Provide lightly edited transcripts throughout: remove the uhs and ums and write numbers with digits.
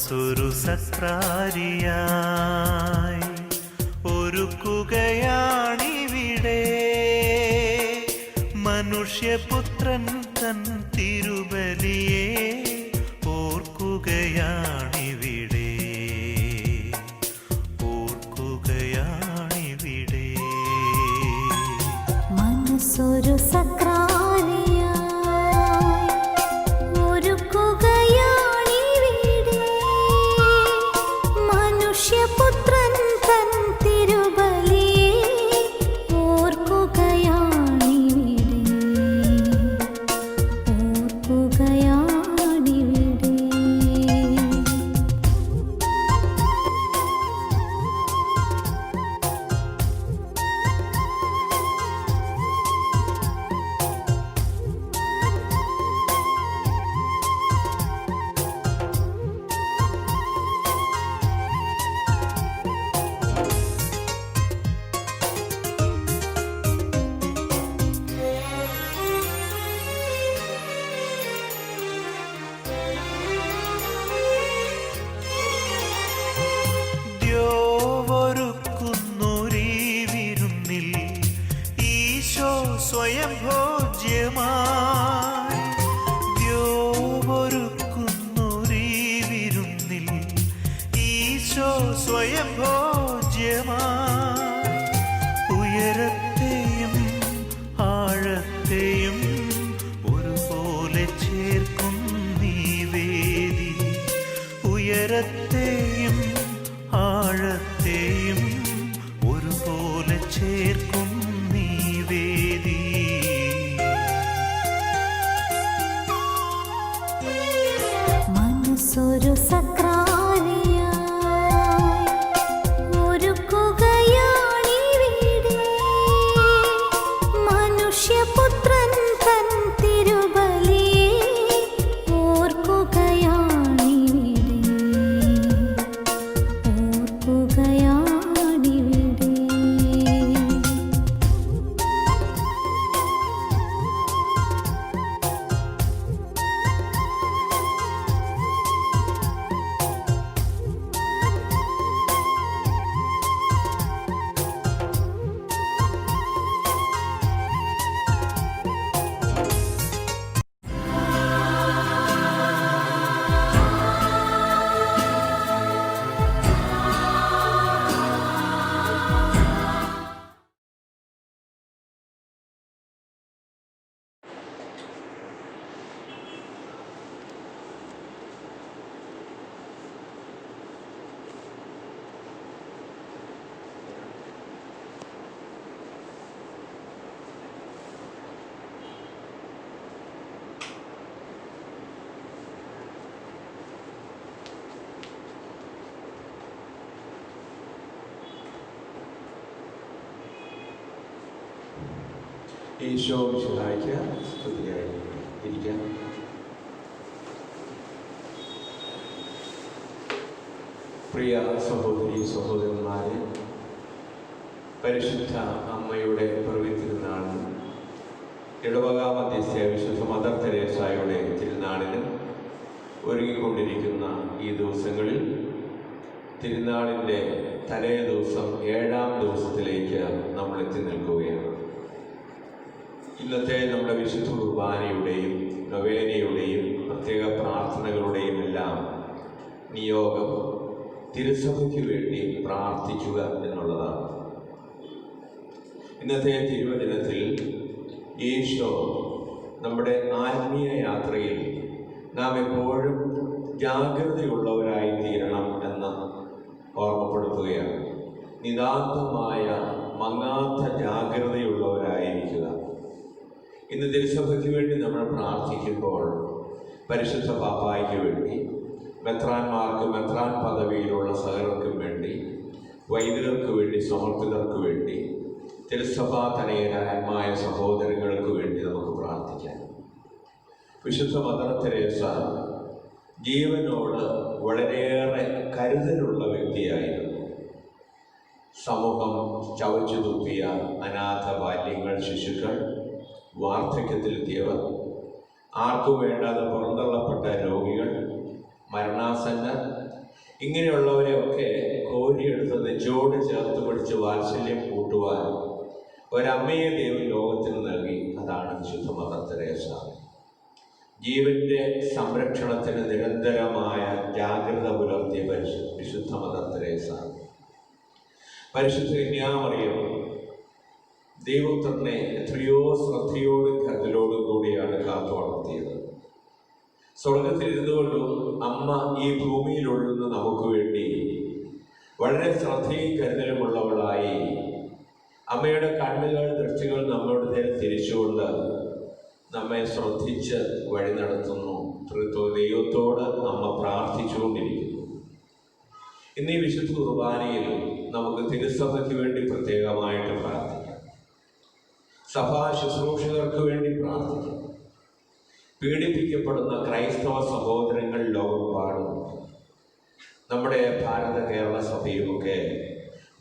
മനസ്സൊരു സക്രാരിയായി ഒരുക്കുകയാണിവിടെ. മനുഷ്യപുത്രൻ തൻ തിരുബലിയെ ഓർക്കുകയാണിവിടെ, ഓർക്കുകയാണിവിടെ. മനസ്സൊരു സ്വയം ഭോജ്യമായി ദ്യോവൊരുക്കുന്നൊരീ വിരുന്നിൽ ഈശോ സ്വയം ഭോജ്യമായി. ഉയരത്തെയും ആഴത്തെയും ഒരുപോലെ ചേർക്കും നീ വേദി. ഉയരത്തെയും ആഴത്തെയും ഒരുപോലെ ചേർക്കും നീ വേദി. മനസ്സൊരു ഈശോ മിശിഹായ്ക്ക് സ്തുതിയായി ഇരിക്കാം. പ്രിയ സഹോദരി സഹോദരന്മാരെ, പരിശുദ്ധ അമ്മയുടെ പിറവി തിരുനാളിന് ഇടവക മധ്യസ്ഥ വിശുദ്ധ മദർ തെരേസായുടെ തിരുനാളിന് ഒരുങ്ങിക്കൊണ്ടിരിക്കുന്ന ഈ ദിവസങ്ങളിൽ തിരുനാളിൻ്റെ തലേ ദിവസം 7-ാം ദിവസത്തിലേക്ക് നമ്മൾ എത്തി നിൽക്കുകയാണ്. ഇന്നത്തെ നമ്മുടെ വിശുദ്ധ കുർബാനയുടെയും നൊവേനയുടെയും പ്രത്യേക പ്രാർത്ഥനകളുടെയും എല്ലാം നിയോഗം തിരുസഭയ്ക്ക് വേണ്ടി പ്രാർത്ഥിക്കുക എന്നുള്ളതാണ്. ഇന്നത്തെ തിരുവചനത്തിൽ ഈശോ നമ്മുടെ ആത്മീയ യാത്രയിൽ നാം എപ്പോഴും ജാഗ്രതയുള്ളവരായി തീരണം എന്ന് ഓർമ്മപ്പെടുത്തുകയാണ്. നിതാന്തമായ മങ്ങാത്ത ജാഗ്രതയുള്ളവരായിരിക്കുക. ഇന്ന് തിരുസഭയ്ക്ക് വേണ്ടി നമ്മൾ പ്രാർത്ഥിക്കുമ്പോൾ പരിശുദ്ധ പാപ്പായ്ക്ക് വേണ്ടി, മെത്രാന്മാർക്ക് മെത്രാൻ പദവിയിലുള്ള സകലർക്കും വേണ്ടി, വൈദികർക്ക് വേണ്ടി, സമർപ്പിതർക്ക് വേണ്ടി, തിരുസഭാ തനയരായ സഹോദരങ്ങൾക്ക് വേണ്ടി നമുക്ക് പ്രാർത്ഥിക്കാം. വിശുദ്ധ മദർ തെരേസ ജീവനോട് വളരെയേറെ കരുതലുള്ള വ്യക്തിയായിരുന്നു. സമൂഹം ചവച്ചു തുപ്പിയ അനാഥ ബാല്യങ്ങൾ, ശിശുക്കൾ, വാർദ്ധക്യത്തിലെത്തിയവർ, ആർക്കു വേണ്ടാതെ പുറന്തള്ളപ്പെട്ട രോഗികൾ, മരണാസന്നർ, ഇങ്ങനെയുള്ളവരെയൊക്കെ കോരിയെടുത്ത് നെഞ്ചോട് ചേർത്ത് പിടിച്ച് വാത്സല്യം കൂട്ടുവാൻ ഒരമ്മയെ ദൈവം ലോകത്തിന് നൽകി. അതാണ് വിശുദ്ധ മദർ തെരേസ. ജീവന്റെ സംരക്ഷണത്തിന് നിരന്തരമായ ജാഗ്രത പുലർത്തിയ വിശുദ്ധ മദർ തെരേസ. പരിശുദ്ധ കന്യാമറിയം ദൈവപുത്രനെ എത്രയോ ശ്രദ്ധയോടും കരുതലോടും കൂടിയാണ് കാത്തു വളർത്തിയത്. സ്വർഗത്തിൽ ഇരുന്നുകൊണ്ടും അമ്മ ഈ ഭൂമിയിൽ ഒഴുകുന്ന നമുക്ക് വേണ്ടി വളരെ ശ്രദ്ധയും കരുതലുമുള്ളവളായി അമ്മയുടെ കണ്ണുകൾ ദൃഷ്ടികൾ നമ്മുടെ നേരെ തിരിച്ചുകൊണ്ട് നമ്മെ ശ്രദ്ധിച്ച് വഴി നടത്തുന്നു. ദൈവത്തോട് അമ്മ പ്രാർത്ഥിച്ചുകൊണ്ടിരിക്കുന്നു. ഇന്ന് ഈ വിശുദ്ധ കുർബാനയിൽ നമുക്ക് തിരുസഭയ്ക്ക് വേണ്ടി പ്രത്യേകമായിട്ട് പ്രാർത്ഥിക്കാം. സഭാ ശുശ്രൂഷകർക്ക് വേണ്ടി പ്രാർത്ഥിക്കാം. പീഡിപ്പിക്കപ്പെടുന്ന ക്രൈസ്തവ സഹോദരങ്ങൾ ലോകമെമ്പാടും, നമ്മുടെ ഭാരത കേരള സഭയുമൊക്കെ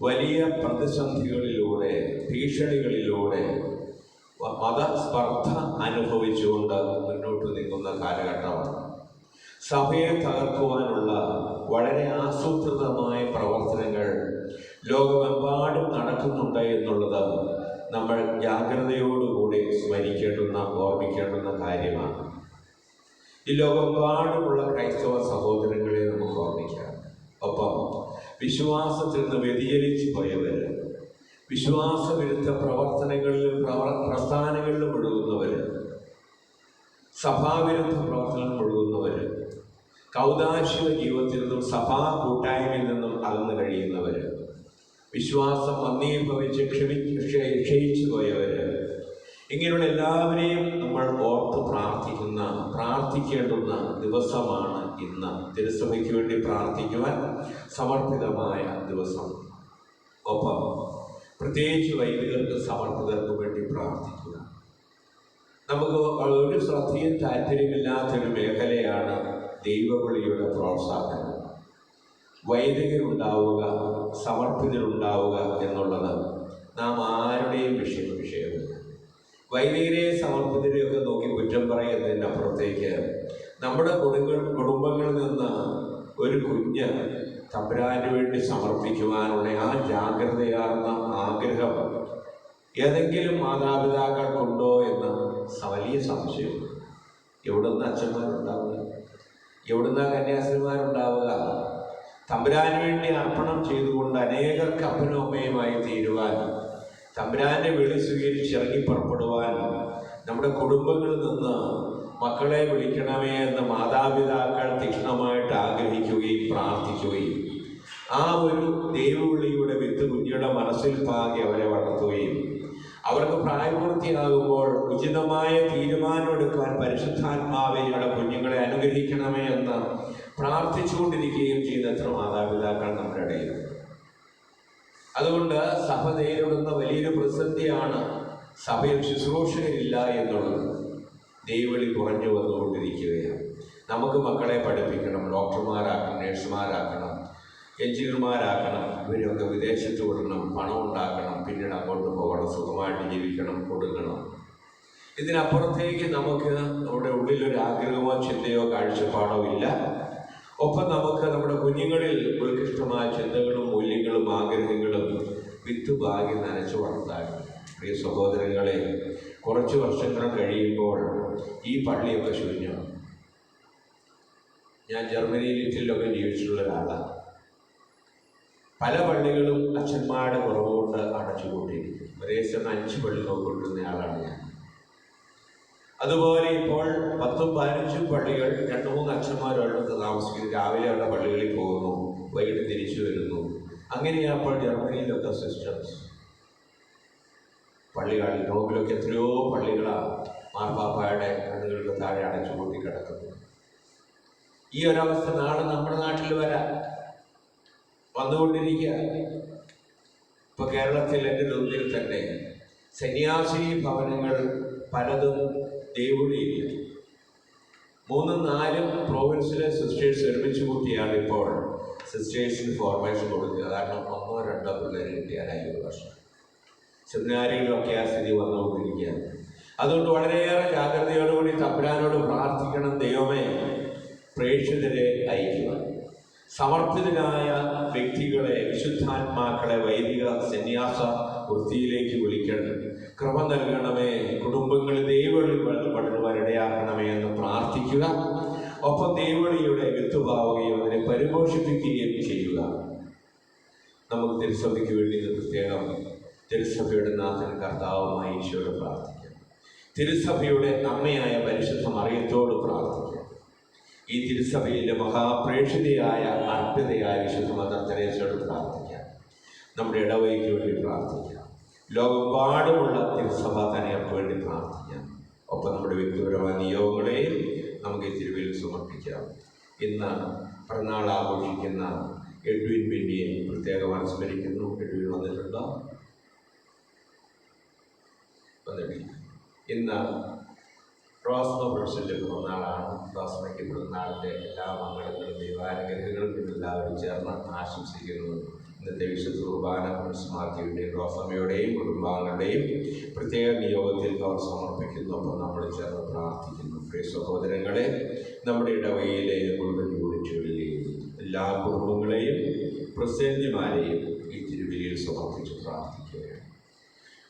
വലിയ പ്രതിസന്ധികളിലൂടെ, ഭീഷണികളിലൂടെ, മതസ്പർദ്ധ അനുഭവിച്ചുകൊണ്ട് മുന്നോട്ട് നീങ്ങുന്ന കാലഘട്ടമാണ്. സഭയെ തകർക്കുവാനുള്ള വളരെ ആസൂത്രിതമായ പ്രവർത്തനങ്ങൾ ലോകമെമ്പാടും നടക്കുന്നുണ്ട് എന്നുള്ളത് നമ്മൾ ജാഗ്രതയോടുകൂടി സ്മരിക്കേണ്ടുന്ന, ഓർമ്മിക്കേണ്ടുന്ന കാര്യമാണ്. ഈ ലോകമെമ്പാടുമുള്ള ക്രൈസ്തവ സഹോദരങ്ങളെ നമുക്ക് ഓർമ്മിക്കാം. ഒപ്പം വിശ്വാസത്തിൽ നിന്ന് വ്യതിചലിച്ചു പോയവർ, വിശ്വാസവിരുദ്ധ പ്രവർത്തനങ്ങളിലും പ്രസ്ഥാനങ്ങളിലും ഒഴുകുന്നവർ, സഭാവിരുദ്ധ പ്രവർത്തനങ്ങൾ ഒഴുകുന്നവർ, കൗദാശിക ജീവിതത്തിൽ നിന്നും സഭാ കൂട്ടായ്മയിൽ നിന്നും അകന്നു കഴിയുന്നവർ, വിശ്വാസം മന്ദീഭവിച്ച് ക്ഷയിച്ചു പോയവർ, ഇങ്ങനെയുള്ള എല്ലാവരെയും നമ്മൾ ഓർത്ത് പ്രാർത്ഥിക്കേണ്ടുന്ന ദിവസമാണ് ഇന്ന്. തിരുസഭയ്ക്ക് വേണ്ടി പ്രാർത്ഥിക്കുവാൻ സമർപ്പിതമായ ദിവസം. ഒപ്പം പ്രത്യേകിച്ച് വൈദികർക്ക്, സമർപ്പിതർക്ക് വേണ്ടി പ്രാർത്ഥിക്കുക. നമുക്ക് ഒരു ശ്രദ്ധയും താല്പര്യമില്ലാത്തൊരു മേഖലയാണ് ദൈവവിളിയുടെ പ്രോത്സാഹനം. വൈദികരുണ്ടാവുക, സമർപ്പിതരുണ്ടാവുക എന്നുള്ളത് നാം ആരുടെയും വിഷയമില്ല. വൈദികരെ, സമർപ്പിതരെയൊക്കെ നോക്കി കുറ്റം പറയുന്നതിൻ്റെ അപ്പുറത്തേക്ക് നമ്മുടെ കുടുംബങ്ങളിൽ നിന്ന് ഒരു കുഞ്ഞ് തമ്പുരാന് വേണ്ടി സമർപ്പിക്കുവാനുള്ള ആ ജാഗ്രതയാർന്ന ആഗ്രഹം ഏതെങ്കിലും മാതാപിതാക്കൾക്കുണ്ടോ എന്ന് വലിയ സംശയം. എവിടുന്ന് അച്ഛന്മാരുണ്ടാവുക? എവിടുന്ന കന്യാസ്ത്രീമാരുണ്ടാവുക? തമ്പുരാന് വേണ്ടി അർപ്പണം ചെയ്തുകൊണ്ട് അനേകർക്ക് അപ്പനും അമ്മയുമായി തീരുവാൻ, തമ്പുരാന്റെ വിളി സ്വീകരിച്ച് ഇറങ്ങി പുറപ്പെടുവാൻ നമ്മുടെ കുടുംബങ്ങളിൽ നിന്ന് മക്കളെ വിളിക്കണമേ എന്ന് മാതാപിതാക്കൾ തീക്ഷ്ണമായിട്ട് ആഗ്രഹിക്കുകയും പ്രാർത്ഥിക്കുകയും ആ ഒരു ദൈവവിളിയുടെ വിത്ത് കുഞ്ഞുങ്ങളുടെ മനസ്സിൽ പാകി അവരെ വളർത്തുകയും അവർക്ക് പ്രായപൂർത്തിയാകുമ്പോൾ ഉചിതമായ തീരുമാനമെടുക്കാൻ പരിശുദ്ധാത്മാവെ ഞങ്ങളുടെ കുഞ്ഞുങ്ങളെ അനുഗ്രഹിക്കണമേ എന്ന് പ്രാർത്ഥിച്ചുകൊണ്ടിരിക്കുകയും ചെയ്യുന്ന എത്ര മാതാപിതാക്കൾ നമ്മുടെ ഇടയിലുണ്ട്. അതുകൊണ്ട് സഭ നേരിടുന്ന വലിയൊരു പ്രതിസന്ധിയാണ് സഭയിൽ ശുശ്രൂഷകരില്ല എന്നുള്ളത്. ദൈവവിളി കുറഞ്ഞു വന്നുകൊണ്ടിരിക്കുകയാണ്. നമുക്ക് മക്കളെ പഠിപ്പിക്കണം, ഡോക്ടർമാരാക്കണം, നഴ്സുമാരാക്കണം, എഞ്ചിനീയർമാരാക്കണം, ഇവരൊക്കെ വിദേശത്ത് വിടണം, പണം ഉണ്ടാക്കണം, പിന്നീട് അങ്ങോട്ട് പോകണം, സുഖമായിട്ട് ജീവിക്കണം, കൊടുക്കണം. ഇതിനപ്പുറത്തേക്ക് നമുക്ക് നമ്മുടെ ഉള്ളിലൊരു ആഗ്രഹമോ ചിന്തയോ കാഴ്ചപ്പാടോ ഇല്ല. ഒപ്പം നമുക്ക് നമ്മുടെ കുഞ്ഞുങ്ങളിൽ ഉത്കൃഷ്ടമായ ചിന്തകളും മൂല്യങ്ങളും ആഗ്രഹങ്ങളും വിത്ത് ഭാഗ്യം നനച്ചു വളർത്താൻ. പ്രിയ സഹോദരങ്ങളെ, കുറച്ച് വർഷങ്ങൾ കഴിയുമ്പോൾ ഈ പള്ളിയൊക്കെ ശൂന്യമാണ്. ഞാൻ ജർമ്മനിയിൽ, ഇറ്റലിയിലൊക്കെ ജീവിച്ചിട്ടുള്ള ഒരാളാണ്. പല പള്ളികളും അച്ഛന്മാരുടെ കുറവുകൊണ്ട് അടച്ചുകൊണ്ടിരിക്കും. ഒരേ സമയം 5 പള്ളി നോക്കിക്കൊണ്ടിരുന്ന ആളാണ് ഞാൻ. അതുപോലെ ഇപ്പോൾ 10-15 പള്ളികൾ 2-3 അച്ഛന്മാരോടൊത്ത് താമസിക്കുന്നു. രാവിലെ അവരുടെ പള്ളികളിൽ പോകുന്നു, വൈകിട്ട് തിരിച്ചു വരുന്നു. അങ്ങനെയാണ് അപ്പോൾ ജർമ്മനിയിലൊക്കെ സിസ്റ്റംസ്. പള്ളികളിൽ നോക്കിലൊക്കെ എത്രയോ പള്ളികളാണ് മാർപ്പാപ്പായുടെ കണ്ണുകൾക്ക് താഴെ അടച്ചുകൂട്ടി കിടക്കുന്നത്. ഈ ഒരവസ്ഥ നാളെ നമ്മുടെ നാട്ടിൽ വന്നുകൊണ്ടിരിക്കുക. ഇപ്പൊ കേരളത്തിൽ എൻ്റെ ഒന്നിൽ തന്നെ സന്യാസി ഭവനങ്ങൾ പലതും ദൈവവിളിയില്ല. 3-4 പ്രോവിൻസിലെ സിസ്റ്റേഴ്സ് ഒരുമിച്ച് കൂട്ടിയാണ് ഇപ്പോൾ സിസ്റ്റേഴ്സിന് ഫോർമേഷൻ കൊടുക്കുക. കാരണം 1-2 പിള്ളേർ കിട്ടിയാലായി ഒരു വർഷം. സെമിനാരികളിലൊക്കെ ആ സ്ഥിതി വന്നുകൊണ്ടിരിക്കുകയാണ്. അതുകൊണ്ട് വളരെയേറെ ജാഗ്രതയോടുകൂടി തമ്പുരാനോട് പ്രാർത്ഥിക്കണം, ദൈവമേ പ്രേക്ഷിതരെ അയക്കുക. സമർപ്പിതരായ വ്യക്തികളെ, വിശുദ്ധാത്മാക്കളെ വൈദിക സന്യാസ വൃത്തിയിലേക്ക് വിളിക്കണം. കൃപ നൽകണമേ, കുടുംബങ്ങളിൽ ദൈവവിളി വളരുവാൻ ഇടയാക്കണമേ എന്ന് പ്രാർത്ഥിക്കുക. ഒപ്പം ദൈവവിളിയുടെ വിത്തുപാവുകയും അതിനെ പരിപോഷിപ്പിക്കുകയും ചെയ്യുക. നമുക്ക് തിരുസഭയ്ക്ക് വേണ്ടി പ്രത്യേകം തിരുസഭയുടെ നാഥൻ കർത്താവുമായ ഈശോയോട് പ്രാർത്ഥിക്കാം. തിരുസഭയുടെ അമ്മയായ പരിശുദ്ധ മറിയത്തോട് പ്രാർത്ഥിക്കാം. ഈ തിരുസഭയിലെ മഹാപ്രേക്ഷിതയായ അർപ്പിതയായ വിശുദ്ധ മദർ തെരേസയോട് പ്രാർത്ഥിക്കാം. നമ്മുടെ ഇടവകയ്ക്ക് വേണ്ടി പ്രാർത്ഥിക്കാം. ലോകമെമ്പാടുമുള്ള തിരുസഭ തനിയർക്ക് വേണ്ടി പ്രാർത്ഥിക്കാം. ഒപ്പം നമ്മുടെ വ്യക്തിപരമായ നിയോഗങ്ങളെയും നമുക്ക് ഈ തിരുവിൽ സമർപ്പിക്കാം. ഇന്ന് പിറന്നാൾ ആഘോഷിക്കുന്ന എഡ്വിൻ ബിന്നിയെ പ്രത്യേകം അനുസ്മരിക്കുന്നു. എഡ്വിൻ വന്നിട്ടുണ്ടോ? വന്നിട്ടില്ല. ഇന്ന് റോസ്മ പ്രൊഫഷൻ്റെ പിറന്നാളാണ്. റോസ്മയ്ക്ക് പിറന്നാളിൻ്റെ എല്ലാ മംഗളങ്ങളും ദൈവാനുഗ്രഹങ്ങളും എല്ലാവരും ചേർന്ന് ആശംസിക്കുന്നു. ഇന്നത്തെ വിശുദ്ധ കുർബാന മനസ്സുമാക്കിയുടെയും റോസമ്മയുടെയും കുടുംബാംഗങ്ങളുടെയും പ്രത്യേക നിയോഗത്തിൽ അവർ സമർപ്പിക്കുന്നു. അപ്പം നമ്മൾ ചേർന്ന് പ്രാർത്ഥിക്കുന്നു. പ്രിയ സഹോദരങ്ങളെ, നമ്മുടെ ഇടവകയിലെ മുഴുവൻ യൂണിറ്റുകളിലെയും എല്ലാ കുടുംബങ്ങളെയും പ്രസിദ്ധന്മാരെയും ഈ തിരുവലിയിൽ സമർപ്പിച്ച് പ്രാർത്ഥിക്കുകയാണ്.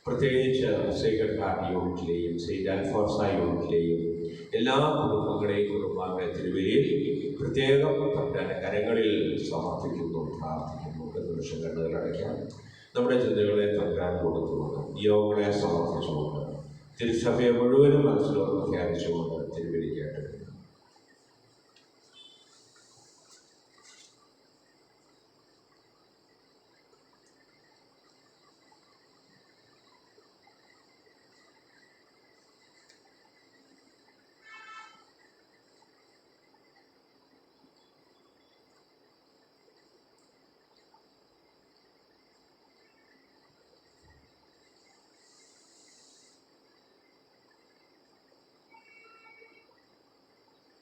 പ്രത്യേകിച്ച് സേക്രഡ് ഹാർട്ട് യൂണിറ്റിലെയും സെയിൻറ്റ് അൽഫോൻസ യൂണിറ്റിലെയും എല്ലാ കുടുംബങ്ങളെയും കുടുംബാംഗങ്ങളെ തിരുവലിയിൽ പ്രത്യേകം തന്റെ കരങ്ങളിൽ സമർപ്പിക്കുന്നു, പ്രാർത്ഥിക്കുന്നു. നിമിഷം കണ്ണുകളടയ്ക്കാം. നമ്മുടെ ചിന്തകളെ തമ്പുരാൻ കൊടുത്തുകൊണ്ട് നിയോഗങ്ങളെ സമർപ്പിച്ചുകൊണ്ട് തിരുസഭയെ മുഴുവനും മനസ്സിലോട് പ്രഖ്യാപിച്ചുകൊണ്ട് തിരുവലി കേട്ടത്.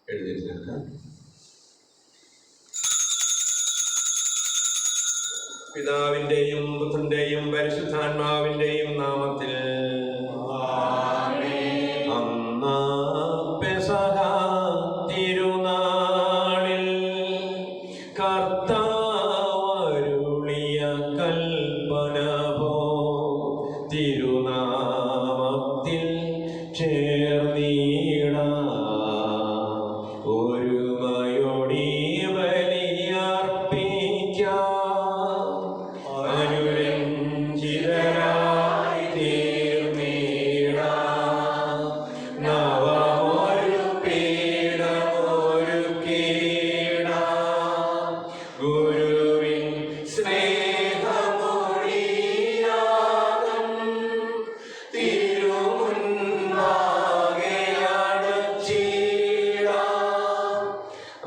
എഴുന്നേറ്റ് നിൽക്കാം. പിതാവിൻ്റെയും പുത്രൻ്റെയും പരിശുദ്ധാത്മാവിൻ്റെയും നാമത്തിൽ അന്നാ പെസഹ തിരുനാളിൽ കർത്താവരുളിയ കൽപ്പന പോ തിരുനാമത്തിൽ ചേർന്നീടാ ഒരുമയോടി ബലിയർപ്പിക്കാം. അനുരഞ്ജിതരായി തീർന്നീടാം. നവമൊരു പീഠമൊരുക്കിടാം. ഗുരുവിൻ സ്നേഹമൊഴിയാകം തിരുമുൻപാകെ അടച്ചിടാം.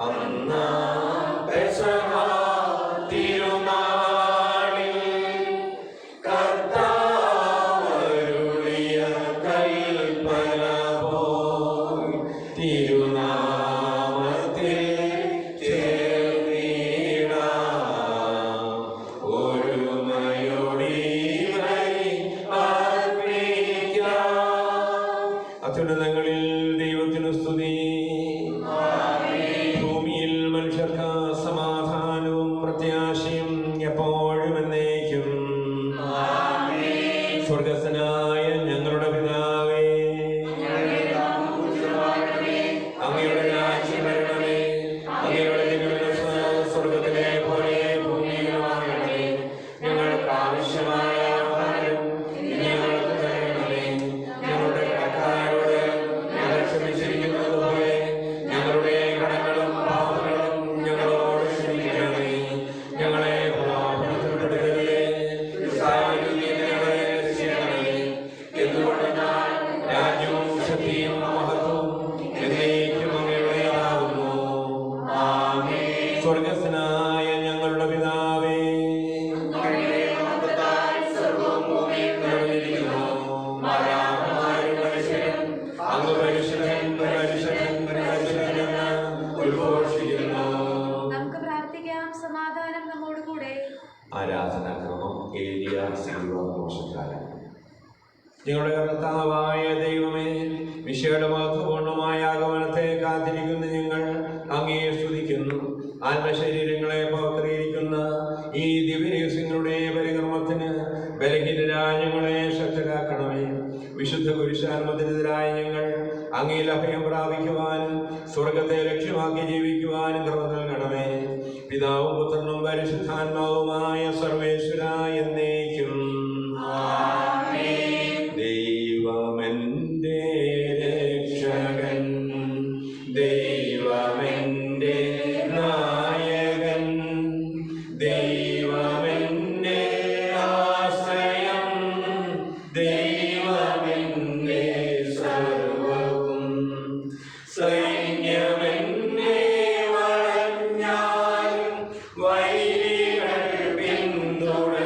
അന്നാം പെസഹ തിരുനാളിൽ കർത്താവരുളിയ കൽപ്പന പോൽ തിരുനാമത്തിൽ ചേർന്നിടാം. ഒരുമയോടി ബലി അർപ്പിക്കാം. അത്യുന്നതങ്ങളിൽ ദൈവത്തിനു സ്തുതി. ഭൂമിയിൽ മനുഷ്യർക്ക് സമാധാനവും പ്രത്യാശയും എപ്പോഴും എന്നേക്കും. സ്വർഗസ്ഥനായ ഞങ്ങളുടെ പിതാവേ, അങ്ങയുടെ രാജ്യം വരണമേ. അങ്ങയുടെ തിരുമനസ്സ് സ്വർഗത്തിലെ പോലെ ഭൂമിയിലുമാകണമേ. ഞങ്ങൾക്ക് ആവശ്യമായ ആഹാരം ഞങ്ങൾക്ക് തരണമേ. ഞങ്ങളുടെ കടക്കാരോട് ഞങ്ങൾ ക്ഷമിച്ചിരിക്കുന്നത് പോലെ ഞങ്ങളുടെ കടങ്ങളും പാപങ്ങളും ഞങ്ങളോട് ക്ഷമിക്കണമേ. ഞങ്ങളെ പാപത്തിൽപ്പെടുത്തരുതേ, ഞങ്ങളെ രക്ഷിക്കണമേ. എന്തുകൊണ്ടെന്നാൽ രാജ്യവും ശക്തിയും മഹത്വവും എന്നേക്കും അങ്ങയുടേതാകുന്നു. ആമേൻ. സ്വർഗസ്ഥനായ ഞങ്ങളുടെ പിതാവേ, മാലാഖമാരും മനുഷ്യരും അങ്ങ് പരിശുദ്ധൻ പരിശുദ്ധൻ പരിശുദ്ധനെന്ന് ഉദ്ഘോഷിക്കുന്നു. നമുക്ക് പ്രാർത്ഥിക്കാം. സമാധാനം നമ്മോടുകൂടെ. ആരാധനാക്രമം ഏലിയ സിൽവ മോശക്കാരൻ. ഞങ്ങളുടെ കർത്താവായ ദൈവമേ, വിശേഷ മഹത്വപൂർണ്ണമായ ആഗമനത്തെ കാത്തിരിക്കുന്ന ഞങ്ങൾ അങ്ങയെ സ്തുതിക്കുന്നു. ആത്മശരീരങ്ങളെ പൗത്രീകരിക്കുന്ന ഈ ദിവ്യരഹസ്യങ്ങളുടെ പരികർമ്മത്തിന് ബലഹീനരായ ഞങ്ങളെ ശക്തരാക്കണമേ. വിശുദ്ധ കുരിശാത്മത്തിനെതിരായ ഞങ്ങൾ അങ്ങയിൽ അഭയം പ്രാപിക്കുവാനും സ്വർഗത്തെ ലക്ഷ്യമാക്കി ജീവിക്കുവാനും കൃപ നൽകണമേ. പിതാവും പുത്രനും പരിശുദ്ധാത്മാവുമായ സർവേശ്വര എന്നേക്കും. ദൈവമെന്റെ രക്ഷകൻ, ദൈവമെന്റെ നായകൻ, ദൈവമെന്റെ ആശ്രയം, ദൈവമെന്റെ സർവ്വവും. സൈന്യമെന്നെ വളഞ്ഞാലും വൈരികൾ പിന്തുടർന്നാലും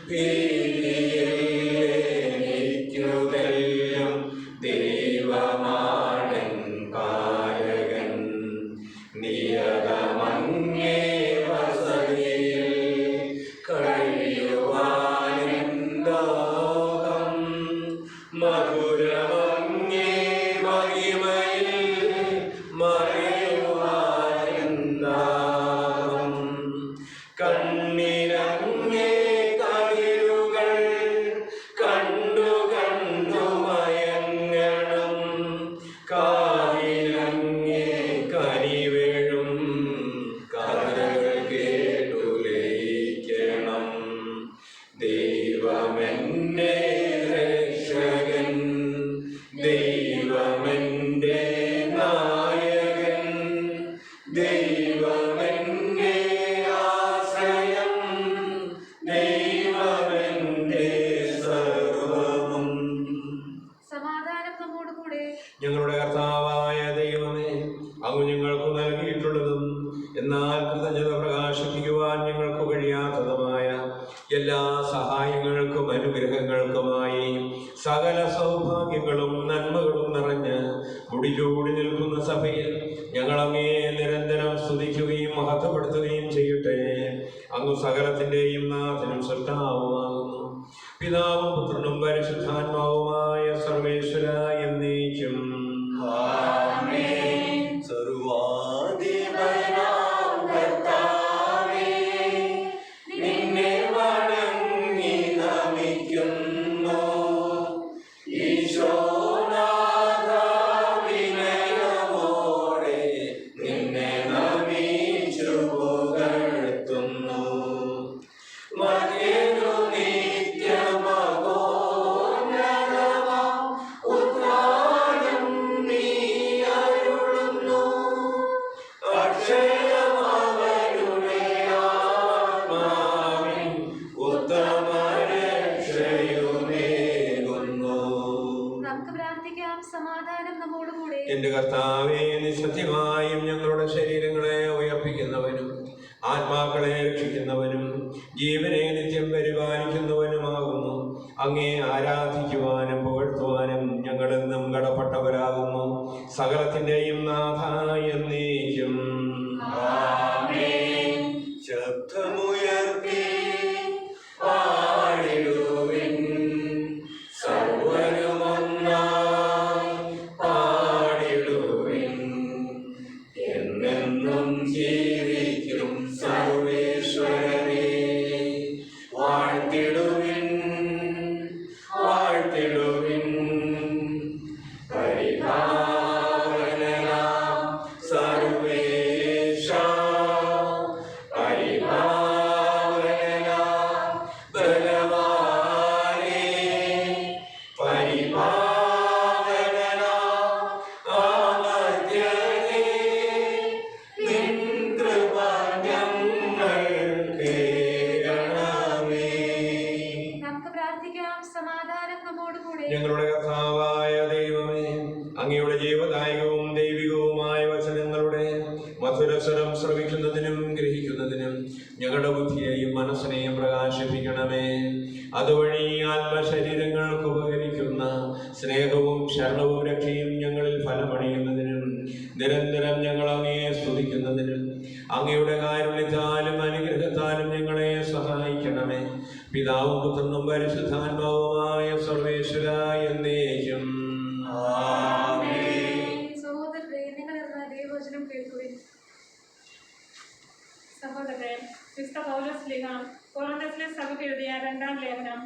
ഭീതിയിലെനിക്കുതെല്ലാം ദൈവമാണൻ പാലകൻ. നിയതമങ്ങേ വസതിയിൽ കഴിയുവാനെന്തോകം, മധുരമങ്ങേ മഹിമയിൽ മറയുവാനെന്താകം. കണ്ണിനങ്ങേ കതിരുകൾ കണ്ടു കണ്ടു മയങ്ങണം, കാതിനങ്ങേ കനിവേഴും കഥകൾ കേട്ടു ലയിക്കണം. ദൈവമെന്റെ രക്ഷകൻ, ദൈവമെന്റെ നായകൻ, ദൈവമെന്റെ ആശ്രയം, ദൈവമെന്റെ സർവ്വവും. സമാധാനം നമ്മോട് കൂടെ. ഞങ്ങളുടെ കർത്താവായ ദൈവമേ, അങ്ങ് ഞങ്ങൾക്ക് നൽകിയിട്ടുള്ളതും എന്നാൽ കൃതജ്ഞത പ്രകാശിപ്പിക്കുവാൻ ഞങ്ങൾക്ക് കഴിയാത്തതുമായ എല്ലാ സഹായങ്ങൾക്കും അനുഗ്രഹങ്ങൾക്കുമായി സകല സൗഭാഗ്യങ്ങളും നന്മകളും നിറഞ്ഞ് മുടിചൂടി നിൽക്കുന്ന സഭയിൽ ഞങ്ങൾ അങ്ങേ നിരന്തരം സ്തുതിക്കുകയും മഹത്വപ്പെടുത്തുകയും ചെയ്യട്ടെ. അങ്ങ് സകലത്തിൻ്റെയും നാഥനും സൃഷ്ടാവുമാകുന്നു. പിതാവും പുത്രനും പരിശുദ്ധാത്മാവുമായ സർവേശ്വര എന്നേക്കും. സർവാധിപനാം കർത്താവേ, നിന്നെ വണങ്ങി നമിക്കുന്നു. ഈശോനാഥ വിനയമോടെ നിന്നെ നമിച്ചു പുകഴ്ത്തുന്നു. മർത്യനു നിത്യമഹോന്നതമാം ഉദ്ധാനം നീ അരുളുന്നു. അക്ഷയമവരുടെ ആത്മാവിൻ ഉത്തമ രക്ഷയുമേകുന്നു. നമുക്ക് പ്രാർത്ഥിക്കാം. സമാധാനം നമ്മോട് കൂടെ. എന്റെ കർത്താവേ, നിസ്സത്യമായും ഞങ്ങളുടെ ശരീരങ്ങളെ ഉയർപ്പിക്കുന്നവനും ആത്മാക്കളെ രക്ഷിക്കുന്നവനും ജീവനെ നിത്യം പരിപാലിക്കുന്നവനുമാകുന്നു. അങ്ങേ ആരാധിക്കുവാനും പുകഴ്ത്തുവാനും ഞങ്ങളെന്നും കടപ്പെട്ടവരാകുന്നു. സകലത്തിൻ്റെയും നാഥ എന്നേക്കും. ശബ്ദമുയർത്തി പാടിടുവിൻ, സർവ്വരുമൊന്നായി പാടിടുവിൻ. എന്നെന്നും ജീവിക്കും സർവേശ്വരനെ വാഴ്ത്തിടുവിൻ, വാഴ്ത്തിടുവിൻ. പരിപാലനാം സർവേശ, പരിപാലനാം ബലവാനേ, പരിപാലനാം അമർത്യനേ, നിൻ കൃപ ഞങ്ങൾക്ക് കേൾക്കണമേ. നമുക്ക് പ്രാർത്ഥിക്കാം. സമാധാനം നമ്മോട് കൂടെ. ഞങ്ങളുടെ കർത്താവായ ദൈവമേ, അങ്ങയുടെ ജീവദായകവും ദൈവികവുമായ വചനങ്ങളുടെ മധുരസ്വരം ശ്രവിക്കുന്നതിനും ഗ്രഹിക്കുന്നതിനും ഞങ്ങളുടെ ബുദ്ധിയെയും മനസ്സിനെയും പ്രകാശിപ്പിക്കണമേ. അതുവഴി ആത്മശരീരങ്ങൾക്ക് ഉപകരിക്കുന്ന സ്നേഹവും ശരണവും രക്ഷയും ഞങ്ങളിൽ ഫലമണിയുന്നതിനും നിരന്തരം ഞങ്ങൾ അങ്ങയെ സ്തുതിക്കുന്നതിനും അങ്ങയുടെ കാരുണ്യത്താലും അനുഗ്രഹത്താലും ഞങ്ങളെ സഹായിക്കണമേ. പിതാവും പുത്രനും പരിശുദ്ധാത്മാവുമായ സർവേശ്വര എന്നേക്കും. സഹോദരരെ, നിങ്ങൾ ദൈവവചനം കേൾക്കുവിൻ. സഹോദരൻ വിശുദ്ധ പൗലോസ് ശ്ലീഹ കൊറിന്ത്യസിലെ സഭയ്ക്ക് എഴുതിയ 2-ാം ലേഖനം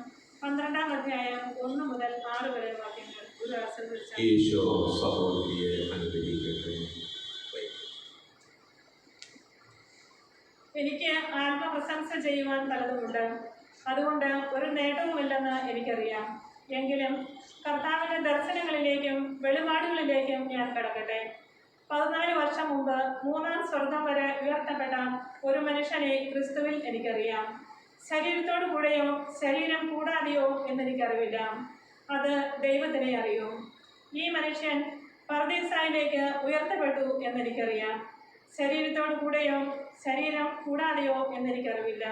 12-ാം അധ്യായം 1 മുതൽ 6 വരെ വാക്യങ്ങൾ ഒരു ആശ്രയിച്ച ഈശോ സഹോദരിയെ അനുഗ്രഹിക്കട്ടെ. എനിക്ക് ആത്മപ്രശംസ ചെയ്യുവാൻ പലതുമുണ്ട്. അതുകൊണ്ട് ഒരു നേട്ടവുമില്ലെന്ന് എനിക്കറിയാം. എങ്കിലും കർത്താവിൻ്റെ ദർശനങ്ങളിലേക്കും വെളിപാടുകളിലേക്കും ഞാൻ കടക്കട്ടെ. 14 വർഷം മുമ്പ് 3-ാം സ്വർഗം വരെ ഉയർത്തപ്പെട്ട ഒരു മനുഷ്യനെ ക്രിസ്തുവിൽ എനിക്കറിയാം. ശരീരത്തോടു കൂടെയോ ശരീരം കൂടാതെയോ എന്നെനിക്കറിവില്ല. അത് ദൈവത്തിനെ അറിയൂ. ഈ മനുഷ്യൻ പർദീസായിലേക്ക് ഉയർത്തപ്പെട്ടു എന്നെനിക്കറിയാം. ശരീരത്തോടു കൂടെയോ ശരീരം കൂടാതെയോ എന്നെനിക്കറിവില്ല.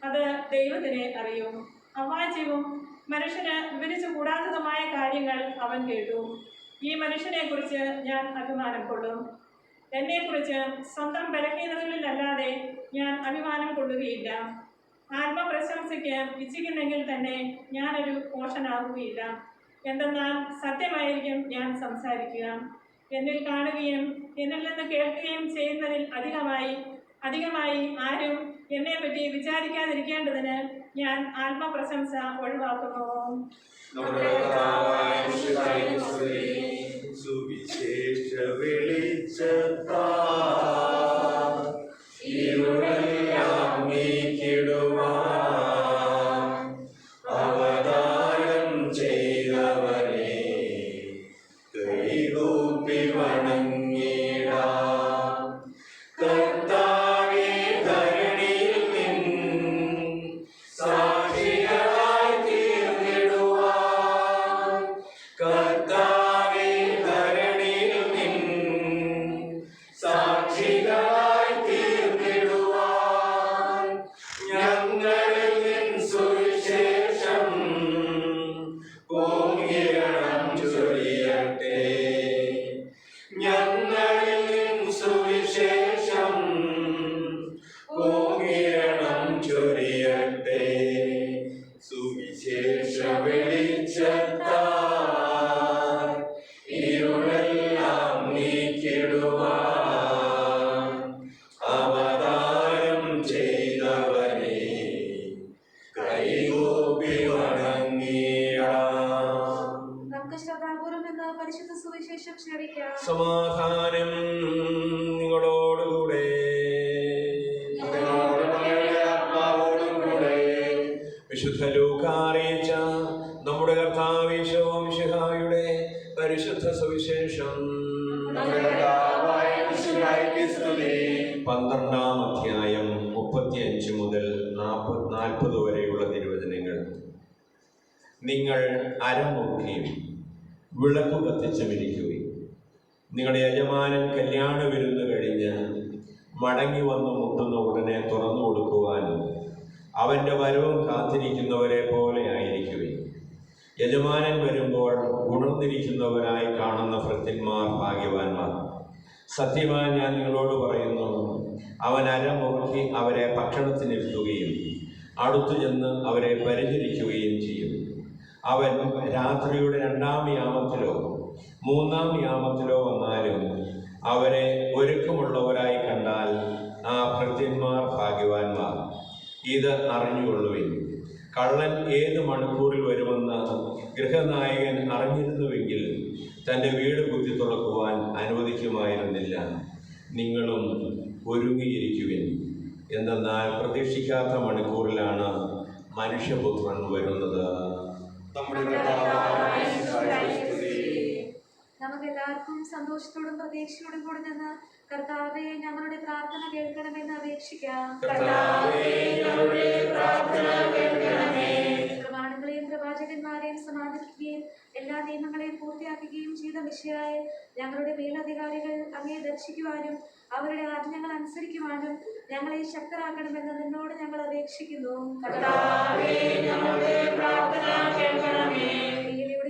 അത് ദൈവത്തിനെ അറിയും. അവാച്യവും മനുഷ്യന് വിവരിച്ചു കൂടാത്തതുമായ കാര്യങ്ങൾ അവൻ കേട്ടു. ഈ മനുഷ്യനെക്കുറിച്ച് ഞാൻ അഭിമാനം കൊള്ളും. എന്നെക്കുറിച്ച് സ്വന്തം ബലഹീനതകളിലല്ലാതെ ഞാൻ അഭിമാനം കൊള്ളുകയില്ല. ആത്മപ്രശംസയ്ക്ക് ഇച്ഛിക്കുന്നെങ്കിൽ തന്നെ ഞാനൊരു പോഷനാകുകയില്ല. എന്തെന്നാൽ സത്യമായിരിക്കും ഞാൻ സംസാരിക്കുക. എന്നിൽ കാണുകയും എന്നിൽ നിന്ന് കേൾക്കുകയും ചെയ്യുന്നതിൽ അധികമായി ആരും എന്നെപ്പറ്റി വിചാരിക്കാതിരിക്കേണ്ടതിന് ഞാൻ ആത്മപ്രശംസ ഒഴിവാക്കുന്നു. സുവിശേഷ വെളിച്ചത്താൽ ഇരുളെല്ലാം നീക്കിടുവാൻ അവതാരം ചെയ്തവനെ കൈകൂപ്പി വണങ്ങിടാം. കർത്താവേ, ധരണിയിൽ നിൻ സാക്ഷികളായി തീർന്നിടുവാൻ. കർത്താവേ, ധരണിയിൽ നിൻ സാക്ഷികളായി തീർന്നിടുവാൻ. ഞങ്ങളിൽ നിൻ സുവിശേഷം ഓങ്ങിരണം ചൊരിയട്ടെ. ഞങ്ങളിൽ നിൻ സുവിശേഷം ഓങ്ങിരണം ചൊരിയട്ടെ. സുവിശേഷ വെളിച്ചത്താൽ ഇരുളെല്ലാം നീക്കിടുവാൻ അവതാരം ചെയ്തവനെ കൈകൂപ്പി വണങ്ങിടാം. നമുക്ക് ശ്രദ്ധാപൂർവം എന്ന പരിശുദ്ധ സുവിശേഷം ശ്രവിക്കാം. സമാധാനം നിങ്ങളോടുകൂടെ. ആത്മാവോടും കൂടെ. വിശുദ്ധ ലൂക്കാ അറിയിച്ച നമ്മുടെ കർത്താവ് ഈശോ മിശിഹായുടെ പരിശുദ്ധ സുവിശേഷം 12-ാം അധ്യായം 35 മുതൽ 40 വരെയുള്ള തിരുവചനങ്ങൾ. നിങ്ങൾ അരമുറുക്കുകയും വിളക്കു കത്തിച്ചുമിരിക്കുകയും നിങ്ങളുടെ യജമാനൻ കല്യാണ വിരുന്ന് കഴിഞ്ഞ് മടങ്ങി വന്ന് മുട്ടുന്ന ഉടനെ തുറന്നു കൊടുക്കുവാനും അവൻ്റെ വരവും കാത്തിരിക്കുന്നവരെ പോലെ ആയിരിക്കുകയും യജമാനൻ വരുമ്പോൾ ഉണർന്നിരിക്കുന്നവരായി കാണുന്ന ഭൃത്യന്മാർ ഭാഗ്യവാന്മാർ. സത്യമായി ഞാൻ നിങ്ങളോട് പറയുന്നു, അവൻ അരമുറുക്കി അവരെ ഭക്ഷണത്തിനിരുത്തുകയും അടുത്തു ചെന്ന് അവരെ പരിചരിക്കുകയും ചെയ്യും. അവൻ രാത്രിയുടെ 2-ാം യാമത്തിലോ 3-ാം യാമത്തിലോ വന്നാലും അവരെ ഒരുക്കമുള്ളവരായി കണ്ടാൽ ആ ഭൃത്യന്മാർ ഭാഗ്യവാന്മാർ. ഇത് അറിഞ്ഞുകൊള്ളുവിൻ. കള്ളൻ ഏത് മണിക്കൂറിൽ വരുമെന്ന് ഗൃഹനായകൻ അറിഞ്ഞിരുന്നുവെങ്കിൽ തൻ്റെ വീട് കുത്തി തുറക്കുവാൻ അനുവദിക്കുമായിരുന്നില്ല. നിങ്ങളും ഒരുങ്ങിയിരിക്കുവിൻ. എന്തെന്നാൽ പ്രതീക്ഷിക്കാത്ത മണിക്കൂറിലാണ് മനുഷ്യപുത്രൻ വരുന്നത്. നമുക്ക് എല്ലാവർക്കും സന്തോഷത്തോടും പ്രതീക്ഷയോടും കൂടി നിന്ന് കർത്താവേ, ഞങ്ങളുടെ പ്രാർത്ഥന കേൾക്കണമെന്ന് അപേക്ഷിക്കാം. പ്രമാണങ്ങളെയും പ്രവാചകന്മാരെയും സമാധാനിക്കുകയും എല്ലാ നിയമങ്ങളെയും പൂർത്തിയാക്കുകയും ചെയ്ത മിശിഹായ ഞങ്ങളുടെ മേലധികാരികൾ അങ്ങേ ദർശിക്കുവാനും അവരുടെ ആജ്ഞകൾ അനുസരിക്കുവാനും ഞങ്ങളെ ശക്തരാക്കണമെന്ന് നിന്നോട് ഞങ്ങൾ അപേക്ഷിക്കുന്നു.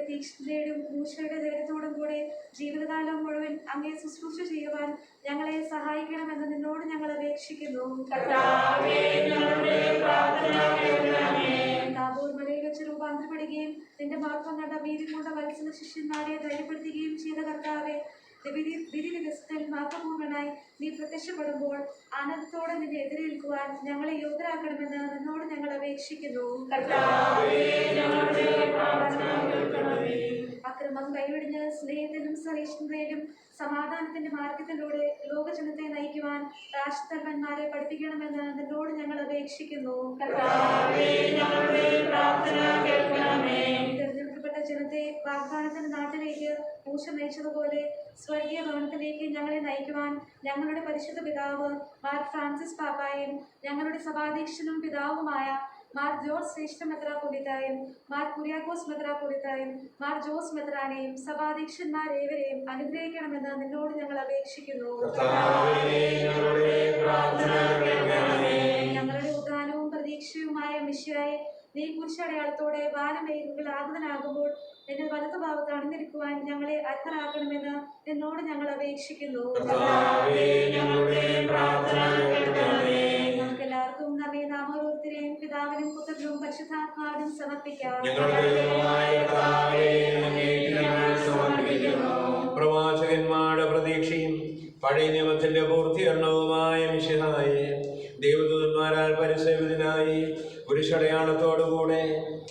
തീക്ഷ്ണതയോടും മൂശയുടെ ധൈര്യത്തോടും കൂടെ ജീവിതകാലം മുഴുവൻ അങ്ങേ ശുശ്രൂഷ ചെയ്യുവാൻ ഞങ്ങളെ സഹായിക്കണമെന്ന് നിന്നോട് ഞങ്ങൾ അപേക്ഷിക്കുന്നു. താബോർ മലയിൽ വെച്ച് രൂപാന്തരപ്പെടുകയും നിന്റെ മഹത്വം കണ്ട വീതി കൊണ്ട വത്സല ശിഷ്യന്മാരെ ധൈര്യപ്പെടുത്തുകയും ചെയ്ത കർത്താവെ, വിധി ദിവസത്തിൽ മാർഗപൂർണ്ണനായി നീ പ്രത്യക്ഷപ്പെടുമ്പോൾ ആനന്ദത്തോടെ നിന്നെ എതിരേൽക്കുവാൻ ഞങ്ങളെ യോഗ്യരാക്കണമെന്ന് നിന്നോട് ഞങ്ങൾ അപേക്ഷിക്കുന്നു. അക്രമം കൈവിടിഞ്ഞ് സ്നേഹത്തിലും സഹിഷ്ണുതയിലും സമാധാനത്തിന്റെ മാർഗത്തിലൂടെ ലോകജനത്തെ നയിക്കുവാൻ രാഷ്ട്രതന്മാരെ പഠിപ്പിക്കണമെന്ന് നിന്നോട് ഞങ്ങൾ അപേക്ഷിക്കുന്നു. തിരഞ്ഞെടുക്കപ്പെട്ട ജനത്തെ വാഗ്ദാനത്തിന്റെ നാട്ടിലേക്ക് പൂശമേച്ചതുപോലെ സ്വർഗീയ ഭവനത്തിലേക്ക് ഞങ്ങളെ നയിക്കുവാൻ ഞങ്ങളുടെ പരിശുദ്ധ പിതാവ് മാർ ഫ്രാൻസിസ് പാപ്പായും ഞങ്ങളുടെ സഭാധ്യക്ഷനും പിതാവുമായ മാർ ജോർജ് ശ്രേഷ്ഠ മെത്രാപ്പൊലീത്തായും മാർ കുര്യാക്കോസ് മെത്രാപ്പൊലീത്തായും മാർ ജോസ് മെത്രാനെയും സഭാധ്യക്ഷന്മാരേവരെയും അനുഗ്രഹിക്കണമെന്ന് നിന്നോട് ഞങ്ങൾ അപേക്ഷിക്കുന്നു. ഞങ്ങളുടെ ഉദ്ധാനവും പ്രതീക്ഷയുമായ മിശിഹായെ നീ കുരിശടയാളത്തോടെ വാനമേഘങ്ങൾ ആകുതനാകുമ്പോൾ നിന്റെ വലതുഭാഗത്ത് അണിനിരിക്കുവാൻ ഞങ്ങളെ അർഹരാക്കണമെന്ന് നിന്നോട് ഞങ്ങൾ അപേക്ഷിക്കുന്നു. നമുക്കെല്ലാവർക്കും നമ്മെ നാം ഓരോരുത്തരെയും പിതാവിനും പുത്രനും പരിശുദ്ധാത്മാവിനും സമർപ്പിക്കാം. പ്രവാചകന്മാരുടെ പ്രതീക്ഷയും പഴയ നിയമത്തിന്റെ പൂർത്തീകരണവുമായ മിശിഹായെ ദൈവദൂതന്മാരാൽ പരിസേവിതനായി കുരിശടയാളത്തോടുകൂടെ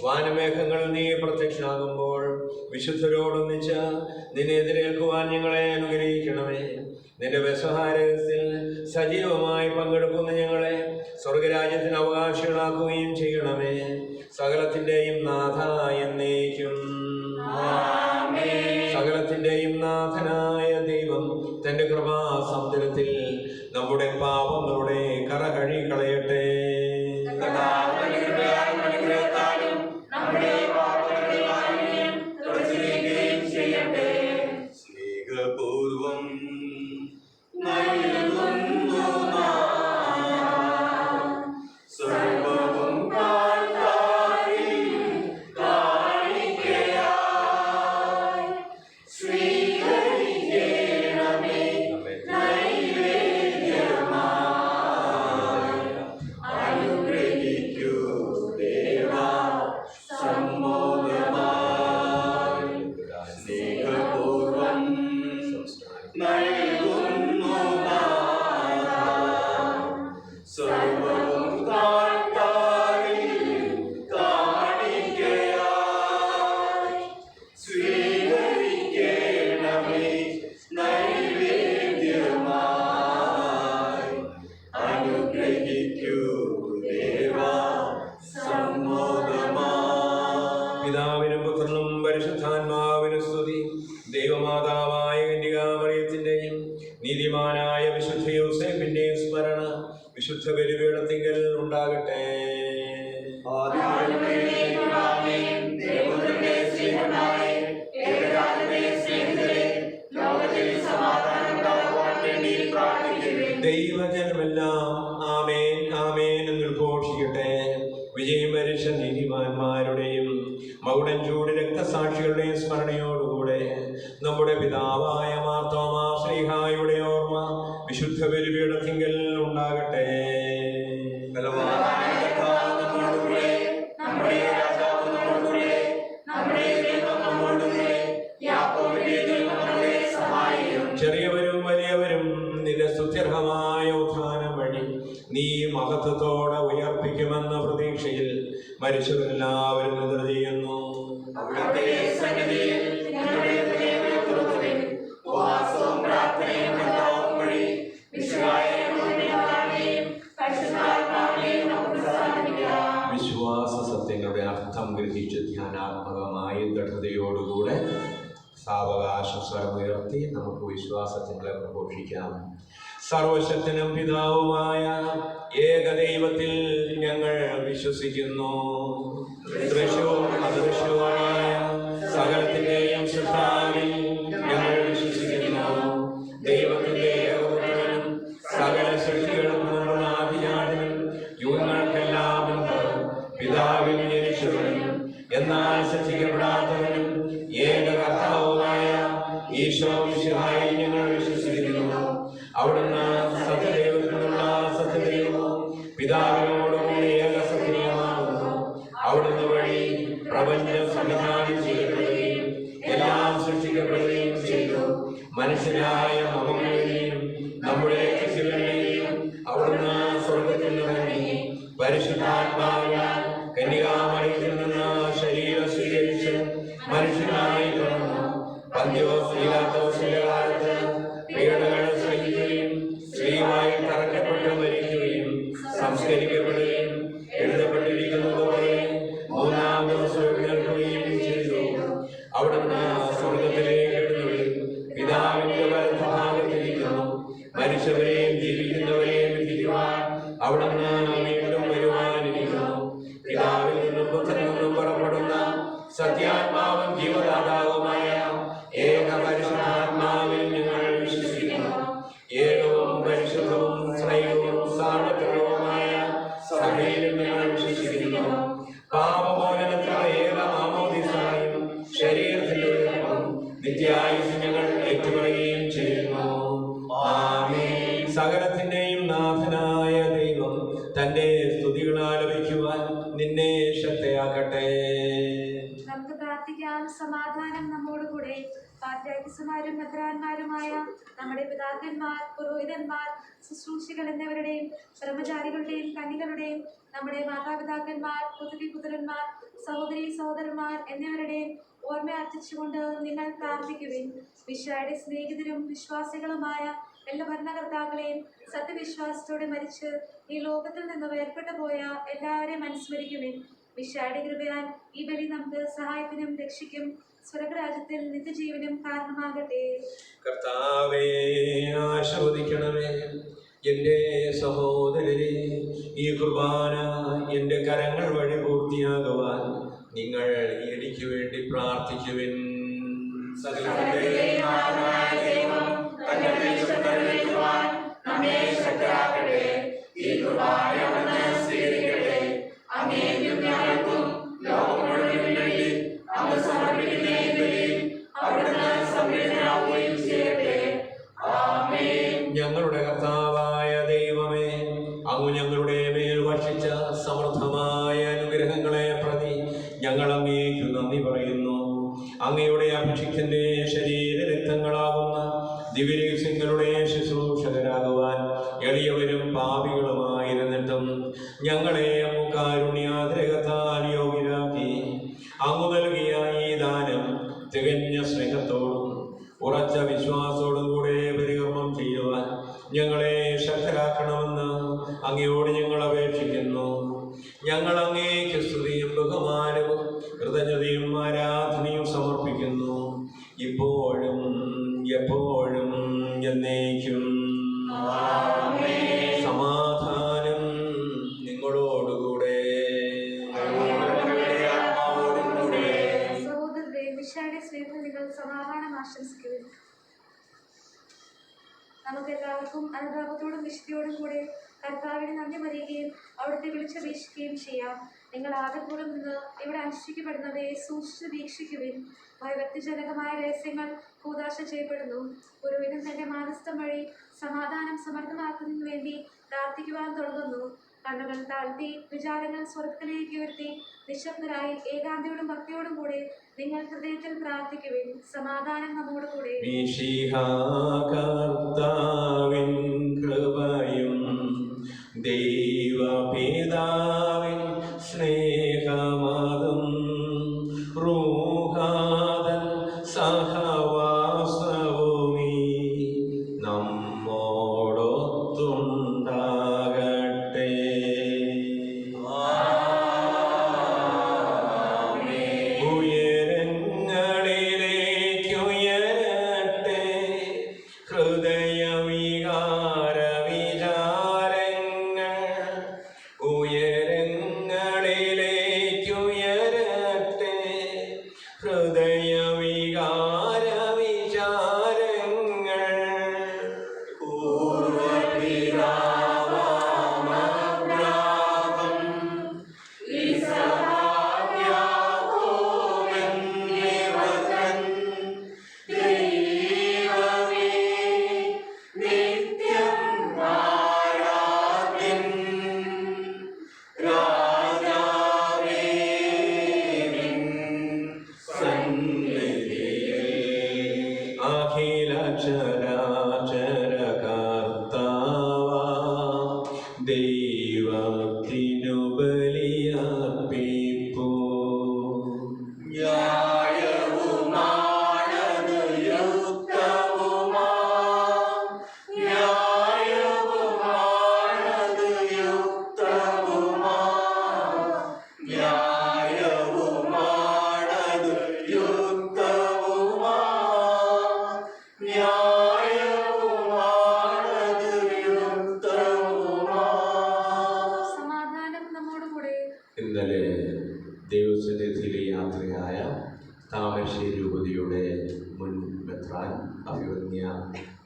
വാനമേഘങ്ങൾ നീ പ്രത്യക്ഷനാകുമ്പോൾ വിശുദ്ധരോടൊന്നിച്ച് നിന്നെ എതിരേൽക്കുവാൻ ഞങ്ങളെ അനുഗ്രഹിക്കണമേ. നിന്റെ വ്യവഹാരത്തിൽ സജീവമായി പങ്കെടുക്കുന്ന ഞങ്ങളെ സ്വർഗരാജ്യത്തിന് അവകാശികളാക്കുകയും ചെയ്യണമേ. സകലത്തിന്റെയും നാഥ എന്നേക്കും. സകലത്തിന്റെയും നാഥനായ ദൈവം തന്റെ കൃപാസമുദ്രത്തിൽ നമ്മുടെ പാപങ്ങളുടെ കറ കഴുകിക്കളയട്ടെ. സ്നേഹപൂർവം സർവവും സ്വീകരിക്കണമേ. അനുഗ്രഹിക്കൂ ദേവാ സമ്മോദമായി. സ്നേഹപൂർവം നൽകുന്നു സർവവും കാണിക്കയായി. സ്വീകരിക്കണമേ നൈവേദ്യമായി. അനുഗ്രഹിക്കൂ ദേവാ സമ്മോദമായി. പിതാവിനും പുത്രനും പരിശുദ്ധാത്മാവിനും സ്തുതി. ദൈവമാതാവായ കന്യകാമറിയത്തിന്റെയും നീതിമാനായ വിശുദ്ധ യോസേഫിന്റെയും സ്മരണ വിശുദ്ധ ബലിപീഠത്തിങ്കൽ ഉണ്ടാകട്ടെ. ദൈവജനമെല്ലാം ആമേൻ ആമേൻ എന്ന് ഉദ്ഘോഷിക്കട്ടെ. വിജയം വരിച്ച നീതിമാന്മാരുടെയും മകുടം ചൂട് രക്തസാക്ഷികളുടെയും സ്മരണയോടുകൂടെ നമ്മുടെ പിതാവായ മാർത്തോമാ ശ്ലീഹായുടെ ഓർമ്മ വിശുദ്ധ ബലിപീഠത്തിങ്കൽ ഉണ്ടാകട്ടെ. ചെറിയവരും വലിയവരും നിന്റെ സ്തുത്യർഹമായ ഉത്ഥാനം വഴി നീ മഹത്വത്തോടെ ഉയർപ്പിക്കുമെന്ന പ്രതീക്ഷയിൽ മരിച്ചവരെല്ലാവരും നിദ്ര ചെയ്യുന്നു. വിശ്വാസ സത്യങ്ങളുടെ അർത്ഥം ഗ്രഹിച്ച് ധ്യാനാത്മകമായ ദൃഢതയോടുകൂടെ സാവകാശ സ്വരമുയർത്തി നമുക്ക് വിശ്വാസത്തിനെ പ്രഘോഷിക്കാം. സർവശക്തനും പിതാവുമായ ഏകദൈവത്തിൽ ഞങ്ങൾ വിശ്വസിക്കുന്നു. ദൃശ്യവും അദൃശ്യവുമായ സകലത്തിന്റെയും സൃഷ്ടാവിൽ ഞങ്ങൾ വിശ്വസിക്കുന്നു. ദൈവത്തിന്റെ ഏകപുത്രനും സകല സൃഷ്ടികൾക്കും ആദിജാതനും യുഗങ്ങൾക്കെല്ലാം മുമ്പ് പിതാവിൽ ജനിച്ചവനും എന്നാൽ സൃഷ്ടിക്കപ്പെടാത്തവനും ഏകകർത്താവുമായ ഈശോ മിശിഹായിൽ ഞങ്ങൾ വിശ്വസിക്കുന്നു. അവിടുന്ന് സത്യദൈവത്തിനുള്ള സത്യദൈവവും പിതാവിനോടുകൂടി ഏകസത്യമാകുന്നു. അവിടുന്ന് വഴി പ്രപഞ്ചം സംവിധാനം ചെയ്യപ്പെടുകയും എല്ലാം സൃഷ്ടിക്കപ്പെടുകയും ചെയ്തു. മനുഷ്യനായ മുഹമ്മദിനെയും നമ്മുടെ അവിടുന്ന് വീണ്ടും വരുവാനിരിക്കുന്നു. പിതാവിൽ നിന്നും പുത്രനിൽ നിന്നും പുറപ്പെടുന്ന സത്യാത്മാവും ജീവദാതാവുമായ ഏക പരിശുദ്ധാത്മാവിൽ ഞങ്ങൾ വിശ്വസിക്കുന്നു. ഏകവും പരിശുദ്ധവും ശ്രേഷ്ഠവും സാർവത്രികവുമായ സഭയിലും ഞങ്ങൾ വിശ്വസിക്കുന്നു. പാപമോചനത്തിനുള്ള ഏക മാമോദീസായും ശരീരത്തിന്റെ ഉയർപ്പും നിത്യായുസ് ഞങ്ങൾ ഏറ്റുപറയുകയും ചെയ്യുന്നു. ആമേൻ. സകലത്തിന്റെയും നാഥനായ ദൈവം തന്റെ സ്തുതികൾ ആലപിക്കുവാൻ നിന്നെ ശക്തയാക്കട്ടെ. നമുക്ക് പ്രാർത്ഥിക്കാം. സമാധാനം നമ്മോടുകൂടെ. പാത്രാർക്കീസുമാരും മെത്രാന്മാരുമായ നമ്മുടെ പിതാക്കന്മാർ, പുരോഹിതന്മാർ, ശുശ്രൂഷികൾ എന്നിവരുടെയും ബ്രഹ്മചാരികളുടെയും കന്യകളുടെയും നമ്മുടെ മാതാപിതാക്കന്മാർ, പുത്രന്മാർ, സഹോദരീ സഹോദരന്മാർ എന്നിവരുടെയും ഓർമ്മ അർപ്പിച്ചുകൊണ്ട് നിങ്ങൾ പ്രാർത്ഥിക്കുവിൻ. മിശിഹായുടെ സ്നേഹിതരും വിശ്വാസികളുമായ എല്ലാ ഭരണകർത്താക്കളെയും സത്യവിശ്വാസത്തോടെ മരിച്ച് ഈ ലോകത്തിൽ നിന്ന് വേർപെട്ടു പോയ എല്ലാവരെയും അനുസ്മരിക്കുവിൻ. മിശിഹായുടെ കൃപയാൽ ഈ ബലി നമുക്ക് സഹായത്തിനും രക്ഷയ്ക്കും സ്വർഗരാജ്യത്തിൽ നിത്യജീവനും കാരണമാകട്ടെ. കർത്താവേ, ആശീർവദിക്കണമേ. എൻ്റെ സഹോദരരെ, ഈ കുർബാന എൻ്റെ കരങ്ങൾ വഴി പൂർത്തിയാകുവാൻ നിങ്ങൾ എനിക്ക് വേണ്ടി പ്രാർത്ഥിക്കുവിൻ. ഞങ്ങളുടെ കർത്താവായ ദൈവമേ, അങ്ങ് ഞങ്ങളുടെ മേൽ വർഷിച്ച സമൃദ്ധമായ അനുഗ്രഹങ്ങളെ പ്രതി ഞങ്ങൾ അങ്ങേക്ക് നന്ദി പറയുന്നു. അങ്ങയുടെ അഭിഷിക്തന്റെ ശരീര രക്തങ്ങളാകുന്ന ദിവ്യരഹസ്യങ്ങളുടെ ശുശ്രൂഷകരാകുവാൻ എളിയവരും പാപികളുമായിരുന്നിട്ടും ഞങ്ങളെ അങ്ങ് കാരുണ്യാതിരകത്താൽ യോഗ്യരാക്കി. അങ്ങ് നൽകിയ ഈ ദാനം തികഞ്ഞ സ്നേഹത്തോടും ഉറച്ച വിശ്വാസത്തോടും കൂടെ പരികർമ്മം ചെയ്യുവാൻ ഞങ്ങളെ ശക്തരാക്കണമെന്ന് അങ്ങയോട് ഞങ്ങൾ അപേക്ഷിക്കുന്നു. ഞങ്ങൾ അങ്ങേക്ക് സ്തുതിയും ബഹുമാനവും കൃതജ്ഞതയും ആരാധനയും സമർപ്പിക്കുന്നു, ഇപ്പോഴും എപ്പോഴും എന്നേക്കും. സമാധാനം നിങ്ങളോടുകൂടെ. സഹോദരരെ, മിശിഹായുടെ സ്നേഹത്തിൽ നിങ്ങൾ സമാധാനം ആശംസിക്കുവിൻ. നമുക്ക് എല്ലാവർക്കും അനുതാപത്തോടും വിശുദ്ധിയോടും കൂടെ കർത്താവിനെ നന്ദി പറയുകയും അവിടുത്തെ വിളിച്ചപേക്ഷിക്കുകയും ചെയ്യാം. നിങ്ങൾ ആദരപൂർവ്വം നിന്ന് ഇവിടെ അനുഷ്ഠിക്കപ്പെടുന്നവയെ സൂക്ഷിച്ച് വീക്ഷിക്കുവിൻ. ഭയഭക്തിജനകമായ രഹസ്യങ്ങൾ കൂദാശ ചെയ്യപ്പെടുന്നു. പുരോഹിതൻ തന്റെ മാനസ്ഥം വഴി സമാധാനം സമർത്ഥമാക്കുന്നതിന് വേണ്ടി പ്രാർത്ഥിക്കുവാൻ തുടങ്ങുന്നു. കണ്ണുകൾ താഴ്ത്തി വിചാരങ്ങൾ സ്വർഗത്തിലേക്ക് ഉയർത്തി നിശബ്ദരായി ഏകാന്തയോടും ഭക്തിയോടും കൂടെ നിങ്ങൾ ഹൃദയത്തിൽ പ്രാർത്ഥിക്കുവിൻ. സമാധാനം നമ്മോട് കൂടെ. കർത്താവിൻ കൃപയും ദൈവപിതാവിൻ സ്നേഹമതും റൂഹാദൻ സഹവാസവുമീ നമ്മോടൊത്തുണ്ടാകട്ടെ. ഉയരങ്ങളിലേക്കുയരട്ടെ ഹൃദയവികാര വിചാരങ്ങൾ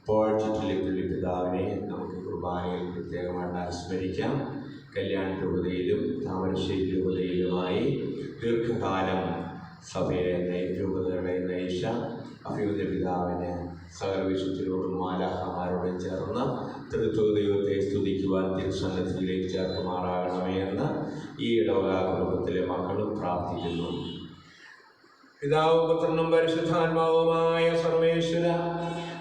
പോഴ്ചിറ്റിലെ പിതാവിനെ നമുക്ക് കുർബാനയിൽ പ്രത്യേകമായിട്ട് അനുസ്മരിക്കാം. കല്യാൺ രൂപതയിലും താമരശ്ശേരി രൂപതയിലുമായി ദീർഘകാലം സഭയെ രൂപതകളെ നയിച്ച അഭിവൃദ്ധി പിതാവിന് സകല വിശുദ്ധരോടും മാലാഖമാരോടും ചേർന്ന് തൃത്വ ദൈവത്തെ സ്തുതിക്കുവാൻ തിരുസന്നിധിയിലേക്ക് ചേർക്കുമാറാകണമേ എന്ന് ഈ ഇടവക കുടുംബത്തിലെ മക്കളും പ്രാർത്ഥിക്കുന്നു. പിതാവും പുത്രനും പരിശുദ്ധാത്മാവുമായ സർവേശ്വര,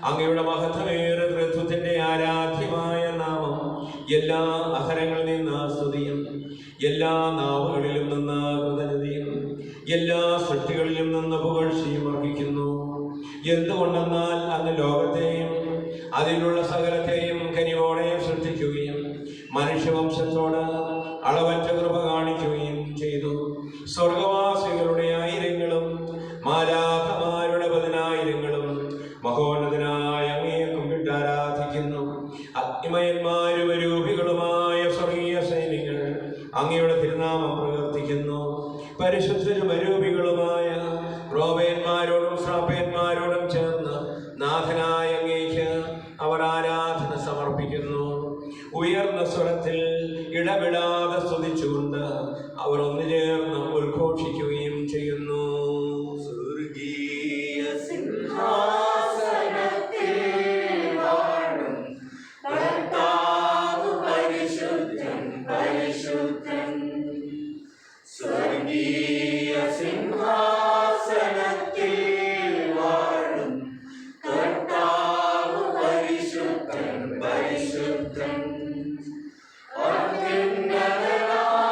അങ്ങയുടെ മഹത്വമേറെ തൃത്വത്തിന്റെ ആരാധ്യമായ നാമം എല്ലാ അധരങ്ങളിൽ നിന്ന് സ്തുതിയും എല്ലാ നാവുകളിലും നിന്ന് കൃതജ്ഞതയും എല്ലാ സൃഷ്ടികളിലും നിന്ന് പുകഴ്ചയും അർഹിക്കുന്നു. എന്തുകൊണ്ടെന്നാൽ അങ്ങ് ലോകത്തെയും അതിലുള്ള സകലത്തെയും കനിവോടെ സൃഷ്ടിക്കുകയും മനുഷ്യവംശത്തോട് അളവറ്റ കൃപ കാണിക്കുകയും ചെയ്തു. സ്വർഗവാസികളുടെ ആയിരങ്ങളും മാലാഖമാരുടെ 10,000-ങ്ങളും മഹോന്നതനായ അങ്ങയെ കുമ്പിട്ട് ആരാധിക്കുന്നു. അഗ്നിമയന്മാരും രൂപികളുമായ സ്വർഗീയ സൈന്യങ്ങൾ അങ്ങയുടെ തിരുനാമം പ്രവർത്തിക്കുന്നു. പരിശുദ്ധരും അരൂപികളുമായ ക്രോവേന്മാരോടും ശ്രാപ്പേന്മാരോടും ചേർന്ന് നാഥനായ അങ്ങേക്ക് അവർ ആരാധന സമർപ്പിക്കുന്നു. ഉയർന്ന സ്വരത്തിൽ ഇടപെടാതെ സ്തുതിച്ചുകൊണ്ട് അവർ ഒന്നു ചേർന്ന് ഉദ്ഘോഷിക്കുകയും ചെയ്യുന്നു. സ്വർഗീയ സിംഹാസനത്തിൽ വാഴും കർത്താവ് പരിശുദ്ധൻ പരിശുദ്ധൻ. സ്വർഗീയ സിംഹാസനത്തിൽ വാഴും കർത്താവ് പരിശുദ്ധൻ പരിശുദ്ധൻ. അത്യുന്നതനാം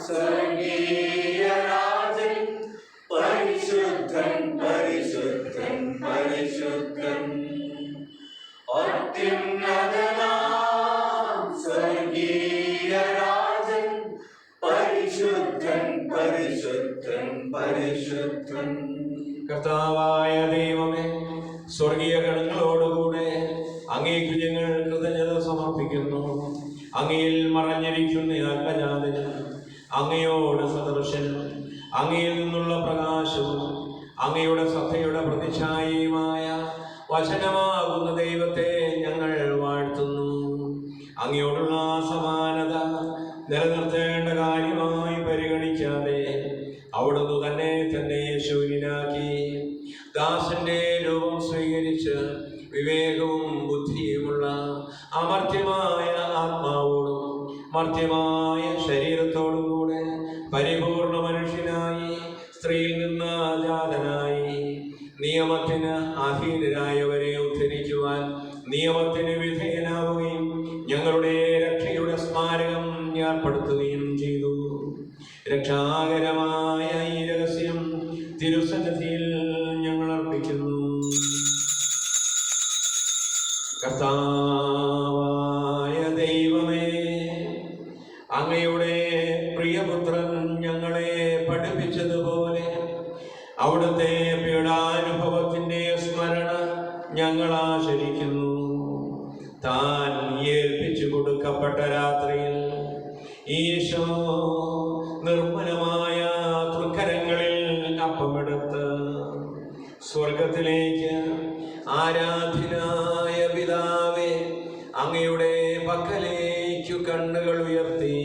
സ്വർഗീയ രാജൻ പരിശുദ്ധൻ പരിശുദ്ധൻ പരിശുദ്ധൻ. അത്യുന്നതനാം സ്വർഗീയ രാജൻ പരിശുദ്ധൻ പരിശുദ്ധൻ പരിശുദ്ധൻ. കർത്താവായ ദൈവമേ, സ്വർഗീയ ഗണങ്ങളോടുകൂടെ അങ്ങേക്ക് ഞങ്ങൾ കൃതജ്ഞത സമർപ്പിക്കുന്നു. അങ്ങയിൽ മറഞ്ഞിരിക്കുന്ന ആത്മജാതനും അങ്ങയോട് സദൃശനും അങ്ങയിൽ നിന്നുള്ള പ്രകാശവും അങ്ങയുടെ സഭയുടെ പ്രതിച്ഛായയുമായ വചനമാകുന്ന ദൈവത്തെ ഞങ്ങൾ വാഴ്ത്തുന്നു. അങ്ങയോടുള്ള സമാനത നിലനിർത്തേണ്ട കാര്യമായി പരിഗണിക്കാതെ അവിടുന്ന് തന്നെ ശൂന്യനാക്കി ദാസന്റെ രൂപം സ്വീകരിച്ച് വിവേകവും ബുദ്ധിയുമുള്ള അമർത്യമായ ആത്മാവോടും മർത്യമായ ശരീരത്തോടും കൂടെ പരിപൂർണ മനുഷ്യനായി സ്ത്രീയിൽ നിന്ന് ജാതനായി നിയമത്തിന് അധീനരായവരെ ഉദ്ധരിക്കുവാൻ നിയമത്തിന് വിധേയനാവുകയും ഞങ്ങളുടെ രക്ഷയുടെ സ്മാരകം ഏർപ്പെടുത്തുകയും ചെയ്തു. രക്ഷാകരമായ ഈ രഹസ്യം തിരുസന്നിധിയിൽ ഞങ്ങൾ അർപ്പിക്കുന്നു. കർത്താവായ ദൈവമേ, അങ്ങയുടെ പ്രിയപുത്രൻ ഞങ്ങളെ പഠിപ്പിച്ചതുപോലെ അവിടുത്തെ പീഡാനുഭവത്തിന്റെ സ്മരണ ഞങ്ങൾ ആചരിക്കുന്നു. താൻ ഏൽപ്പിച്ചു കൊടുക്കപ്പെട്ട രാത്രിയിൽ ഈശോ നിർമ്മലമായ തൃക്കരങ്ങളിൽ അപ്പമെടുത്ത് സ്വർഗത്തിലേക്ക് ആരാധ്യനായ പിതാവേ, അങ്ങയുടെ പക്കലേക്കു കണ്ണുകൾ ഉയർത്തി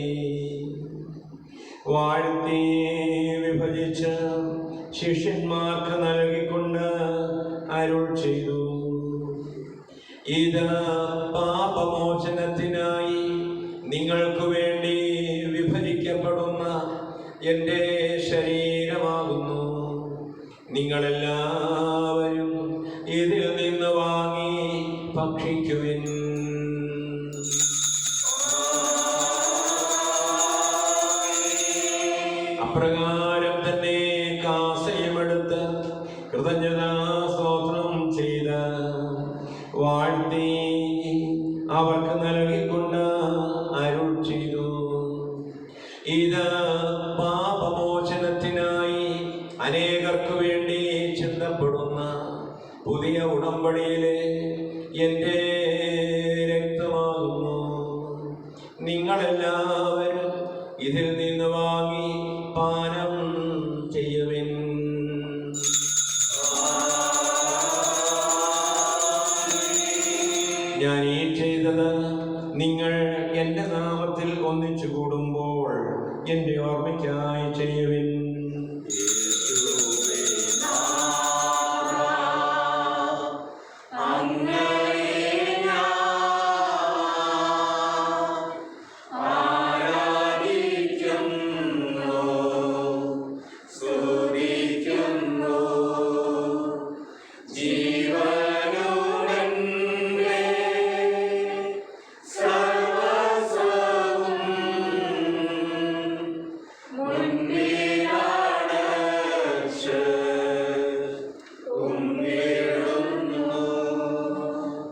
വാഴ്ത്തി വിഭജിച്ച് ശിഷ്യന്മാർക്ക് നൽകിക്കൊണ്ട് അരുൾ ചെയ്തു: ഇത് പാപമോചനത്തിനായി നിങ്ങൾക്ക് വേണ്ടി വിഭജിക്കപ്പെടുന്ന എൻ്റെ ശരീരമാകുന്നു. നിങ്ങളെല്ലാവരും ഇതിൽ നിന്ന് വാങ്ങി ഭക്ഷിക്കുവിൻ. അപ്രകാരം തന്നെ കാസയുമെടുത്ത് കൃതജ്ഞതാ സ്തോത്രം ചെയ്ത് വാഴ്ത്തി അവർക്ക് നൽകിക്കൊണ്ട് അരുൾ ചെയ്തു: ഇത് പാപമോചനത്തിനായി അനേകർക്ക് വേണ്ടി ചിന്തപ്പെടുന്ന പുതിയ ഉടമ്പടിയിലെ എൻ്റെ രക്തമാകുന്നു. നിങ്ങളെല്ലാവരും ഇതിൽ നിന്ന് വാങ്ങി പാനം ചെയ്യുവിൻ. എൻ്റെ നാമത്തിൽ ഒന്നിച്ചു കൂടുമ്പോൾ എൻ്റെ ഓർമ്മയ്ക്കായി ചെയ്യുവിൻ.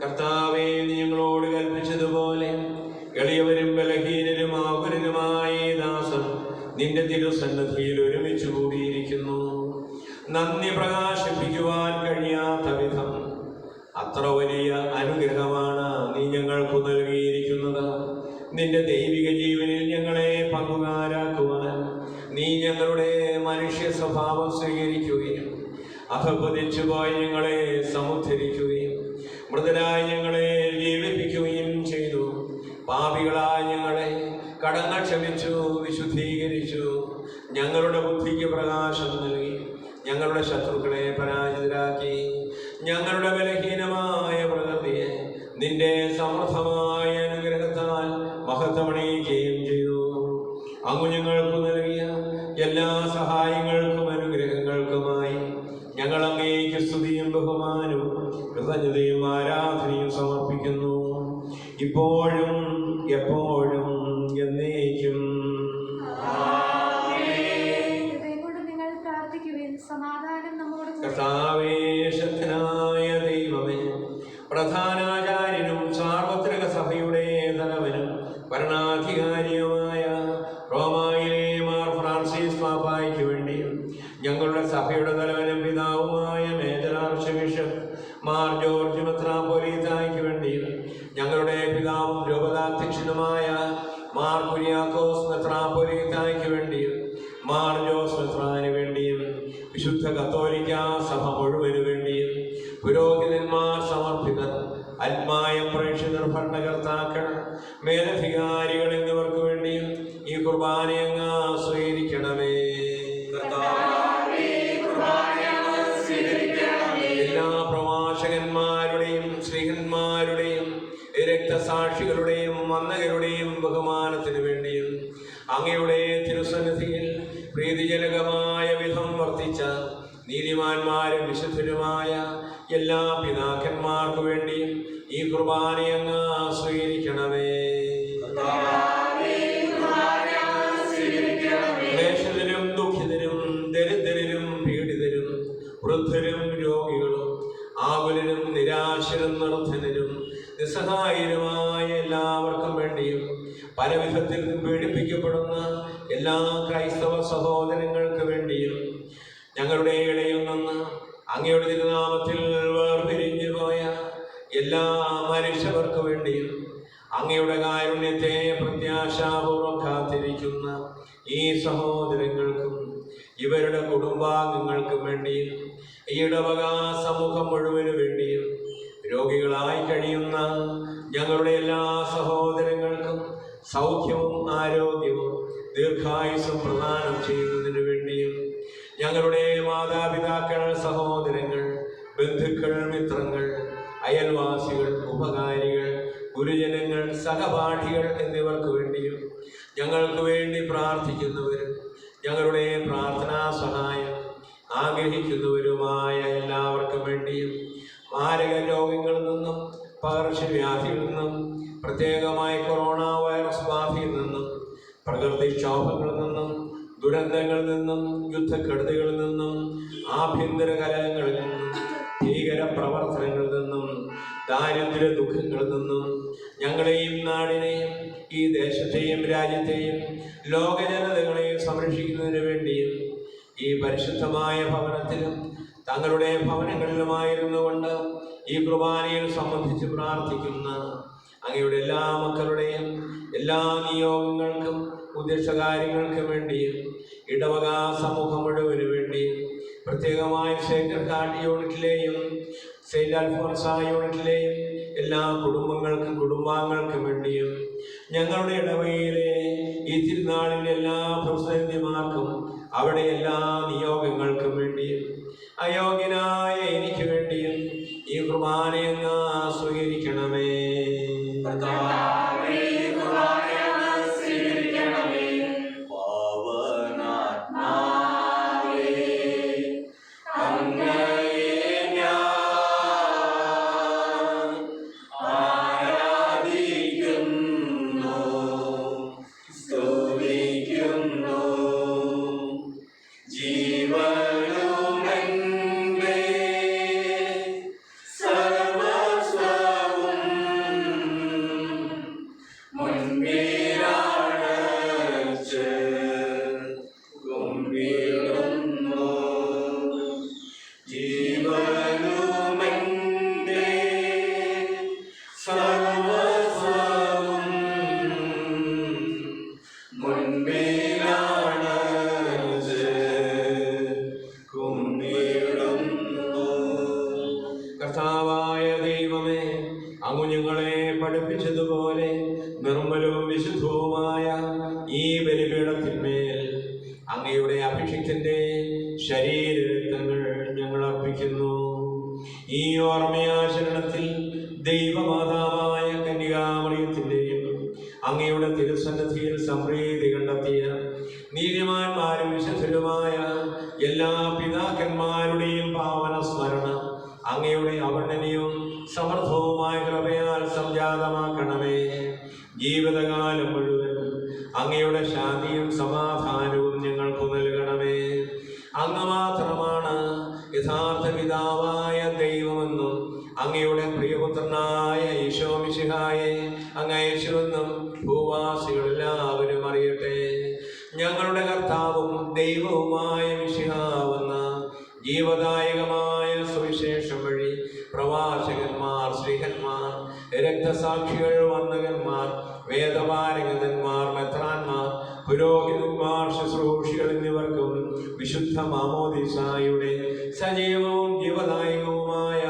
കർത്താവേ, നീ ഞങ്ങളോട് കൽപ്പിച്ചതുപോലെ എളിയവരും ബലഹീനരും ആകുലരുമായ ദാസൻ നിന്റെ തിരുസന്നിധിയിൽ ഒരുമിച്ച് കൂടിയിരിക്കുന്നു. നന്ദി പ്രകാശിപ്പിക്കുവാൻ കഴിയാത്ത വിധം അത്ര വലിയ അനുഗ്രഹമാണ് നീ ഞങ്ങൾക്ക് നൽകിയിരിക്കുന്നത്. നിന്റെ ദൈവിക ജീവനിൽ ഞങ്ങളെ പങ്കുകാരാക്കുവാൻ നീ ഞങ്ങളുടെ മനുഷ്യ സ്വഭാവം സ്വീകരിക്കുകയും അധപതിച്ചു പോയി ഞങ്ങളെ സമുദ്ധരിക്കുകയും മൃതരായ ഞങ്ങളെ ജീവിപ്പിക്കുകയും ചെയ്തു. പാപികളായ ഞങ്ങളെ കടങ്ങൾ ക്ഷമിച്ചു, വിശുദ്ധീകരിച്ചു. ഞങ്ങളുടെ ബുദ്ധിക്ക് പ്രകാശം നൽകി, ഞങ്ങളുടെ ശത്രുക്കളെ പരാജിതരാക്കി. ഞങ്ങളുടെ ബലഹീനമായ പ്രകൃതിയെ നിന്റെ സമൃദ്ധമായ അനുഗ്രഹത്താൽ മഹത്വമണിയിക്കുകയും ചെയ്തു. അങ്ങ് ഞങ്ങൾക്ക് നൽകിയ എല്ലാ സഹായങ്ങൾക്കും അനുഗ്രഹങ്ങൾക്കുമായി ഞങ്ങൾ അങ്ങേക്ക് സ്തുതിയും ബഹുമാനവും കൃതജ്ഞതയും ആരാധനയും സമർപ്പിക്കുന്നു, ഇപ്പോഴും എപ്പോഴും എന്നേക്കും. കർത്താവേ, ശക്തനായ ദൈവമേ, പ്രധാനാചാര്യനും സാർവത്രിക സഭയുടെ തലവനും ഭരണാധികാരിയുമായ റോമായിലെ മാർ ഫ്രാൻസിസ് പാപ്പായ്ക്ക് വേണ്ടിയും ഞങ്ങളുടെ സഭയുടെ തലവനും പിതാവുമായ major archbishop Mar George മെത്രാപ്പൊലീത്തായ്ക്ക് വേണ്ടിയും ഞങ്ങളുടെ പിതാവും രൂപതാധ്യക്ഷനുമായ മാർ കുര്യാക്കോസ് മെത്രാപ്പൊലീത്തായ്ക്ക് വേണ്ടിയും മാർ ജോസ് മെത്രാന് വേണ്ടിയും വിശുദ്ധ കത്തോലിക്ക സഭ മുഴുവനു വേണ്ടിയും പുരോഹിതന്മാർ, സമർപ്പിതർ, ആത്മായ പ്രേക്ഷിതർ, ഭരണകർത്താക്കൾ, മേലധികാരികൾ എന്നിവർക്ക് വേണ്ടിയും ഈ കുർബാനയങ്ങ് സ്വീകരിക്കണമേ. എല്ലാ പ്രവാചകന്മാരുടെയും സ്ത്രീഹന്മാരുടെയും രക്തസാക്ഷികളുടെയും വന്ദകരുടെയും ബഹുമാനത്തിനു വേണ്ടിയും അങ്ങയുടെ തിരുസന്നിധിയിൽ പ്രീതിജനകമായ വിധം വർത്തിച്ച നീതിമാന്മാരും വിശുദ്ധരുമായ എല്ലാ പിതാക്കന്മാർക്കു വേണ്ടിയും ഈ കുർബാനയങ്ങ് സ്വീകരിക്കണമേ. ക്ലേശിതരും ദുഃഖിതരും ദരിദ്രരും പീഡിതരും വൃദ്ധരും രോഗികളും ആകുലരും നിരാശരും നിർധനരും നിസ്സഹായരുമായ എല്ലാവർക്കും വേണ്ടിയും പലവിധത്തിൽ പീഡിപ്പിക്കപ്പെടുന്ന എല്ലാ ക്രൈസ്തവ സഹോദരങ്ങൾക്ക് വേണ്ടിയും ഞങ്ങളുടെ ഇടയിൽ നിന്ന് അങ്ങയുടെ തിരുനാമത്തിൽ വേർപിരിഞ്ഞു പോയ എല്ലാ മനുഷ്യർക്ക് വേണ്ടിയും അങ്ങയുടെ കാരുണ്യത്തെ പ്രത്യാശാപൂർവം കാത്തിരിക്കുന്ന ഈ സഹോദരങ്ങൾക്കും ഇവരുടെ കുടുംബാംഗങ്ങൾക്കും വേണ്ടിയും ഈ ഇടവക സമൂഹം മുഴുവനു വേണ്ടിയും രോഗികളായി കഴിയുന്ന ഞങ്ങളുടെ എല്ലാ സഹോദരങ്ങൾക്കും സൗഖ്യവും ആരോഗ്യവും ദീർഘായുസ്സും പ്രദാനം ചെയ്യുന്നതിനു വേണ്ടിയും ഞങ്ങളുടെ മാതാപിതാക്കൾ, സഹോദരങ്ങൾ, ബന്ധുക്കൾ, മിത്രങ്ങൾ, അയൽവാസികൾ, ഉപകാരികൾ, ഗുരുജനങ്ങൾ, സഹപാഠികൾ എന്നിവർക്ക് വേണ്ടിയും ഞങ്ങൾക്ക് വേണ്ടി പ്രാർത്ഥിക്കുന്നവരും ഞങ്ങളുടെ പ്രാർത്ഥനാ സഹായം ആഗ്രഹിക്കുന്നവരുമായ എല്ലാവർക്കും വേണ്ടിയും മാരക രോഗങ്ങളിൽ നിന്നും പകർച്ചവ്യാധികളിൽ നിന്നും പ്രത്യേകമായി കൊറോണ വൈറസ് ബാധയിൽ നിന്നും പ്രകൃതിക്ഷോഭങ്ങളിൽ നിന്നും ദുരന്തങ്ങളിൽ നിന്നും യുദ്ധക്കെടുതികളിൽ നിന്നും ആഭ്യന്തര കലഹങ്ങളിൽ നിന്നും ഭീകര പ്രവർത്തനങ്ങളിൽ നിന്നും ദാരിദ്ര്യ ദുഃഖങ്ങളിൽ നിന്നും ഞങ്ങളെയും നാടിനെയും ഈ ദേശത്തെയും രാജ്യത്തെയും ലോകജനതകളെയും സംരക്ഷിക്കുന്നതിന് വേണ്ടിയും ഈ പരിശുദ്ധമായ ഭവനത്തിലും തങ്ങളുടെ ഭവനങ്ങളിലുമായിരുന്നു കൊണ്ട് ഈ കുർബാനയിൽ സംബന്ധിച്ച് പ്രാർത്ഥിക്കുന്ന അങ്ങയുടെ എല്ലാ മക്കളുടെയും എല്ലാ നിയോഗങ്ങൾക്കും ഉദ്ദേശകാര്യങ്ങൾക്കും വേണ്ടിയും ഇടവക സമൂഹം മുഴുവനു വേണ്ടിയും പ്രത്യേകമായി സേക്രഡ് ഹാർട്ട് യൂണിറ്റിലെയും സെയിന്റ് അൽഫോൻസ യൂണിറ്റിലെയും എല്ലാ കുടുംബാംഗങ്ങൾക്കും വേണ്ടിയും ഞങ്ങളുടെ ഇടവയിലെ ഈ തിരുനാളിലെ എല്ലാ പ്രസിഡന്റുമാർക്കും അവിടെ എല്ലാ നിയോഗങ്ങൾക്കും വേണ്ടിയും അയോഗ്യനായ എനിക്ക് വേണ്ടിയും ഈ കുർബാനയങ്ങ് സ്വീകരിക്കണമേ. കർത്താവായ ദൈവമേ, അങ്ങ് ഞങ്ങളെ പഠിപ്പിച്ചതുപോലെ നിർമ്മലവും വിശുദ്ധവുമായ ഈ ബലിപീഠത്തിന്മേൽ അങ്ങയുടെ അഭിഷിക്തന്റെ ശരീരരക്തങ്ങൾ ഞങ്ങൾ അർപ്പിക്കുന്നു. ഈ ഓർമ്മയാചരണത്തിൽ ദൈവമാതാവായ കന്യകാമറിയത്തിന്റെയും അങ്ങയുടെ തിരുസന്നിധിയിൽ സംപ്രീതി കണ്ടെത്തിയ നീതിമാന്മാരും വിശുദ്ധരുമായ എല്ലാ പിതാക്കന്മാരുടെയും പാവന സ്മരണ അങ്ങയുടെ അവർണ്ണനീയവും സമർത്ഥവുമായ കൃപയാൽ സംജാതമാക്കണമേ. ജീവിതകാലം മുഴുവൻ അങ്ങയുടെ ശാന്തിയും സമാധാനവും ഞങ്ങൾക്ക് നൽകണമേ. അങ്ങ് മാത്രമാണ് യഥാർത്ഥ പിതാവായ ദൈവമെന്നും അങ്ങയുടെ പ്രിയപുത്രനായ ഈശോ മിശിഹായെ അങ്ങ് അയച്ചുവെന്നും ഭൂവാസികളെല്ലാവരും അറിയട്ടെ. ഞങ്ങളുടെ കർത്താവും ദൈവവുമായ മിശിഹാവെന്ന ജീവദായകമായ സുവിശേഷം വഴി പ്രവാചകന്മാർ, ശ്രീഹന്മാർ, രക്തസാക്ഷികൾ, വന്ദകന്മാർ, വേദപാരംഗതന്മാർ, മെത്രാന്മാർ, പുരോഹിതന്മാർ, ശുശ്രൂഷികൾ എന്നിവർക്കും വിശുദ്ധ മാമോദീസായുടെ സജീവവും ജീവദായകവുമായ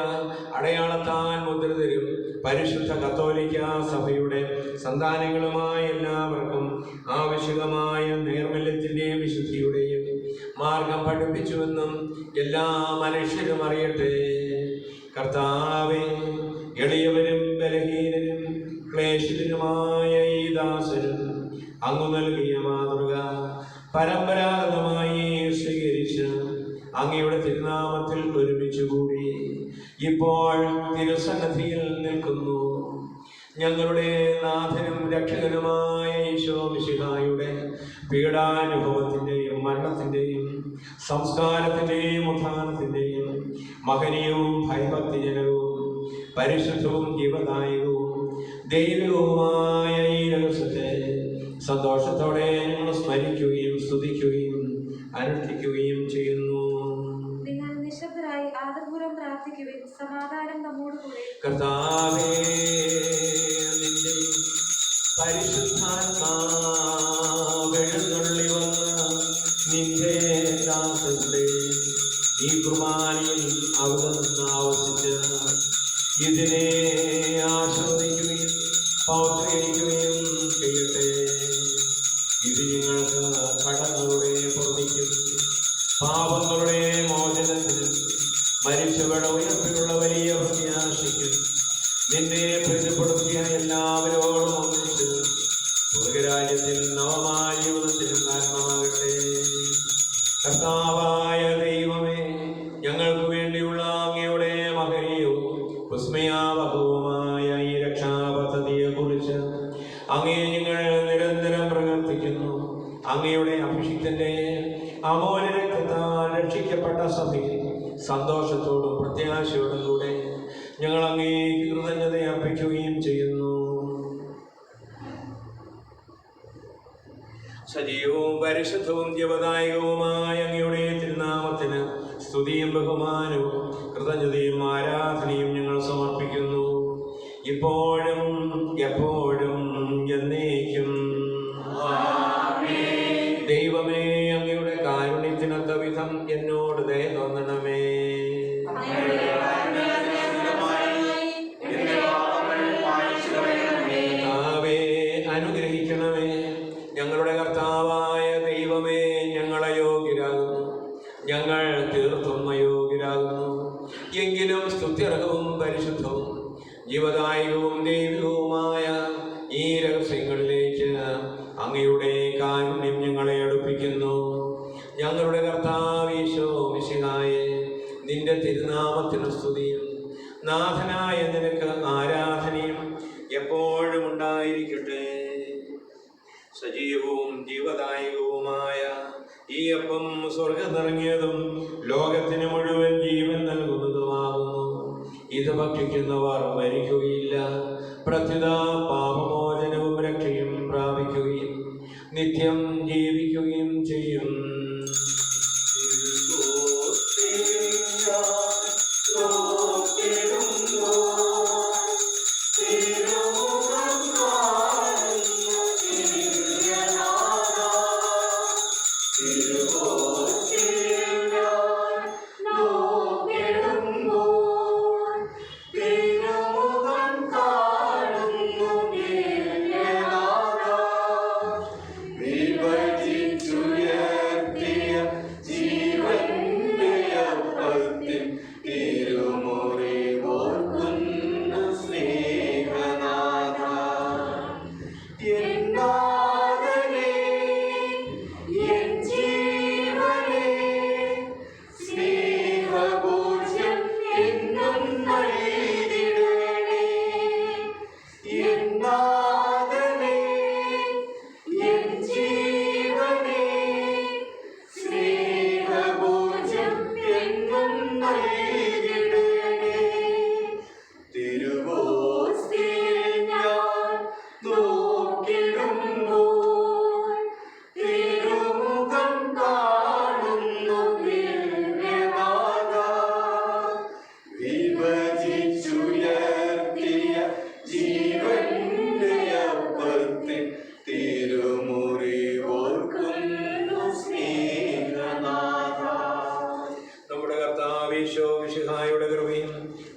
അടയാളത്താൽ മുദ്രിതരും പരിശുദ്ധ കത്തോലിക്ക സഭയുടെ സന്താനങ്ങളുമായ എല്ലാവർക്കും ആവശ്യകമായ നൈർമല്യത്തിന്റെയും വിശുദ്ധിയുടെയും മാർഗം പഠിപ്പിച്ചുവെന്നും എല്ലാ മനുഷ്യരും അറിയട്ടെ. കർത്താവേ, എളിയവരും ബലഹീനരും ക്ലേശിതനുമായ ഈ ദാസനും അങ്ങ് നൽകിയ മാതൃക പരമ്പരാഗതമായി സ്വീകരിച്ച് അങ്ങയുടെ തിരുനാമത്തിൽ ഒരുമിച്ചുകൂടി ഇപ്പോൾ തിരുസന്നിധിയിൽ നിൽക്കുന്നു. ഞങ്ങളുടെ നാഥനും രക്ഷകനുമായ ഈശോ മിശിഹായുടെ പീഡാനുഭവത്തിൻ്റെയും മരണത്തിൻ്റെയും സംസ്കാരത്തിൻ്റെയും ഉത്ഥാനത്തിൻ്റെയും മഹനീയവും ഭയഭക്തിജനകവും പരിശുദ്ധവും ജീവദായകവും ദൈവികവുമായ ഈ രഹസ്യത്തെ സന്തോഷത്തോടെ ഞങ്ങൾ സ്മരിക്കുകയും സ്തുതിക്കുകയും അനുഷ്ഠിക്കുകയും ചെയ്യുന്നു. നിങ്ങൾ നിശബ്ദരായി ആദരപൂർവ്വം പ്രാർത്ഥിക്കുവിൻ. സമാധാനം നമ്മോടുകൂടെ. കർത്താവേ, നിന്റെ പരിശുദ്ധാത്മാവ് എഴുന്നള്ളി വന്ന് നിന്റെ ദാസന്റെ ഈ കുർബാനയിൽ അവിടെ നിന്ന് ആവസിച്ച് ഇതിനെ ആസ്വദിക്കുകയും പൗത്രീകരിക്കുകയും ചെയ്യട്ടെ. ഇത് നിങ്ങൾക്ക് കടങ്ങളുടെ പൊറുതിക്കും പാപങ്ങളുടെ മോചനത്തിനും മരിച്ചവരുടെ ഉയർപ്പിലുള്ള വലിയ പ്രത്യാശയ്ക്കും നിന്നെ പ്രീതിപ്പെടുത്തിയ എല്ലാവരോടും ഒന്നിച്ച് സ്വർഗരാജ്യത്തിൽ നവമായ ജീവിതത്തിനും കാരണമാകട്ടെ. കർത്താവായ ദൈവമേ, ഞങ്ങൾക്ക് വേണ്ടിയുള്ള അങ്ങയുടെ മഹനീയവും വിസ്മയാവഹവുമായ ഈ രക്ഷാപദ്ധതിയെ കുറിച്ച് അങ്ങേ ഞങ്ങൾ നിരന്തരം പ്രവർത്തിക്കുന്നു. അങ്ങയുടെ അഭിഷിക്തന്റെ അമൂല്യ രക്തത്താൽ രക്ഷിക്കപ്പെട്ട സഭയിൽ സന്തോഷത്തോടും പ്രത്യാശയോടും കൂടെ ഞങ്ങൾ അങ്ങേക്ക് കൃതജ്ഞത അർപ്പിക്കുകയും ചെയ്യുന്നു. സജീവവും പരിശുദ്ധവും ജീവദായകവുമായ അങ്ങയുടെ തിരുനാമത്തിന് സ്തുതിയും ബഹുമാനവും കൃതജ്ഞതയും ആരാധനയും ഞങ്ങൾ സമർപ്പിക്കുന്നു, ഇപ്പോഴും എപ്പോഴും എന്നേക്കും. ദൈവമേ, അങ്ങയുടെ കാരുണ്യത്തിനൊത്ത വിധം എന്നോട് ദയ തോന്നണമേ. എന്റെ പാപങ്ങളെ രഹസ്യങ്ങളിലേക്ക് അങ്ങയുടെ കാരുണ്യം ഞങ്ങളെ അടുപ്പിക്കുന്നു. ഞങ്ങളുടെ കർത്താവ് ഈശോ മിശിഹായേ, നിന്റെ തിരുനാമത്തിന് സ്തുതിയും നാഥനായ നിനക്ക് ആരാധനയും എപ്പോഴും ഉണ്ടായിരിക്കട്ടെ. സജീവവും ജീവദായകവുമായ ഈ അപ്പം സ്വർഗം നിറങ്ങിയതും ലോകത്തിന് മുഴുവൻ ജീവൻ നൽകുന്നതുമാകുന്നു. ഇത് ഭക്ഷിക്കുന്നവർ മരിക്കുകയില്ല, പ്രത്യുത പാപമോചനവും രക്ഷയും പ്രാപിക്കുകയും നിത്യം ജീവിക്കുകയും ചെയ്യും.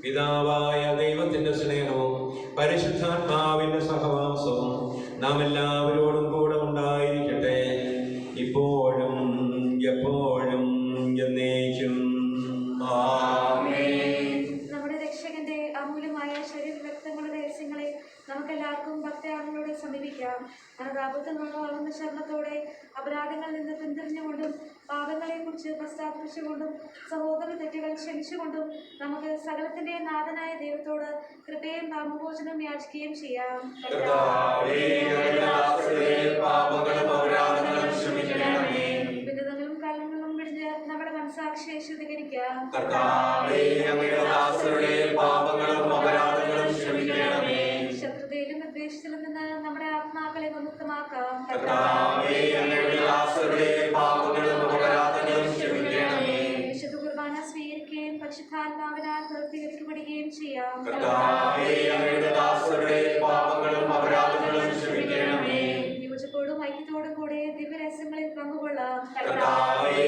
പിതാവായ ദൈവത്തിന്റെ സ്നേഹവും പരിശുദ്ധാത്മാവിന്റെ സഹവാസവും നാം എല്ലാവരോടും കൂടെ ഉണ്ടായിരിക്കട്ടെ, ഇപ്പോഴും എപ്പോഴും എന്നേക്കും. നമ്മുടെ രക്ഷകന്റെ അമൂല്യമായ ശരീരരക്തങ്ങളുടെ രഹസ്യങ്ങളെ നമുക്കെല്ലാവർക്കും ഭക്തയാളങ്ങളോട് സമീപിക്കാം. അനുതാപത്തിനുള്ളതാകുന്ന ശരണത്തോടെ അപരാധങ്ങളിൽ നിന്ന് പിന്തിരിഞ്ഞുകൊണ്ടും പാപങ്ങളെക്കുറിച്ച് പശ്ചാത്തപിച്ചുകൊണ്ടും സഹോദര തെറ്റുകൾ ക്ഷമിച്ചുകൊണ്ടും നമുക്ക് സകലത്തിന്റെ നാഥനായ ദൈവത്തോട് കൃപയും പാപമോചനം യാചിക്കുകയും ചെയ്യാം. വിനതങ്ങളും കാരണങ്ങളും വിടിഞ്ഞ് നമ്മുടെ മനസാക്ഷിയെ ശുദ്ധീകരിക്കാം. ശത്രുതയിലും വിദ്വേഷത്തിലും നിന്ന് നമ്മുടെ ആത്മാക്കളെ വിമുക്തമാക്കാം. വിശുദ്ധ കുർബാന സ്വീകരിക്കുകയും പരിശുദ്ധാത്മാവിനാൽ പൂർത്തീകരിക്കപ്പെടുകയും ചെയ്യാം. യോജിപ്പോടും ഐക്യത്തോടും കൂടെ ദിവ്യരഹസ്യങ്ങളിൽ പങ്കുകൊള്ളാം. കർത്താവേ,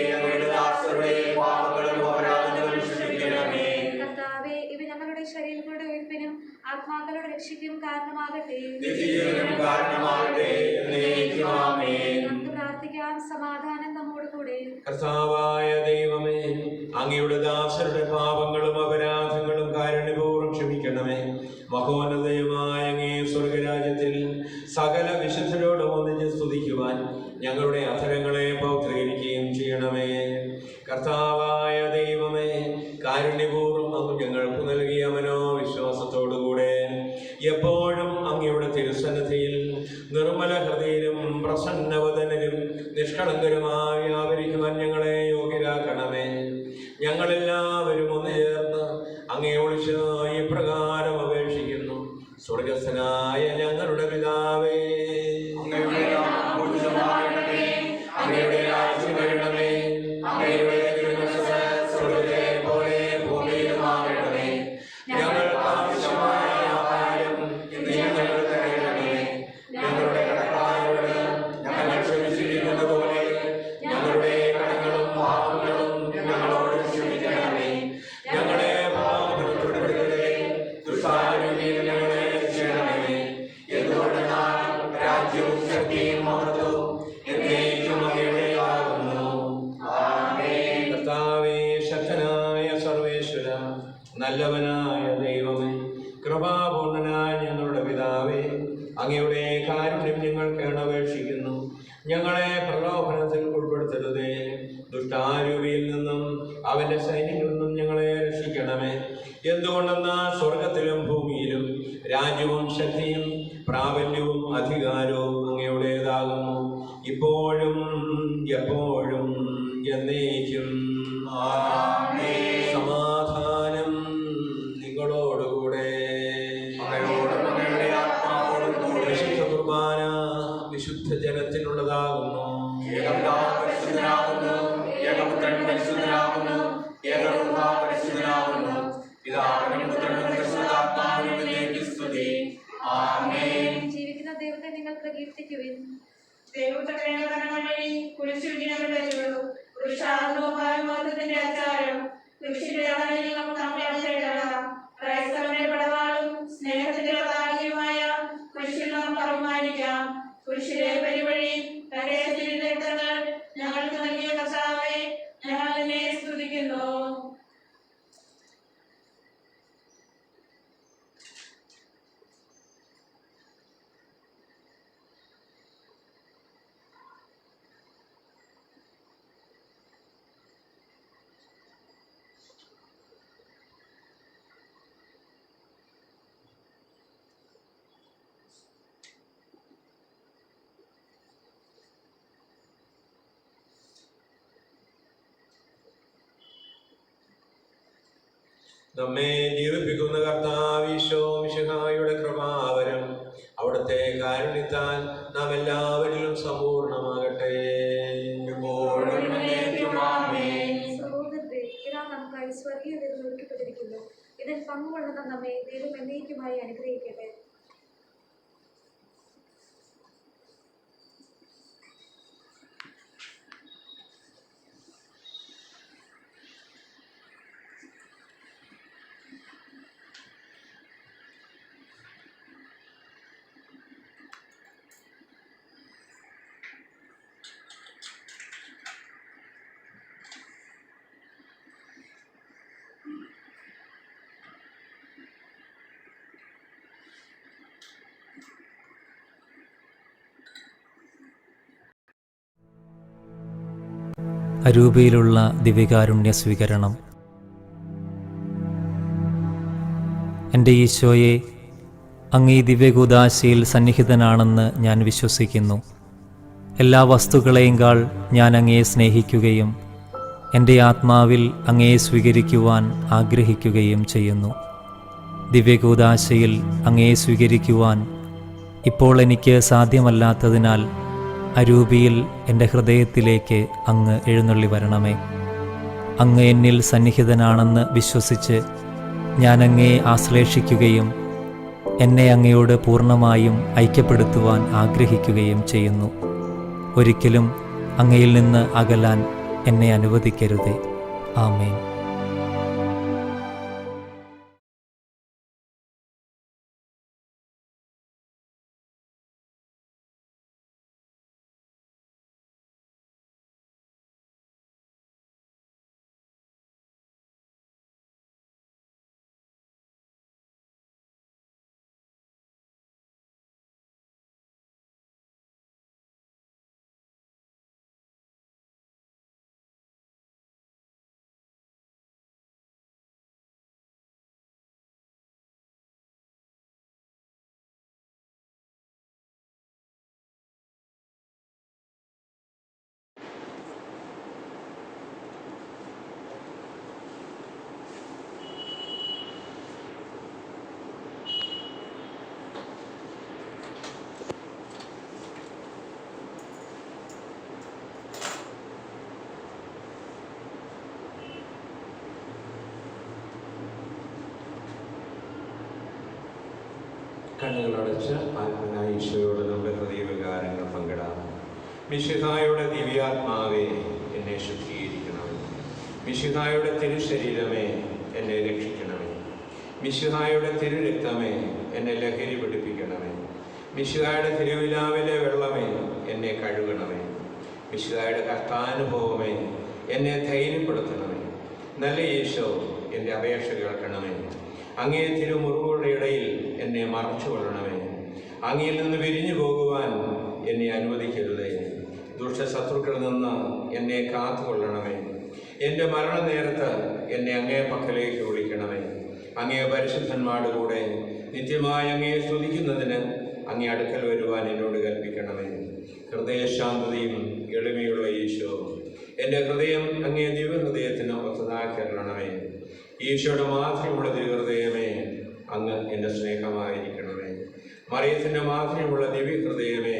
ഇവ ഞങ്ങളുടെ ശരീരങ്ങളുടെ ഉയർപ്പിനും ആത്മാക്കളുടെ രക്ഷയ്ക്കും കാരണമാകട്ടെ. നമുക്ക് പ്രാർത്ഥിക്കാം. സമാധാനം നമ്മോട് കൂടെ. കർത്താവായ ദൈവമേ, അങ്ങയുടെ ദാസരുടെ പാപങ്ങളും അപരാധങ്ങളും കാരുണ്യപൂർവ്വം ക്ഷമിക്കണമേ. മഹോന്നതയുമായ അങ്ങേ സ്വർഗരാജ്യത്തിൽ സകല വിശുദ്ധരോടും ഒന്നിച്ച് സ്തുതിക്കുവാൻ ഞങ്ങളുടെ അധരങ്ങളെ പൗത്രീകരിക്കുകയും ചെയ്യണമേ. കർത്താവായ ദൈവമേ, കാരുണ്യപൂർവ്വം അങ്ങ് ഞങ്ങൾക്ക് നൽകിയ മനോവിശ്വാസത്തോടുകൂടെ എപ്പോഴും അങ്ങയുടെ തിരുസന്നിധിയിൽ നിർമ്മല ഹൃദയരും പ്രസന്നവദനരും നിഷ്കളങ്കരുമായി വ്യാപരിക്കുവാൻ ഞങ്ങളെ യോഗ്യരാക്കണമേ. ഞങ്ങളെല്ലാവരും ഒന്ന് ചേർന്ന് അങ്ങയെ വിളിച്ച് ഇപ്രകാരം അപേക്ഷിക്കുന്നു. സ്വർഗസ്ഥനായ ഞങ്ങളുടെ പിതാവേ, അങ്ങയുടെ രാജ്യം വരണമേ, അങ്ങയുടെ തിരുമനസ്സ് സ്വർഗ്ഗത്തിലെ പോലെ ഭൂമിയിലുമാകണമേ. ഞങ്ങൾക്ക് ആവശ്യമായ ആഹാരം ഇന്ന് ഞങ്ങൾക്ക് തരണമേ. ഞങ്ങളുടെ കടക്കാരോട് ഞങ്ങൾ ക്ഷമിച്ചിരിക്കുന്ന പോലെ ഞങ്ങളുടെ കടങ്ങളും പാപങ്ങളും ഞങ്ങളോട് ക്ഷമിക്കണമേ. ഞങ്ങളെ പാപപ്പെടുത്തരുതേ, ദുഷ്ടാരൂപിയിൽ ഞങ്ങളെ രക്ഷിക്കണമേ. എന്തുകൊണ്ടെന്നാൽ രാജ്യവും ശക്തിയും മഹത്വവും എന്നേക്കും അങ്ങയുടേതാകുന്നു. ആമേൻ. കർത്താവേ, ശക്തനായ സർവേശ്വര, നല്ലവനായ ദൈവമേ, കൃപാപൂർണനായ ഞങ്ങളുടെ പിതാവേ, അങ്ങയുടെ കാരുണ്യം ഞങ്ങൾ കേണപേക്ഷിക്കുന്നു. ഞങ്ങളെ പ്രലോഭനത്തിൽ ഉൾപ്പെടുത്തരുതേ. ദുഷ്ടാരൂപിയിൽ നിന്നും അവന്റെ സൈന്യങ്ങളിൽ നിന്നും ഞങ്ങളെ രക്ഷിക്കണമേ. എന്തുകൊണ്ടെന്നാൽ സ്വർഗത്തിലും ഭൂമിയിലും രാജ്യവും ശക്തിയും പ്രാബല്യവും അധികാരവും അങ്ങയുടേതാകുന്നു, ഇപ്പോഴും എപ്പോഴും എന്നേക്കും. സമാധാനം നിങ്ങളോടുകൂടെ. വിശുദ്ധ കുർബാന വിശുദ്ധ ജനത്തിനുള്ളതാകുന്നു. ജീവിക്കുന്ന ദൈവത്തെ നിങ്ങൾ പ്രകീർത്തിക്കുവിൻ. സ്നേഹത്തിന്റെ പതാകയുമായ കുരിശിൽ നമുക്ക് അഭിമാനിക്കാം. കുരിശിലെ പരിവഴി നേട്ടങ്ങൾ ഞങ്ങൾക്ക് നൽകിയ കർത്താവേ, ഞങ്ങൾ നിന്നെ സ്തുതിക്കുന്നു. നമ്മെ ജീവിപ്പിക്കുന്ന കർത്താവീശോ മിശിഹായുടെ കൃപാവരം അവിടുത്തെ കാരുണ്യത്താൽ നാം എല്ലാവരിലും സമ്പൂർണ്ണമാകട്ടെ. സഹോദരരെ, ഇതാ നമുക്കായി സ്വർഗീയ ദൈവം ഒരുക്കപ്പെട്ടിരിക്കുന്നു. ഇതിൽ പങ്കുകൊള്ളുന്ന നമ്മെ ദൈവം എന്നേക്കുമായി അനുഗ്രഹിക്കട്ടെ. അരൂപയിലുള്ള ദിവ്യകാരുണ്യ സ്വീകരണം. എൻ്റെ ഈശോയെ, അങ്ങ് ഈ ദിവ്യകൂദാശയിൽ സന്നിഹിതനാണെന്ന് ഞാൻ വിശ്വസിക്കുന്നു. എല്ലാ വസ്തുക്കളെയുംകാൾ ഞാൻ അങ്ങയെ സ്നേഹിക്കുകയും എൻ്റെ ആത്മാവിൽ അങ്ങയെ സ്വീകരിക്കുവാൻ ആഗ്രഹിക്കുകയും ചെയ്യുന്നു. ദിവ്യകൂദാശയിൽ അങ്ങയെ സ്വീകരിക്കുവാൻ ഇപ്പോൾ എനിക്ക് സാധ്യമല്ലാത്തതിനാൽ അരൂപിയിൽ എൻ്റെ ഹൃദയത്തിലേക്ക് അങ്ങ് എഴുന്നള്ളി വരണമേ. അങ്ങ് എന്നിൽ സന്നിഹിതനാണെന്ന് വിശ്വസിച്ച് ഞാൻ അങ്ങയെ ആശ്ലേഷിക്കുകയും എന്നെ അങ്ങയോട് പൂർണ്ണമായും ഐക്യപ്പെടുത്തുവാൻ ആഗ്രഹിക്കുകയും ചെയ്യുന്നു. ഒരിക്കലും അങ്ങയിൽ നിന്ന് അകലാൻ എന്നെ അനുവദിക്കരുതേ. ആമേൻ. കണ്ണുകളടച്ച് ആത്മനായ ഈശോയോട് നമ്മുടെ ഹൃദയവികാരങ്ങൾ പങ്കിടാം. മിശിഹായുടെ ദിവ്യാത്മാവേ, എന്നെ ശുദ്ധീകരിക്കണമേ. മിശിഹായുടെ തിരുശരീരമേ, എന്നെ രക്ഷിക്കണമേ. മിശിഹായുടെ തിരുരക്തമേ, എന്നെ ലഹരി പിടിപ്പിക്കണമേ. മിശിഹായുടെ തിരുവിലാവിലെ വെള്ളമേ, എന്നെ കഴുകണമേ. മിശിഹായുടെ കഷ്ടാനുഭവമേ, എന്നെ ധൈര്യപ്പെടുത്തണമേ. നല്ല ഈശോ, എൻ്റെ അപേക്ഷ കേൾക്കണമേ. അങ്ങേ തിരുമുറിവുകളുടെ ഇടയിൽ എന്നെ മറച്ചുകൊള്ളണമേ. അങ്ങയിൽ നിന്ന് പിരിഞ്ഞു പോകുവാൻ എന്നെ അനുവദിക്കരുതേ. ദുഷ്ടശത്രുക്കളിൽ നിന്ന് എന്നെ കാത്തുകൊള്ളണമേ. എൻ്റെ മരണനേരത്ത് എന്നെ അങ്ങേ പക്കലേക്ക് വിളിക്കണമേ. അങ്ങേ പരിശുദ്ധന്മാരുടെ കൂടെ നിത്യമായി അങ്ങയെ സ്തുതിക്കുന്നതിന് അങ്ങേ അടുക്കൽ വരുവാൻ എന്നോട് കൽപ്പിക്കണമേ. ഹൃദയശാന്തതയും എളിമയുള്ള ഈശോ, എൻ്റെ ഹൃദയം അങ്ങേ ദിവ്യഹൃദയത്തിന് ഒത്തതാക്കരണമേ. ഈശോയുടെ മാത്രമുള്ള ദിവ്യഹൃദയമേ, അങ്ങ് എൻ്റെ സ്നേഹമായിരിക്കണമേ. മറിയത്തിൻ്റെ മാത്രമുള്ള ദിവ്യഹൃദയമേ,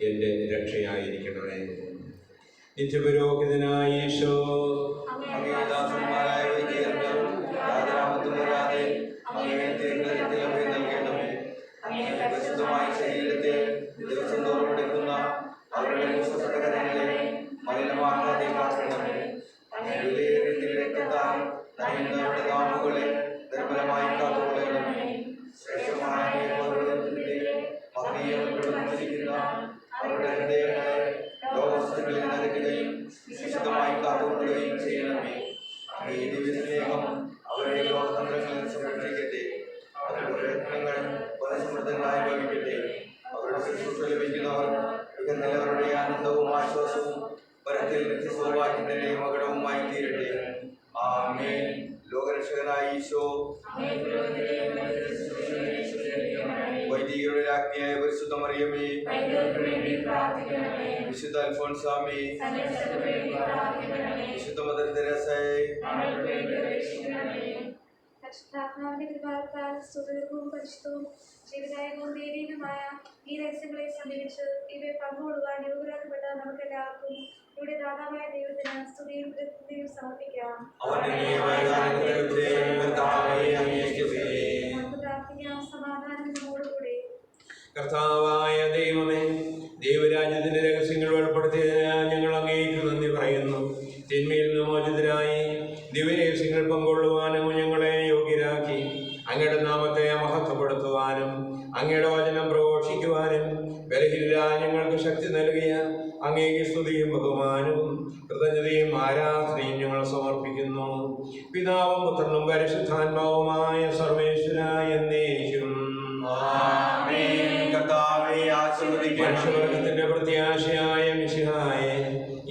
എൻ്റെ രക്ഷയായിരിക്കണമേ. നിത്യപുരോഹിതനായ ഈശോ, ദാസന്മാരായ വൈദികർക്ക് യാതൊരാപത്തും വരാതെ അങ്ങയെ തിരുനിധത്തിൽ അഭയം നൽകണമേ. അങ്ങയെ പരിശുദ്ധമായ ശരീരത്തെ ദിവസം തോറും എടുക്കുന്ന അവരുടെ വിശ്വസത കരങ്ങളെ മലിനമാക്കാതെ കാക്കണമേ. അങ്ങയെ വിലയേറിയ രക്തത്താൽ നനയുന്നവരുടെ നാവുകളെ നിർമ്മലമായി കാത്തുകൊള്ളണമേ. ശ്രേഷ്ഠമായ മറിയമിരിക്കുന്ന അവരുടെ ഹൃദയങ്ങളെ ലോകവസ്തുക്കളിൽ നനയ്ക്കുകയും വിശുദ്ധമായി കാത്തുകൊള്ളുകയും ചെയ്യണമേ. അങ്ങേ ദിവ്യസ്നേഹം അവരുടെ ലോകതന്ത്രങ്ങളിൽ സംരക്ഷിക്കട്ടെ. അവരുടെ പ്രയത്നങ്ങൾ പരസ്മൃതങ്ങളായി ഭവിക്കട്ടെ. അവരുടെ ശുശ്രൂഷ ലഭിക്കുന്നവർ യുഗനിലവരുടെ ആനന്ദവും ആശ്വാസവും പരത്തിൽ നിത്യസൗഭാഗ്യത്തിന്റെ മകടവുമായി തീരട്ടെ. ആമേൻ. ലോകരക്ഷകനായ ഈശോ, വൈദികരുടെ രാജ്ഞിയായ പരിശുദ്ധ മറിയമേ, വിശുദ്ധ അൽഫോൻസാമേ, വിശുദ്ധ മദർ തെരേസയെ, പരിശുദ്ധാത്മാവിന്റെ കൃപാത്താൽ സുദീർഘവും പരിശുദ്ധവും ജീവിതായകവും ദൈവികമായ ഈ രഹസ്യങ്ങളെ സമീപിച്ച് ഇവയെ പങ്കുകൊള്ളുവാൻ യോഗ്യരാക്കപ്പെട്ട നമുക്കെല്ലാവർക്കും ഇവിടെ ദാതാവായ ദൈവത്തിന് സ്തുതിയും കൃതജ്ഞതയും സമർപ്പിക്കാം. നമുക്ക് പ്രാർത്ഥിക്കാം. സമാധാനം നമ്മോടുകൂടെ. കർത്താവായ ദൈവമേ, ദൈവരാജ്യത്തിന്റെ രഹസ്യങ്ങൾ വെളിപ്പെടുത്തിയതിനാൽ ഞങ്ങൾ അങ്ങേക്ക് നന്ദി പറയുന്നു. തിന്മയിൽ നിന്ന് മോചിതരായി ദിവ്യരഹസ്യങ്ങൾ പങ്കുകൊള്ളുവാനും ഞങ്ങളെ യോഗ്യരാക്കി അങ്ങയുടെ നാമത്തെ മഹത്വപ്പെടുത്തുവാനും അങ്ങയുടെ വചനം പ്രഘോഷിക്കുവാനും ബലഹീനരായ ഞങ്ങൾക്ക് ശക്തി നൽകിയ അങ്ങേക്ക് സ്തുതിയും ബഹുമാനവും കൃതജ്ഞതയും ആരാധനയും ഞങ്ങൾ സമർപ്പിക്കുന്നു. പിതാവും പുത്രനും പരിശുദ്ധാത്മാവുമായ സർവേശ്വരായ എന്നേക്കും മനുഷ്യവർഗത്തിന്റെ പ്രത്യാശയായ മിശിഹായെ,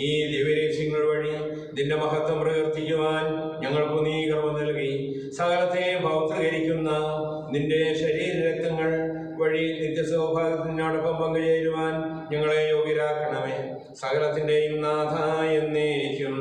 ഈ ദിവ്യരഹസ്യങ്ങൾ വഴി നിന്റെ മഹത്വം പ്രകീർത്തിക്കുവാൻ ഞങ്ങൾക്ക് നീ കൃപ നൽകി. സകലത്തെ പൗത്രീകരിക്കുന്ന നിന്റെ ശരീരരക്തങ്ങൾ വഴി നിത്യസൗഭാഗ്യത്തിനോടൊപ്പം പങ്കുചേരുവാൻ ഞങ്ങളെ യോഗ്യരാക്കണമേ. സകലത്തിന്റെയും നാഥ എന്നേക്കും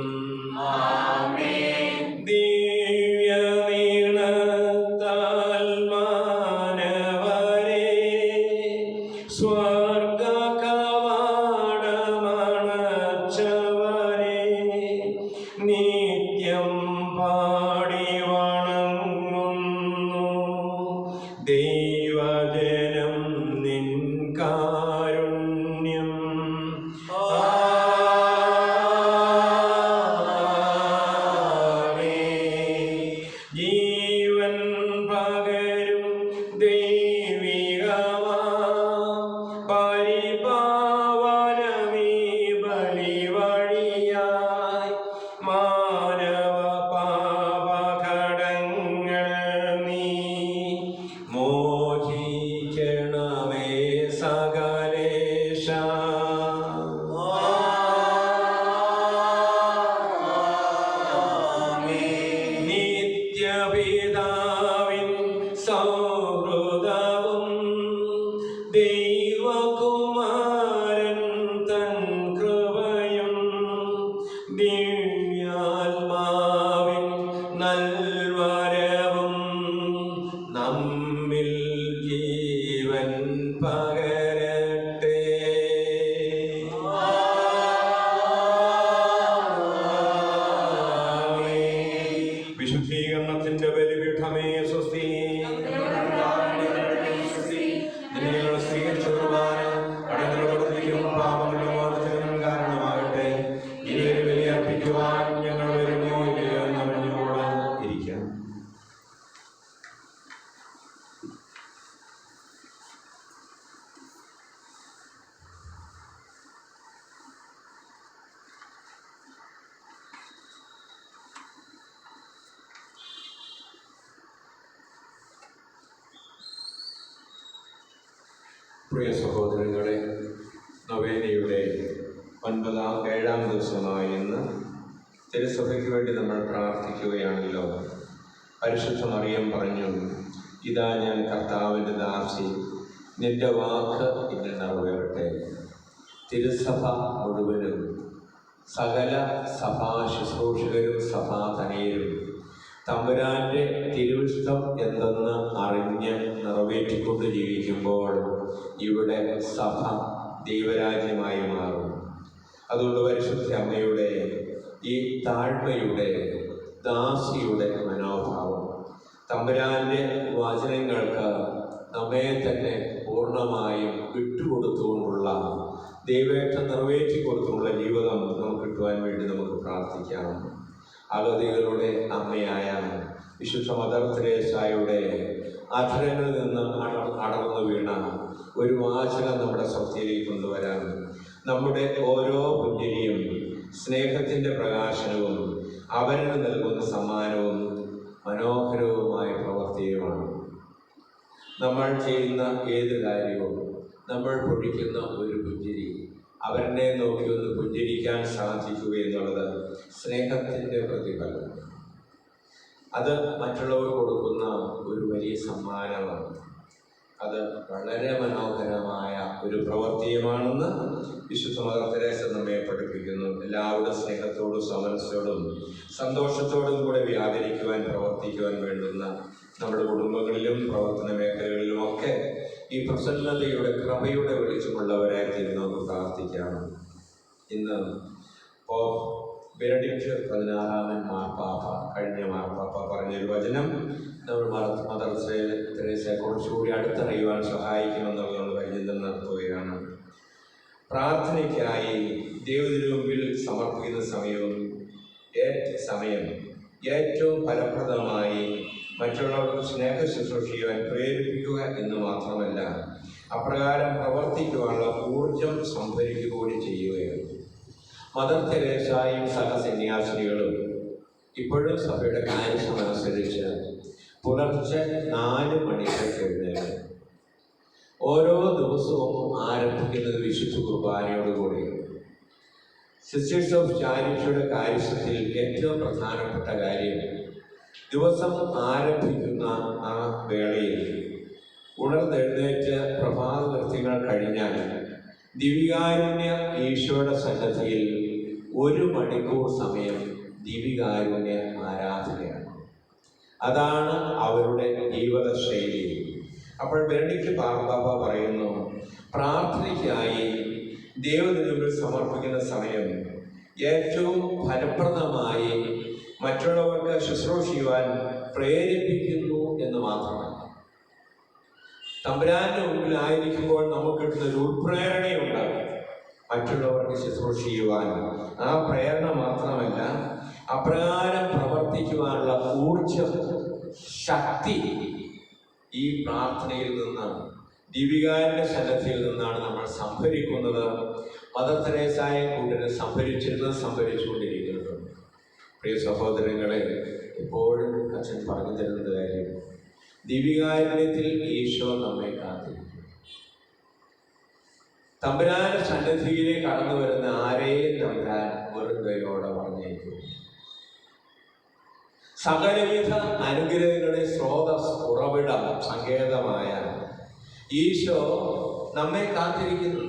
പ്രിയ സഹോദരങ്ങളെ, നൊവേനയുടെ 7ാം ദിവസമായ ഇന്ന് തിരുസഭയ്ക്ക് വേണ്ടി നമ്മൾ പ്രാർത്ഥിക്കുകയാണല്ലോ. പരിശുദ്ധ മറിയം പറഞ്ഞു, ഇതാ ഞാൻ കർത്താവിൻ്റെ ദാസി, നിന്റെ വാക്ക് ഇന്ന് നിറവേറട്ടെ. തിരുസഭ മുഴുവനും സകല സഭാ ശുശ്രൂഷകരും സഭാതനയരും തമ്പുരാൻ്റെ തിരുവിഷ്ടം എന്തെന്ന് അറിഞ്ഞ് നിറവേറ്റിക്കൊണ്ട് ജീവിക്കുമ്പോൾ ഇവിടെ സഭ ദൈവരാജ്യമായി മാറും. അതുകൊണ്ട് പരിശുദ്ധ അമ്മയുടെ ഈ താഴ്മയുടെ ദാസിയുടെ മനോഭാവം, തമ്പുരാൻ്റെ വചനങ്ങൾക്ക് നമ്മെ തന്നെ പൂർണ്ണമായും വിട്ടുകൊടുത്തുകൊണ്ടുള്ള ദൈവേഷ്ടം നിറവേറ്റി കൊടുത്തുള്ള ജീവിതം നമുക്ക് കിട്ടുവാൻ വേണ്ടി നമുക്ക് പ്രാർത്ഥിക്കാം. അഗതികളുടെ അമ്മയായ വിശുദ്ധ മദർ തെരേസായുടെ അധരങ്ങളിൽ നിന്ന് അടർന്നു വീണ ഒരു വാചകം നമ്മുടെ സത്യയിലേക്ക് കൊണ്ടുവരാൻ, നമ്മുടെ ഓരോ പുഞ്ചിരിയും സ്നേഹത്തിൻ്റെ പ്രകാശനവും അവരിന് നൽകുന്ന സമ്മാനവും മനോഹരവുമായ പ്രവൃത്തിയുമാണ്. നമ്മൾ ചെയ്യുന്ന ഏത് കാര്യവും, നമ്മൾ പൊഴിക്കുന്ന ഒരു പുഞ്ചിരി, അവരെ നോക്കി ഒന്ന് പുഞ്ചിരിക്കാൻ സാധിക്കുക എന്നുള്ളത് സ്നേഹത്തിൻ്റെ പ്രതിഫലം. അത് മറ്റുള്ളവർ കൊടുക്കുന്ന ഒരു വലിയ സമ്മാനമാണ്. അത് വളരെ മനോഹരമായ ഒരു പ്രവൃത്തിയുമാണെന്ന് വിശുദ്ധ മദർ തെരേസ നമ്മെ പഠിപ്പിക്കുന്നു. എല്ലാവരുടെ സ്നേഹത്തോടും സമരസത്തോടും സന്തോഷത്തോടും കൂടെ വ്യാപരിക്കുവാൻ പ്രവർത്തിക്കുവാൻ വേണ്ടുന്ന നമ്മുടെ കുടുംബങ്ങളിലും പ്രവർത്തന മേഖലകളിലുമൊക്കെ ഈ പ്രസന്നതയുടെ കൃപയുടെ വെളിച്ചമുള്ളവരായി തീർന്ന് നമുക്ക് പ്രാർത്ഥിക്കാം. ഇന്ന് ബെനഡിക്റ്റ് 16 മാർപ്പാപ്പ, കഴിഞ്ഞ മാർപ്പാപ്പ പറഞ്ഞൊരു വചനം നമ്മൾ മദർ തെരേസയെ കുറച്ചുകൂടി അടുത്തറിയുവാൻ സഹായിക്കുമെന്നുള്ളത് നമ്മൾ പരിചിന്തം നടത്തുകയാണ്. പ്രാർത്ഥനയ്ക്കായി ദൈവത്തിനു മുമ്പിൽ സമർപ്പിക്കുന്ന സമയം ഏറ്റവും ഫലപ്രദമായി മറ്റുള്ളവർക്ക് സ്നേഹ ശുശ്രൂഷിക്കുവാൻ പ്രേരിപ്പിക്കുക എന്ന് മാത്രമല്ല, അപ്രകാരം പ്രവർത്തിക്കുവാനുള്ള ഊർജം സംഭരിക്കുക കൂടി ചെയ്യുകയാണ്. മദർ തെരേസായും സഹസന്യാസിനികളും ഇപ്പോഴും സഭയുടെ കാര്യമനുസരിച്ച് പുലർച്ചെ 4 മണിക്ക് എഴുന്നേൽക്കും. ഓരോ ദിവസവും ആരംഭിക്കുന്നത് വിശുദ്ധ കുർബാനയോടുകൂടി. സിസ്റ്റേഴ്സ് ഓഫ് ചാരിറ്റിയുടെ കാര്യത്തിൽ ഏറ്റവും പ്രധാനപ്പെട്ട കാര്യം, ദിവസം ആരംഭിക്കുന്ന ആ വേളയിൽ ഉണർന്നെഴുന്നേറ്റ് പ്രഭാത കൃത്യങ്ങൾ കഴിഞ്ഞാൽ ദിവികാരുണ്യ ഈശോയുടെ സന്നദ്ധിയിൽ 1 മണിക്കൂർ സമയം ദിവികാരുണ്യ ആരാധനയാണ്. അതാണ് അവരുടെ ജീവിതശൈലി. അപ്പോൾ ബെനഡിക്റ്റ് മാർപ്പാപ്പ പറയുന്നു, പ്രാർത്ഥനയ്ക്കായി ദൈവത്തിനു മുമ്പിൽ സമർപ്പിക്കുന്ന സമയം ഏറ്റവും ഫലപ്രദമായി മറ്റുള്ളവർക്ക് ശുശ്രൂഷിക്കുവാൻ പ്രേരിപ്പിക്കുന്നു എന്ന് മാത്രമല്ല, തമ്പുരാന്റെ മുമ്പിലായിരിക്കുമ്പോൾ നമുക്ക് കിട്ടുന്ന ഒരു ഉൾപ്രേരണയുണ്ടാകും മറ്റുള്ളവർക്ക് ശുശ്രൂഷിക്കുവാൻ. ആ പ്രേരണ മാത്രമല്ല, അപ്രകാരം പ്രവർത്തിക്കുവാനുള്ള ഊർജം, ശക്തി ഈ പ്രാർത്ഥനയിൽ നിന്നാണ്, ദീപികാരുടെ സന്നദ്ധിയിൽ നിന്നാണ് നമ്മൾ സംഭരിക്കുന്നത്. മദർ തെരേസായെ കൂട്ടിനെ സംഭരിച്ചുകൊണ്ടിരിക്കുന്നത്. പ്രിയ സഹോദരങ്ങളെ, എപ്പോഴും അച്ഛൻ പറഞ്ഞു തരുന്നത് കാര്യം, ദീപികാരുണ്യത്തിൽ ഈശോ നമ്മെ കാത്തിരിക്കും. തമ്പുരാന്റെ സന്നിധിയിലേക്ക് കടന്നു വരുന്ന ആരെയും തമ്പുരാൻ വെറുകയോടെ പറഞ്ഞേക്കും. സകലവിധ അനുഗ്രഹങ്ങളുടെ സ്രോതസ്, ഉറവിടം, സങ്കേതമായ ഈശോ നമ്മെ കാത്തിരിക്കുന്നു.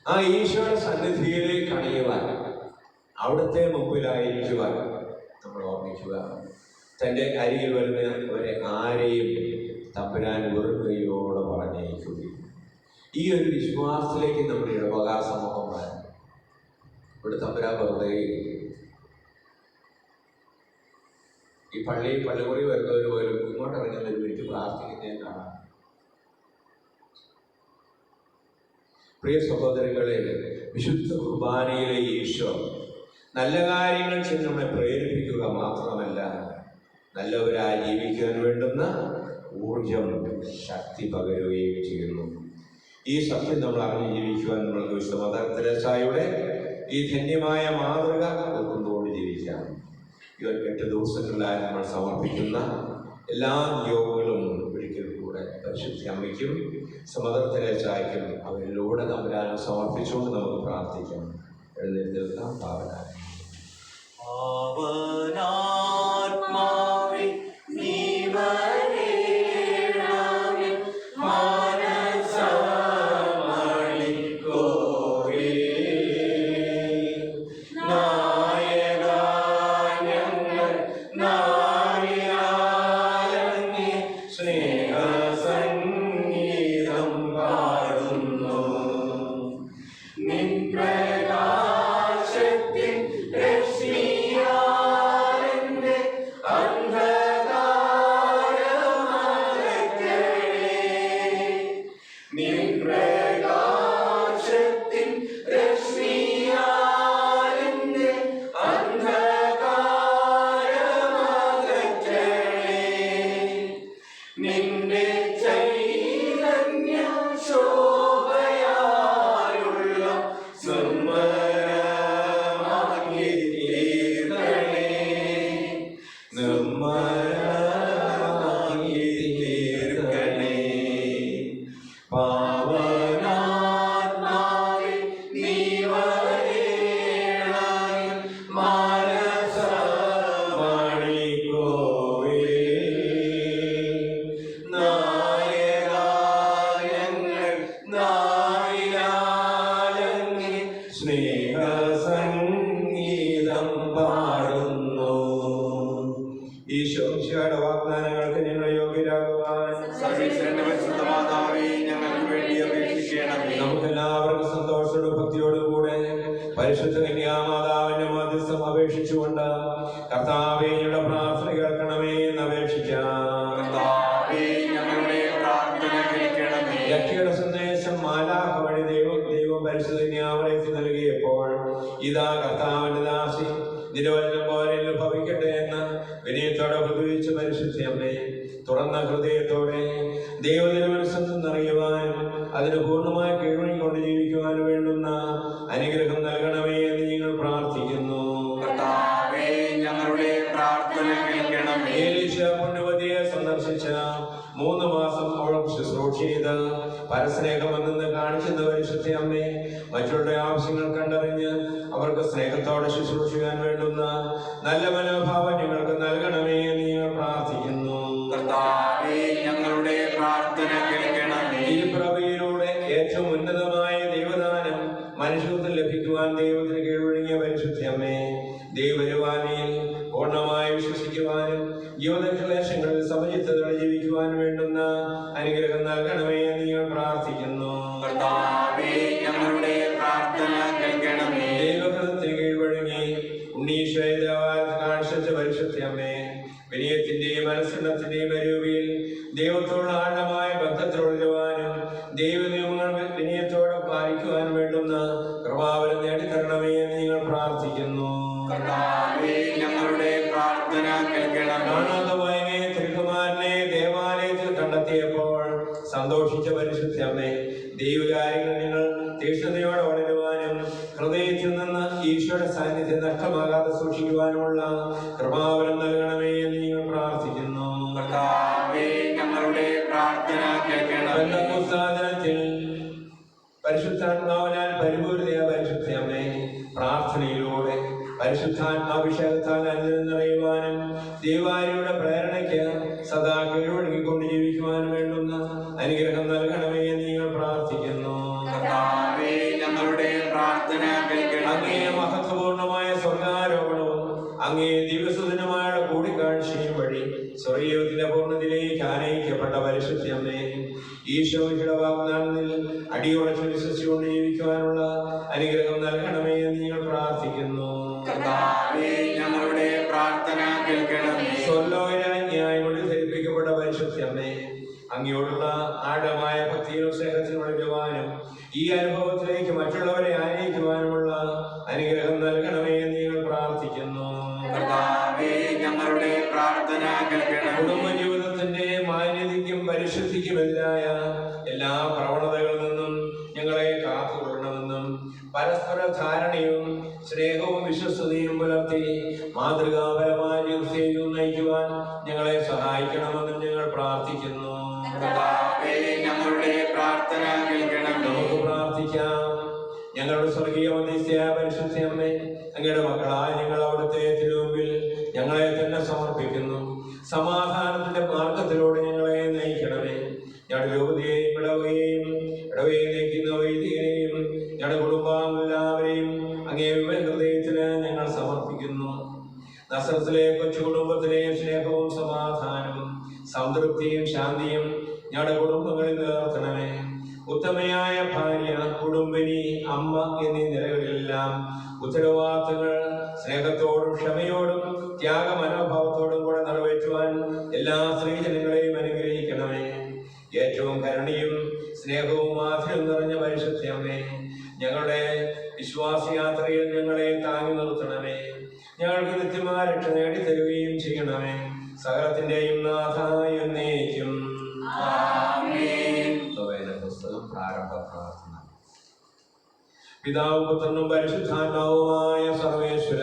ആ ഈശോയുടെ സന്നിധിയിലേക്ക് അണിയുവാൻ, അവിടുത്തെ മുമ്പിലായിരിക്കുവാൻ നമ്മൾ ഓർമ്മിക്കുക. തൻ്റെ അരികിൽ വരുന്നവരെ ആരെയും തമ്പുരാൻ വെറുകയോടെ പറഞ്ഞേക്കുക. ഈ ഒരു വിശ്വാസത്തിലേക്ക് നമ്മുടെ ഇടവക സമൂഹം വരണം. ഇവിടെ തമ്പുരാൻ വെറുതെ ഈ പള്ളിക്കൂടി വരുന്നവർ പോലും ഇങ്ങോട്ട് ഇറങ്ങുന്ന ഒരു മിനിറ്റ് പ്രാർത്ഥിക്കുന്നതിനെ കാണാം. പ്രിയ സഹോദരങ്ങളെ, വിശുദ്ധ കുർബാനയിലെ ഈശോ നല്ല കാര്യങ്ങൾ ചെയ്ത് നമ്മളെ പ്രേരിപ്പിക്കുക മാത്രമല്ല, നല്ലവരായി ജീവിക്കാൻ വേണ്ടുന്ന ഊർജം, ശക്തി പകരുകയും ചെയ്യുന്നു. ഈ സത്യം നമ്മൾ അറിഞ്ഞ് ജീവിക്കുവാൻ നമ്മൾക്ക് വിശുദ്ധ മദർ തെരേസായുടെ ഈ ധന്യമായ മാതൃക ഉൾക്കൊണ്ടുകൊണ്ട് ജീവിക്കാം. ഈ 8 ദിവസങ്ങളിലായി നമ്മൾ സമർപ്പിക്കുന്ന എല്ലാ നിയോഗങ്ങളും ഒരിക്കൽ കൂടെ പരിശുദ്ധ അമ്മയ്ക്കും സമദർ തെരേസായ്ക്കും അവരിലൂടെ തമ്പുരാനെ സമർപ്പിച്ചുകൊണ്ട് നമുക്ക് പ്രാർത്ഥിക്കാം. എഴുന്നേറ്റ് നിൽക്കാം. പാവനായി പാവനാത്മാവേ നീ വരേണമേ, മനസ്സമളിക്കോവേ. നായകാ ഞങ്ങൾ നായിരാലങ്ങേ സ്നേഹസംഗീതം പാടുന്നു. നിൻ പ്രകാശത്തിൻ രശ്മിയാലെന്റെ അന്ധകാരമകറ്റണേ. നിൻ പ്രകാശത്തിൻ രശ്മിയാലെന്റെ അന്ധകാരമകറ്റണേ. നിന്റെ ചൈതന്യ ശോഭയാലുള്ള നിർമ്മലമാക്കി തീർക്കണേ. നിർമ്മലമാക്കി തീർക്കണേ. പാവനാത്മാവേ നീ വരേണമേ, മനസ്സമളിക്കോവേ. നായകാ ഞങ്ങൾ നായിരാലങ്ങേ സ്നേഹസംഗീതം പാടുന്നു. ഈശോയുടെ വാഗ്ദാനങ്ങൾക്ക് ഞങ്ങൾ യോഗ്യരാകുവാൻ സർവീശ്വരന്റെ പരിശുദ്ധ മാതാവേ, ഞങ്ങൾക്ക് വേണ്ടി അപേക്ഷിക്കണമേ. നമുക്കെല്ലാവർക്കും സന്തോഷത്തോടും ഭക്തിയോടും കൂടെ പരിശുദ്ധ കന്യാമാതാവിന്റെ മധ്യസ്ഥം അപേക്ഷിച്ചുകൊണ്ട് കർത്താവേ ഞങ്ങളുടെ പ്രാർത്ഥന കേൾക്കണമേ എന്ന് അപേക്ഷിക്കാം. കർത്താവേ, ഞങ്ങളുടെ പ്രാർത്ഥന കേൾക്കണമേ. രക്ഷയുടെ സന്ദേശം മാലാഖ വഴി ദൈവം പരിശുദ്ധ കന്യാമറിയത്തിന് നൽകിയപ്പോൾ ഇതാ കർത്താവിന്റെ ദാസി നിരവധി പോലെ ഭവിക്കട്ടെ എന്ന് വിനയത്തോടെ പ്രതിവിച്ച് പരിശുദ്ധ അമ്മേ തുറന്ന ഹൃദയത്തോടെ ദൈവനിർവ്വഹിക്കുവാനും അതിന് പൂർണ്ണമായി കീഴ്വഴിക്കൊണ്ട് ജീവിക്കുവാനും വേണ്ടുന്ന അനുഗ്രഹം നൽകണമേ എന്ന് ഞങ്ങൾ പ്രാർത്ഥിക്കുന്നു. കർത്താവേ, ഞങ്ങളുടെ പ്രാർത്ഥന കേൾക്കണമേ. ഏലീശ പുണ്യവതിയെ സന്ദർശിച്ച 3 മാസം അവൾക്ക് ശുശ്രൂഷ ചെയ്ത് പരസ്നേഹമെന്ന് കാണിച്ചെന്ന് പരിശുദ്ധ അമ്മേ മറ്റുള്ള ആവശ്യങ്ങൾ കണ്ടറിഞ്ഞ് അവർക്ക് സ്നേഹത്തോടെ ശുശ്രൂഷിക്കാൻ വേണ്ടുന്ന നല്ല മനോഭാവം ഞങ്ങൾക്ക് നൽകണമേ എന്ന് ഞങ്ങൾ പ്രാർത്ഥിക്കുന്നു. കർത്താവേ, ഞങ്ങളുടെ പ്രാർത്ഥന കേൾക്കണമേ. ഈ പ്രഭയിലൂടെ ഏറ്റവും ഉന്നതമായ ദൈവദാനം മനുഷ്യത്വം ലഭിക്കുവാൻ ദൈവത്തിന് കീഴ്വഴങ്ങിയ പരിശുദ്ധ അമ്മേ ദൈവരുവാനിയിൽ പൂർണ്ണമായി വിശ്വസിക്കുവാനും ജീവിതക്ലേശങ്ങളിൽ സമചിത്തതയോടെ ജീവിക്കുവാൻ വേണ്ടുന്ന അനുഗ്രഹം നൽകണമേ എന്ന് ഞങ്ങൾ പ്രാർത്ഥിക്കുന്നു. കർത്താവേ, ഞങ്ങളുടെ പ്രാർത്ഥന കേൾക്കണമേ. ദൈവകൃതത്തിന് കീഴ്വഴങ്ങി ഉണ്ണീശ്വര കാഴ്ച പരിശുദ്ധ അമ്മേ വിനയത്തിന്റെയും മനസ്സെണ്ണത്തിന്റെയും അരൂപിയിൽ ദൈവത്തോട് ആഴമായ ബന്ധത്തിലൊഴുകുവാനും ദൈവനിയമങ്ങൾ വിനയത്തോടെ പാലിക്കുവാനും വേണ്ടുന്ന കൃപാവരം നേടിത്തരണമേ എന്ന് ഞങ്ങൾ പ്രാർത്ഥിക്കുന്നു. കർത്താവേ, ഞങ്ങളുടെ പ്രാർത്ഥന കേൾക്കണമേ. കാണാതെ പോയനെ തിരുക്കുമാരനെ ദേവാലയത്തിൽ കണ്ടെത്തിയപ്പോൾ സന്തോഷിച്ച പരിശുദ്ധ അമ്മേ ദൈവകാര്യങ്ങൾ നിങ്ങൾ തീക്ഷ്ണതയോടെ വളരുവാനും ഹൃദയത്തിൽ നിന്ന് ഈശോയുടെ സാന്നിധ്യം നഷ്ടമാകാതെ സൂക്ഷിക്കുവാനുമുള്ള കൃപാവരം നൽകണമേ എന്ന് ഞങ്ങൾ പ്രാർത്ഥിക്കുന്നു. കർത്താവേ, ഞങ്ങളുടെ പ്രാർത്ഥന കേൾക്കണമേ. ബന്ധപുസ്തകത്തിൽ പരിശുദ്ധാത്മാവിനാൽ പരിപൂർണയ പരിശുദ്ധ അമ്മേ പ്രാർത്ഥനയിലൂടെ പരിശുദ്ധാത്മാഭിഷേകത്താൽ അനുദിനം നിറയുവാനും ദൈവാരിയുടെ പ്രേരണയ്ക്ക് സദാ കീഴ്വഴങ്ങിക്കൊണ്ട് ജീവിക്കുവാനും വേണ്ടുന്ന അനുഗ്രഹം നൽകണമേ എന്ന് നിങ്ങൾ പ്രാർത്ഥിക്കുന്നു. കർത്താവേ, ഞങ്ങളുടെ പ്രാർത്ഥന കേൾക്കണമേ. അങ്ങേ മഹത്വപൂർണമായ സ്വർഗാരോപണവും അങ്ങേ ദിവസദിനമായ കൂടിക്കാഴ്ചയും വഴി സ്വർഗീയത്തിന്റെ പൂർണ്ണതയിലേക്ക് ആനയിക്കപ്പെട്ട പരിശുദ്ധ അമ്മേ ഈശോയുടെ വാഗ്ദാനത്തിൽ അടിയുറച്ച് വിശ്വസിച്ചുകൊണ്ട് ജീവിക്കുവാനുള്ള അനുഗ്രഹം നൽകണമേ എന്ന് നിങ്ങൾ പ്രാർത്ഥിക്കുന്നു. കർത്താവേ, ഞങ്ങളുടെ പ്രാർത്ഥന കേൾക്കണമേ. സ്വർലോകരാജ്ഞിയായി വഴി ധരിപ്പിക്കപ്പെട്ട പരിശുദ്ധ അമ്മേ അങ്ങയോടുള്ള ആഴമായ ഭക്തിയിലും സ്നേഹത്തിലും വളരുവാനും ഈ അനുഭവത്തിലേക്ക് മറ്റുള്ളവരെ ആനയിക്കുവാനുമുള്ള അനുഗ്രഹം നൽകണമേ എന്ന് നിങ്ങൾ പ്രാർത്ഥിക്കുന്നു. കർത്താവേ, ഞങ്ങളുടെ പ്രാർത്ഥന കേൾക്കണമേ. കുടുംബജീവിതത്തിന്റെ മാന്യതയ്ക്കും പരിശുദ്ധിക്കുമെതിരായ എല്ലാ പ്രവണതകളിൽ നിന്നും ഞങ്ങളെ കാത്തുകൊള്ളണമെന്നും പരസ്പര ധാരണയും സ്നേഹവും വിശ്വസ്തയും പുലർത്തി മാതൃകാപരമായ ജീവിതം നയിക്കുവാൻ ഞങ്ങളെ സഹായിക്കണമെന്നും ഞങ്ങൾ പ്രാർത്ഥിക്കുന്നു. കർത്താവേ, ഞങ്ങളുടെ സ്വർഗീയ മധ്യസ്ഥയായ പരിശുദ്ധയമ്മേ, അങ്ങയുടെ മക്കളായ ഞങ്ങൾ അവിടുത്തെ തിരുമുമ്പിൽ ഞങ്ങളെ തന്നെ സമർപ്പിക്കുന്നു. സമാധാനത്തിന്റെ മാർഗത്തിലൂടെ ഞങ്ങളെ നയിക്കണമേ. ഞങ്ങളുടെ രൂപതയെയും ഇടവയെ നയിക്കുന്ന വൈദികനെയും ഞങ്ങളുടെ കുടുംബാംഗങ്ങളെല്ലാവരെയും അങ്ങേ ഹൃദയത്തിന് ഞങ്ങൾ സമർപ്പിക്കുന്നു. നസ്രത്തിലെ കൊച്ചു കുടുംബത്തിലെ സ്നേഹവും സമാധാനവും സംതൃപ്തിയും ശാന്തിയും ഞങ്ങളുടെ കുടുംബങ്ങളിൽ നിലനിർത്തണമേ. ഉത്തമയായ ഭാര്യ, കുടുംബിനി, അമ്മ എന്നീ നിലകളിലെല്ലാം ഉത്തരവാദിത്തങ്ങൾ സ്നേഹത്തോടും ക്ഷമയോടും ത്യാഗമനോഭാവത്തോടും കൂടെ നിറവേറ്റുവാൻ എല്ലാ സ്ത്രീജനങ്ങളെയും അനുഗ്രഹിക്കണമേ. ഏറ്റവും കരുണയും സ്നേഹവും മാധുര്യം നിറഞ്ഞ പരിശുദ്ധയമ്മേ, ഞങ്ങളുടെ വിശ്വാസയാത്രയിൽ ഞങ്ങളെ താങ്ങി നിർത്തണമേ. ഞങ്ങൾക്ക് നിത്യമായ രക്ഷ നേടിത്തരുകയും ചെയ്യണമേ. സകലത്തിന്റെയും നാഥായ എന്നേക്കും. പുസ്തകം പ്രാരംഭ പ്രാർത്ഥന. പിതാവും പുത്രനും പരിശുദ്ധാത്മാവുമായ സർവേശ്വര,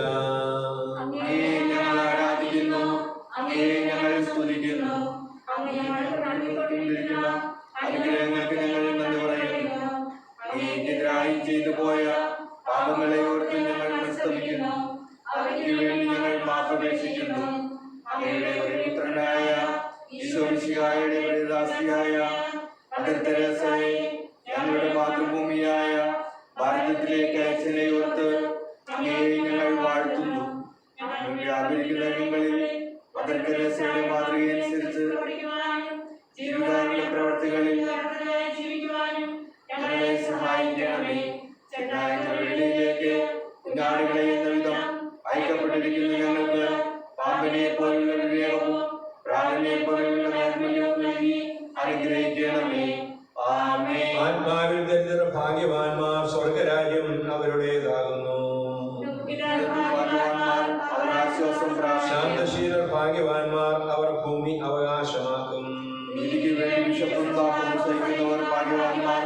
അങ്ങയെ ഞങ്ങൾ ആരാധിക്കുന്നു, അങ്ങയെ ഞങ്ങൾ സ്തുതിക്കുന്നു. കൊണ്ടിരിക്കുന്ന അനുഗ്രഹങ്ങൾക്ക് ഞങ്ങൾ നന്ദി പറയുന്നു. അങ്ങേക്കെതിരായി ചെയ്തു പോയ പാപങ്ങളെ ഓർത്ത് ഞങ്ങൾ പ്രസ്തവിക്കുന്നു. അവയ്ക്ക് വേണ്ടി ഞങ്ങൾ മാപ്പപേക്ഷിക്കുന്നു. അങ്ങയുടെ ഒരു പുത്രനായ ഈശോമിശിഹായുടെ പ്രിയദാസിയായ മദർ തെരേസയെ ഞങ്ങളുടെ മാതൃഭൂമിയായ ഭാരതത്തിലേക്ക് അയച്ചതിനെ ഓർത്ത് അങ്ങയെ ഞങ്ങൾ വാഴ്ത്തുന്നു. ഞങ്ങൾ വ്യാപരിക്കുന്ന ഞങ്ങളിൽ മദർ തെരേസയുടെ മാതൃകയനുസരിച്ച് ജീവിതാനുള്ള പ്രവർത്തികളിൽ ജീവിക്കുവാനും ഞങ്ങളെ സഹായിക്കണമേ. ചെന്നായ്ക്കളിലേക്ക് കുഞ്ഞാടുകളെ എന്ന വിധം അയക്കപ്പെട്ടിരിക്കുന്ന ഞങ്ങൾക്ക് പാമ്പിനെ പോലുള്ള വിവേകവും പ്രാണിനെ പോലുള്ള നൈർമല്യവും നൽകി അനുഗ്രഹിക്കണമേ. ആമേൻ. ആത്മാവിൽ ദരിദ്ര ഭാഗ്യവാന്മാർ, സ്വർഗരാജ്യം അവരുടേതാകുന്നു. അവർ ആശ്വാസം പ്രാപിക്കും. ശാന്തശീലർ ഭാഗ്യവാന്മാർ, അവർ ഭൂമി അവകാശമാക്കും. നീതിക്ക് വേണ്ടി വിശപ്പും താപവും സഹിക്കുന്നവർ ഭാഗ്യവാന്മാർ,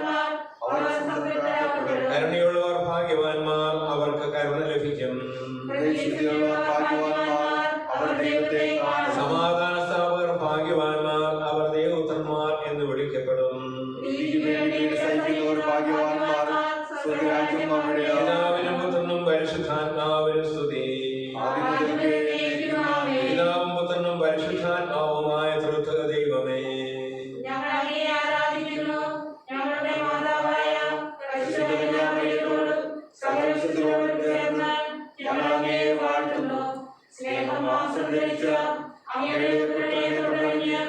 അവർ സംതൃപ്തരാക്കപ്പെടും. കരുണയുള്ളവർ ഭാഗ്യവാന്മാർ, അവർക്ക് കരുണ ലഭിക്കും. ഹൃദയശുദ്ധിയുള്ളവർ ഭാഗ്യവാന്മാർ, അവർ ദൈവത്തെ കാണും. സമാധാന സ്ഥാപകർ ഭാഗ്യവാന്മാർ, അവർ ദേവപുത്രന്മാർ എന്ന് വിളിക്കപ്പെടും. നീതിക്ക് വേണ്ടി സഹിക്കുന്നവർ ഭാഗ്യവാന്മാർ, സ്വർഗരാജ്യം അവരുടേതാണ്. പിതാവിനും പുത്രനും പരിശുദ്ധാത്മാവിനും സ്തുതി. പിതാവും പുത്രനും പരിശുദ്ധാത്മാവുമായ ത്രിത്വക ദൈവമേ, ഞങ്ങൾ അങ്ങയെ ആരാധിക്കുന്നു. ഞങ്ങളുടെ മാതാവായ പരിശുദ്ധ കന്യാമറിയത്തോടും സകലവിശുദ്ധരോടും ചേർന്ന് ഞങ്ങൾ അങ്ങയെ വാഴ്ത്തുന്നു. സ്നേഹമാംസം ധരിച്ച അങ്ങയുടെ പുത്രനെ തുടർന്ന്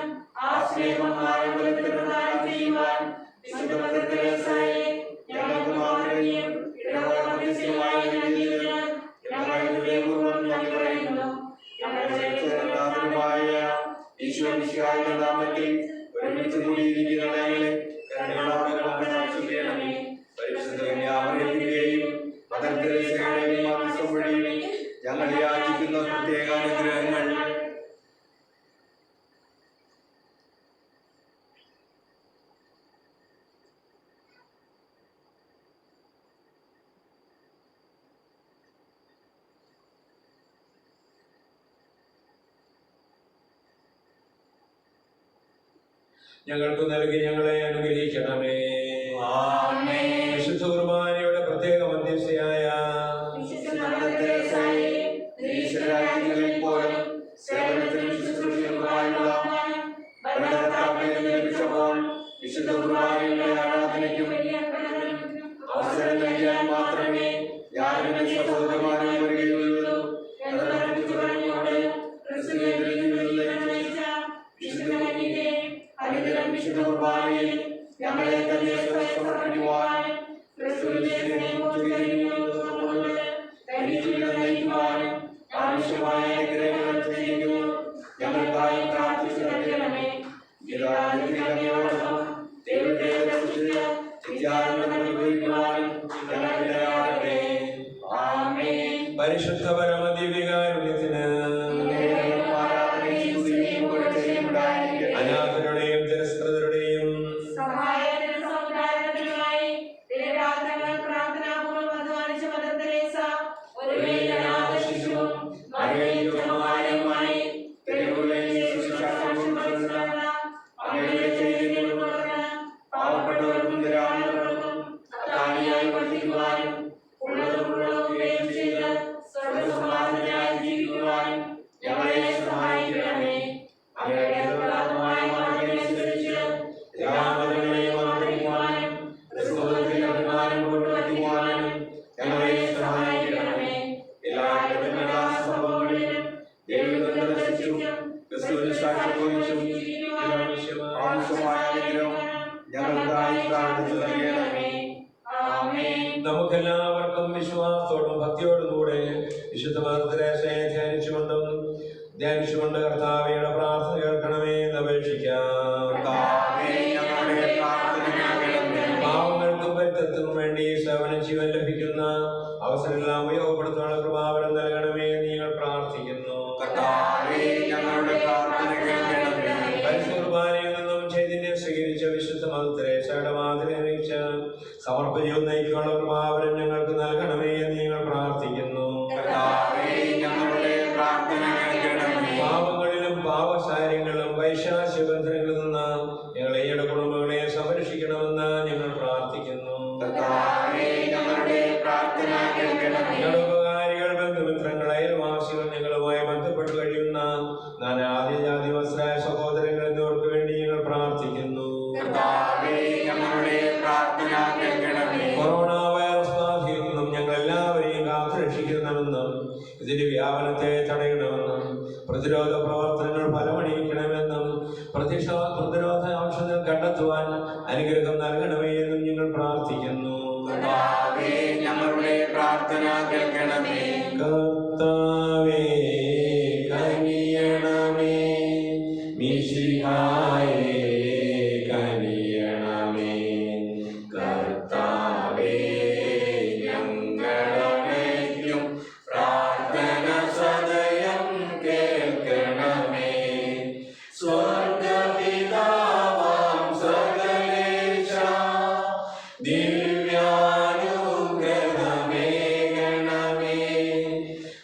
ആ സ്നേഹം ആഴബലത്തിൽ പ്രദാനം ചെയ്യുവാൻ വിശുദ്ധ മദർ തെരേസയെ ഞങ്ങൾക്ക് മാതൃകയും ഇടവമധ്യസ്ഥയുമായി നൽകിയതിന് ഞങ്ങൾ ഹൃദയപൂർവ്വം നന്ദി പറയുന്നു. ഞങ്ങളുടെ നാഥനുമായ ഈശോമിശിഹായുടെ നാമത്തിൽ ഒരുമിച്ച് കൂടിയിരിക്കുന്ന ഞങ്ങളെ കരുണയോടെ സംരക്ഷിക്കണമേ. പരിശുദ്ധ കന്യാമറിയത്തിന്റെയും മദർ തെരേസയുടെയും മാധ്യസ്ഥം വഴി ഞങ്ങൾ യാചിക്കുന്ന പ്രത്യേക അനുഗ്രഹങ്ങൾ ഞങ്ങൾക്ക് നൽകി ഞങ്ങളെ അനുഗ്രഹിക്കണമേ. ആമേൻ. വിശുദ്ധ കുർബാനയുടെ പ്രത്യേക മധ്യസ്ഥയായ മദർ തെരേസയെ ഈശ്വരാജ്യങ്ങളിൽ പോലും സേവനത്തിനും ശുശ്രൂഷകൾക്കുമായുള്ള ഭരണകർത്താക്കളിൽ നിന്ന് ലഭിച്ചപ്പോൾ വിശുദ്ധ കുർബാനയുടെ ആരാധനയ്ക്കും അവസരം നൽകിയാൽ മാത്രമേ ഞാൻ എന്റെ സഹോദരന്മാരും വരികയുള്ളൂ. അനുദിനം വിശുദ്ധ കുർബാനയിൽ ഞങ്ങളെ തന്നെ സമർപ്പിക്കുവാൻ നയിക്കുവാനും ആവശ്യമായ അനുഗ്രഹങ്ങൾ ചെയ്യുന്നു. ഞങ്ങൾക്കായി പ്രാർത്ഥിച്ചു നൽകണമേ. അങ്ങയോടൊപ്പം ദൈവത്തെ അനുഭവിക്കുവാനും ഞങ്ങളിടയാകട്ടെ. ആമേൻ. പരിശുദ്ധ പരമദിവ്യകാരുണ്യത്തിന് അനാഥരുടെയും തിരസ്കൃതരുടെയും സഹായത്തിനും സമുദായത്തിനുമായി ദിനരാത്രങ്ങൾ പ്രാർത്ഥനാപൂർവ്വം അധ്വാനിച്ച മദർ തെരേസ ഒരു വേല ആകർഷിച്ചും മഴയുമായി തെരുവുകളിൽ അങ്ങയുടെ ചൈതന്യം പാവപ്പെട്ടവർക്കും നിരാമർക്കും അത്താണിയായി വർദ്ധിക്കുവാനും നമുക്കെല്ലാവർക്കും വിശ്വാസത്തോടും ഭക്തിയോടും കൂടെ വിശുദ്ധ മർത്തരേസയെ ധ്യാനിച്ചുകൊണ്ട് കർത്താവയുടെ പ്രാർത്ഥന കേൾക്കണമേ എന്ന് അപേക്ഷിക്കാം. പാവങ്ങൾക്കും പരിത്തത്തിനും വേണ്ടി സേവന ജീവൻ ലഭിക്കുന്ന അവസരമെല്ലാം ഉപയോഗപ്പെടുത്താനുള്ള കൃപാവരം നൽകണമേ എന്ന് ഞങ്ങൾ പ്രാർത്ഥിക്കുന്നു. പരിശുദ്ധ നിന്നും ചൈതന്യം സ്വീകരിച്ച വിശുദ്ധ മർത്തരേസയുടെ മാതൃക അറിയിച്ച സമർപ്പജീവൻ നയിക്കാനുള്ള കൃപാവരം ഞങ്ങൾക്ക് നൽകണമേ എന്ന് ഞങ്ങൾ പ്രാർത്ഥിക്കുന്നു. പാപങ്ങളിലും പാപസാര്യങ്ങളിലും വൈശാസ്യ ബന്ധനങ്ങളിൽ നിന്ന് ഞങ്ങളുടെ കുടുംബങ്ങളെ സംരക്ഷിക്കണമെന്ന് ഞങ്ങൾ പ്രാർത്ഥിക്കുന്നു. ഞങ്ങളുടെ ഉപകാരികൾ, ബന്ധുമിത്രങ്ങൾ, അയൽവാസികൾ, ഞങ്ങളുമായി ബന്ധപ്പെട്ട് കഴിയുന്ന നാനാജാതി വസ്ത്രായ സഹോദരങ്ങൾ എന്നിവർക്ക് വേണ്ടി ഞങ്ങൾ പ്രാർത്ഥിക്കുന്നു. കൊറോണ വൈറസ് ബാധയിൽ നിന്നും ഞങ്ങൾ എല്ലാവരെയും കാത്തുരക്ഷിക്കണമെന്നും ഇതിന്റെ വ്യാപനത്തെ തടയണമെന്നും പ്രതിരോധ പ്രവർത്തനങ്ങൾ ഫലമണിയിക്കണമെന്നും പ്രതിരോധ ഔഷധം കണ്ടെത്തുവാൻ അനുഗ്രഹം നൽകണമേ എന്നും ഞങ്ങൾ പ്രാർത്ഥിക്കുന്നു. ഞങ്ങളുടെ പ്രാർത്ഥന കേൾക്കണമേ. കർത്താവേ കനിയണമേ, മിശിഹായേ കനിയണമേ. കർത്താവേ ഞങ്ങളണയ്ക്കും പ്രാർത്ഥന സദയം കേൾക്കണമേ. സ്വർഗ്ഗപിതാവാം സകലേശ ദിവ്യാനുഗ്രഹമേകണമേ.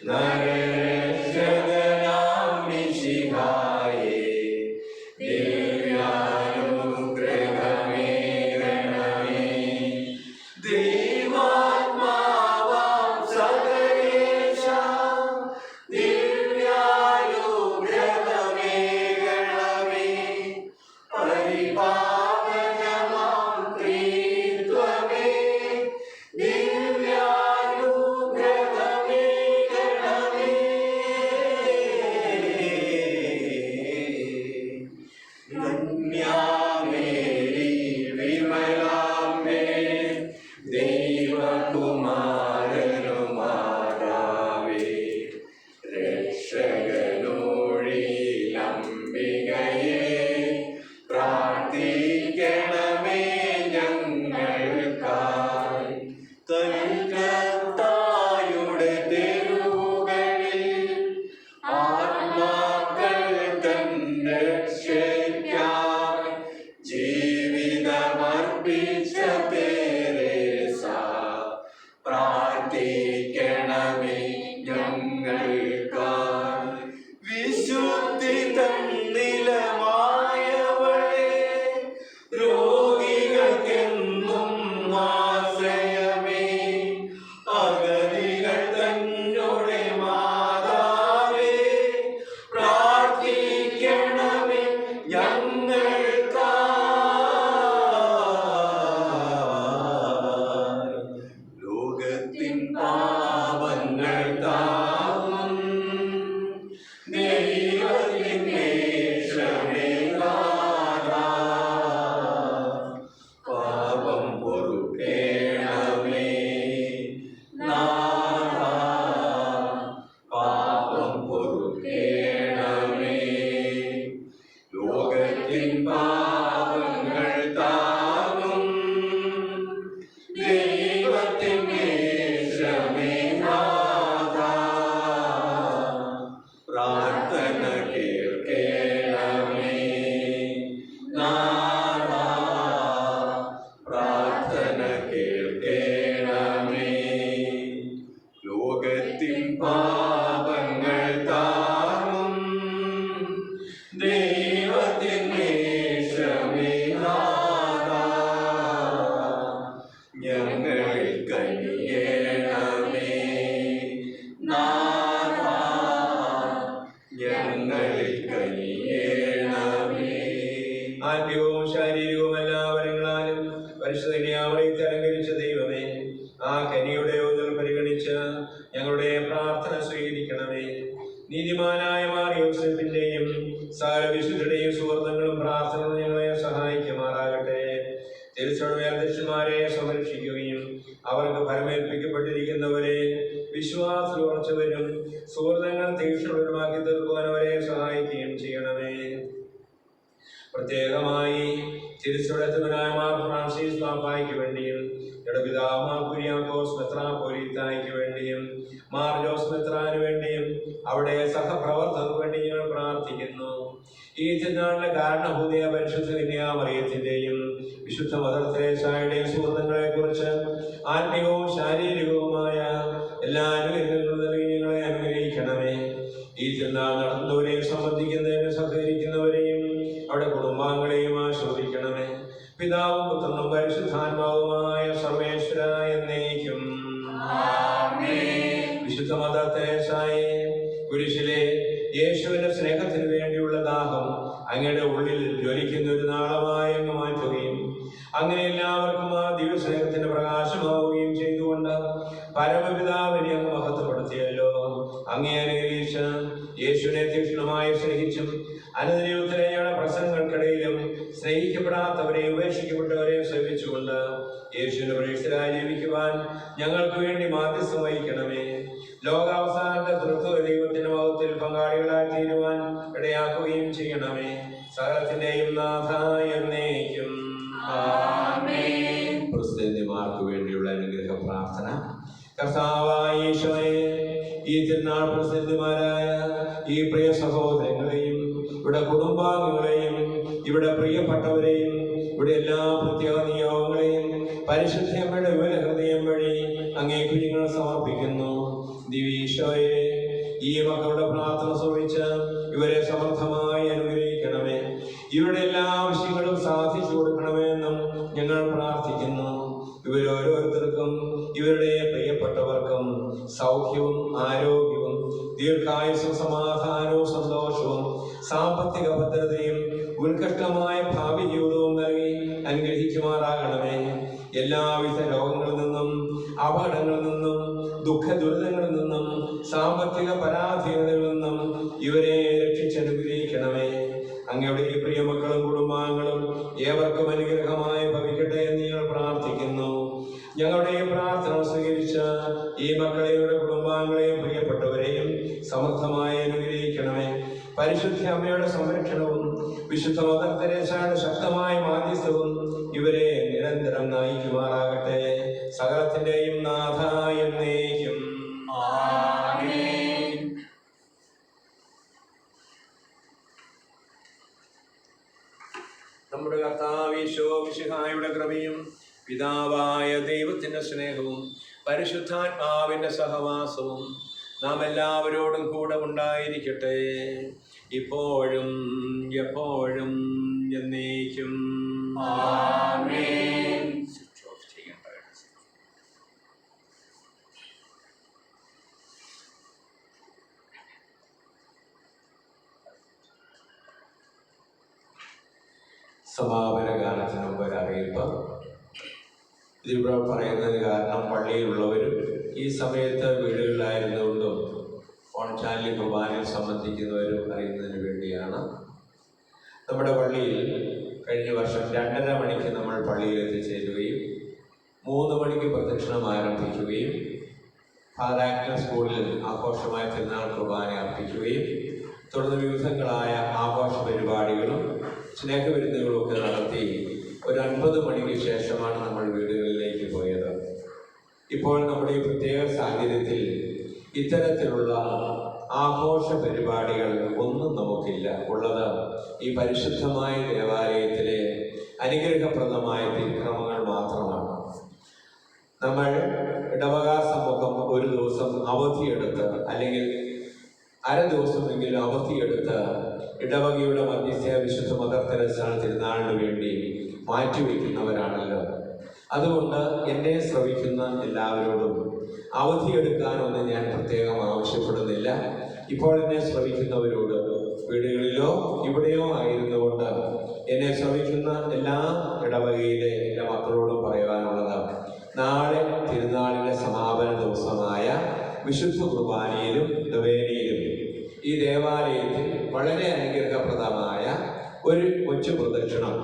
നരരക്ഷകനാം മിശിഹായേ ദിവ്യാനുഗ്രഹമേകണമേ. ദൈവാത്മാവാം സകലേശ ദിവ്യാനുഗ്രഹമേകണമേ. പരിപാവനമാം ത്രിത്വമേ ദിവ്യാനുഗ്രഹമേകണമേ. ധന്യാമേരി വിമലാംബേ ദൈവകുമാരനുമാതാവേ, രക്ഷകനോഴിലംബികയേ പ്രാർത്ഥിക്കണമേ ഞങ്ങൾക്കായി. കൽക്കത്തായുടെ തെരുവുകളിൽ ആത്മാക്കൾ തൻ രക്ഷയ്ക്കായി ജീവിതമർപ്പിച്ച തെരേസ പ്രാർത്ഥിക്കണമേ ഞങ്ങൾക്കായി. വിശുദ്ധി തന്നിലമായവളെ, രോഗികൾക്കെന്നും ആശ്രയമേ, അഗതികൾ തന്നോടെ മാതാവേ പ്രാർത്ഥിക്കണമേ ഞങ്ങൾക്കായി. ലോകത്തിൻ പാപങ്ങൾ താങ്ങും ദൈവത്തിൻ മേഷമേ നാഥാ, പാപം പൊറുക്കേണമേ നാഥാ, പാപം പൊറുക്കേണമേ. ലോകത്തിൻ പാപങ്ങൾ താങ്ങും ദൈവത്തിൻ മേഷമേ നാഥാ, പ്രാർത്ഥന കേൾക്കേണമേ നാഥാ, പ്രാർത്ഥന കേൾക്കേണമേ. ലോകത്തിൻ പാപങ്ങൾ താങ്ങും ദൈവത്തിൻ മേഷമേ നാഥാ, ഞങ്ങളിൽ കനിയേണമേ നാഥാ, ഞങ്ങളിൽ കനിയേണമേ. ആത്മീയവും ശാരീരികവും എല്ലാവരങ്ങളാലും പരിശുദ്ധനിയാമറിയത്തെ അലങ്കരിച്ച ദൈവമേ, ആ കനിയുടെ ഊതൽ പരിഗണിച്ച് ഞങ്ങളുടെ പ്രാർത്ഥന സ്വീകരിക്കണമേ. നീതിമാനായ മാറിയോസെഫിന്റെയും സകല വിശുദ്ധരുടെയും സുഹൃത്തുക്കളും പ്രാർത്ഥനകളും ഞങ്ങളെ സഹായിക്കുമാറാകട്ടെ. തിരുസഭ അധ്യക്ഷന്മാരെ സംരക്ഷിക്കുകയും അവർക്ക് ഫലമേൽപ്പിക്കപ്പെട്ടിരിക്കുന്നവരെ വിശ്വാസത്തിൽ ഉറച്ചവരും സുഹൃതങ്ങൾ തീക്ഷ്ണപരമാക്കി തീർക്കുവാൻ അവരെ സഹായിക്കുകയും ചെയ്യണമേ. പ്രത്യേകമായി തിരുസുടത്തുവനായ മാർ ഫ്രാൻസിസ് പാപ്പായ്ക്ക് വേണ്ടിയും പിതാവ് മാർ കുര്യാക്കോസ് മെത്രാപ്പോലീത്തായ്ക്ക് വേണ്ടിയും മാർ ജോസ് മെത്രാന് വേണ്ടിയും അവിടെ സഹപ്രവർത്തകർക്ക് വേണ്ടി ഞങ്ങൾ പ്രാർത്ഥിക്കുന്നു. ഈ തിരുനാളിന്റെ കാരണഭൂതിയ പരിശുദ്ധ കന്യാമറിയത്തിന്റെയും വിശുദ്ധ മദർ തെരേസയുടെയും സുഹൃത്തുക്കളെ കുറിച്ച് ആത്മീയവും ശാരീരികവുമായ എല്ലാ അനുഗ്രഹങ്ങളും നൽകി ഞങ്ങളെ അനുഗ്രഹിക്കണമേ. ഈ തിരുനാൾ നടത്തുന്നവരെയും സംബന്ധിക്കുന്നതിന് സഹകരിക്കുന്നവരെയും അവിടെ കുടുംബാംഗങ്ങളെയും ആശ്രയിക്കണമേ. പിതാവും പുത്രനും പരിശുദ്ധാത്മാവുമായ സർവേശ്വര എന്നേക്കും. വിശുദ്ധ മദർ തെരേസയെ കുരിശിലെ യേശുവിന്റെ സ്നേഹത്തിന് വേണ്ടിയുള്ള ദാഹം അങ്ങയുടെ ഉള്ളിൽ ജ്വലിക്കുന്ന ഒരു നാളമായി അങ്ങ് മാറ്റുകയും അങ്ങനെ എല്ലാവർക്കും ആ ദിവസ്നേഹത്തിന്റെ പ്രകാശമാവുകയും ചെയ്തുകൊണ്ട് പരമപിതാവിനെ അങ്ങ് മഹത്വപ്പെടുത്തിയല്ലോ. അങ്ങേ അനുഗ്രഹിച്ച് യേശുവിനെ തീക്ഷ്ണമായി സ്നേഹിച്ചും അനുദിനത്തിലെയുള്ള പ്രസംഗങ്ങൾക്കിടയിലും സ്നേഹിക്കപ്പെടാത്തവരെ ഉപേക്ഷിക്കപ്പെട്ടവരെ സേവിച്ചുകൊണ്ട് യേശുവിന്റെ പ്രേക്ഷിതരായി ജീവിക്കുവാൻ ഞങ്ങൾക്ക് വേണ്ടി മാധ്യസ്ഥം വഹിക്കണമേ. ലോകാവസാനത്തെ തൃത്വ ദൈവത്തിന്റെ മഹത്വത്തിൽ പങ്കാളികളായി തീരുവാൻ ഇടയാക്കുകയും ചെയ്യണമേ. സകലത്തിന്റെയും നാഥ എന്നേക്കും. പ്രസിദ്ധന്മാർക്ക് വേണ്ടിയുള്ള അനുഗ്രഹ പ്രാർത്ഥന. കർത്താവായ ഈശോയെ, ഈ തിരുനാൾ പ്രസിദ്ധന്മാരായ ഈ പ്രിയ സഹോദരങ്ങളെയും ഇവിടെ കുടുംബാംഗങ്ങളെയും ഇവിടെ പ്രിയപ്പെട്ടവരെയും ഇവിടെ എല്ലാ പ്രത്യേക നിയോഗങ്ങളെയും പരിശുദ്ധമ്മയുടെ വിവര ഹൃദയം വഴി അങ്ങേക്ക് ഞങ്ങൾ സമർപ്പിക്കുന്നു. ദിവീശോയെ, ഈ മക്കളുടെ പ്രാർത്ഥന ശ്രമിച്ച് ഇവരെ സമർത്ഥമായി അനുഗ്രഹിക്കണമേ. ഇവരുടെ എല്ലാ ആവശ്യങ്ങളും സാധിച്ചു കൊടുക്കണമെന്നും ഞങ്ങൾ പ്രാർത്ഥിക്കുന്നു. ഇവരോരോരുത്തർക്കും ഇവരുടെ പ്രിയപ്പെട്ടവർക്കും സൗഖ്യവും ആരോഗ്യവും ദീർഘായുസ്സും സമാധാനവും സന്തോഷവും സാമ്പത്തിക ഭദ്രതയും ഉത്കൃഷ്ടമായ ഭാവി ജീവിതവും നൽകി അനുഗ്രഹിക്കുമാറാകണമേ. എല്ലാവിധ രോഗങ്ങളിൽ നിന്നും അപകടങ്ങളിൽ നിന്നും ദുഃഖ ദുരിതങ്ങളിൽ നിന്നും സാമ്പത്തിക പരാധീനതകളിൽ നിന്നും ഇവരെ രക്ഷിച്ചനുഗ്രഹിക്കണമേ. അങ്ങയുടെ ഈ പ്രിയമക്കളും കുടുംബാംഗങ്ങളും ഏവർക്കും അനുഗ്രഹമായി ഭവിക്കട്ടെ എന്ന് ഞങ്ങൾ പ്രാർത്ഥിക്കുന്നു. ഞങ്ങളുടെ ഈ പ്രാർത്ഥന സ്വീകരിച്ച ഈ മക്കളെയും കുടുംബാംഗങ്ങളെയും പ്രിയപ്പെട്ടവരെയും സമർത്ഥമായി അനുഗ്രഹിക്കണമേ. പരിശുദ്ധ അമ്മയുടെ സംരക്ഷണവും വിശുദ്ധ മദർ തെരേസയുടെ ശക്തമായ മാധ്യസ്ഥവും ഇവരെ നിരന്തരം നയിക്കുമാറാകട്ടെ. സകലത്തിന്റെയും നാഥ എന്നേക്കും. നമ്മുടെ കർത്താവ് ഈശോ മിശിഹായുടെ കൃപയും പിതാവായ ദൈവത്തിന്റെ സ്നേഹവും പരിശുദ്ധാത്മാവിന്റെ സഹവാസവും നാം എല്ലാവരോടും കൂടെ ഉണ്ടായിരിക്കട്ടെ, ഇപ്പോഴും എപ്പോഴും എന്നേക്കും. സമാപന ഗാനത്തിന് മുമ്പ് ഒരറിയിപ്പ്. ഇതിവിടെ പറയുന്നതിന് കാരണം പള്ളിയിലുള്ളവരും ഈ സമയത്ത് വീടുകളിലായിരുന്നുകൊണ്ടും ഫോൺ ചാനലിൽ കുർബാനയിൽ സംബന്ധിക്കുന്നവരും അറിയുന്നതിന് വേണ്ടിയാണ്. നമ്മുടെ പള്ളിയിൽ കഴിഞ്ഞ വർഷം 2:30 മണിക്ക് നമ്മൾ പള്ളിയിൽ എത്തിച്ചേരുകയും 3 മണിക്ക് പ്രദക്ഷിണം ആരംഭിക്കുകയും ഫാദർ സ്കൂളിൽ ആഘോഷമായ തിരുനാൾ കുർബാന അർപ്പിക്കുകയും തുടർന്ന് വിവിധങ്ങളായ ആഘോഷ പരിപാടികളും സ്നേഹവിരുന്നുകളും ഒക്കെ നടത്തി ഒരു 9 മണിക്ക് ശേഷമാണ് നമ്മൾ വീടുകളിലേക്ക് പോയത്. ഇപ്പോൾ നമ്മുടെ ഈ പ്രത്യേക സാഹചര്യത്തിൽ ഇത്തരത്തിലുള്ള ആഘോഷ പരിപാടികൾ ഒന്നും നമുക്കില്ല. ഉള്ളത് ഈ പരിശുദ്ധമായ ദേവാലയത്തിലെ അനുഗ്രഹപ്രദമായ തിരുക്രമങ്ങൾ മാത്രമാണ്. നമ്മൾ ഇടവക സമൂഹം ഒരു ദിവസം അവധിയെടുത്ത് അല്ലെങ്കിൽ അര ദിവസമെങ്കിലും അവധിയെടുത്ത് ഇടവകയുടെ മധ്യസ്ഥ വിശുദ്ധ മദർ തെരേസ തിരുനാളിന് വേണ്ടി മാറ്റിവെക്കുന്നവരാണല്ലോ. അതുകൊണ്ട് എന്നെ ശ്രവിക്കുന്ന എല്ലാവരോടും അവധിയെടുക്കാനൊന്നും ഞാൻ പ്രത്യേകം ആവശ്യപ്പെടുന്നില്ല. ഇപ്പോൾ എന്നെ ശ്രവിക്കുന്നവരോട് വീടുകളിലോ ഇവിടെയോ ആയിരുന്നുകൊണ്ട് എന്നെ ശ്രവിക്കുന്ന എല്ലാ ഇടവകയിലെ എല്ലാ മക്കളോടും പറയുവാനുള്ളത്, നാളെ തിരുനാളിൻ്റെ സമാപന ദിവസമായ വിശുദ്ധ കുർബാനയിലും നൊവേനയിലും ഈ ദേവാലയത്തിൽ വളരെ അനുഗ്രഹപ്രദമായ ഒരു കൊച്ചു പ്രദക്ഷിണം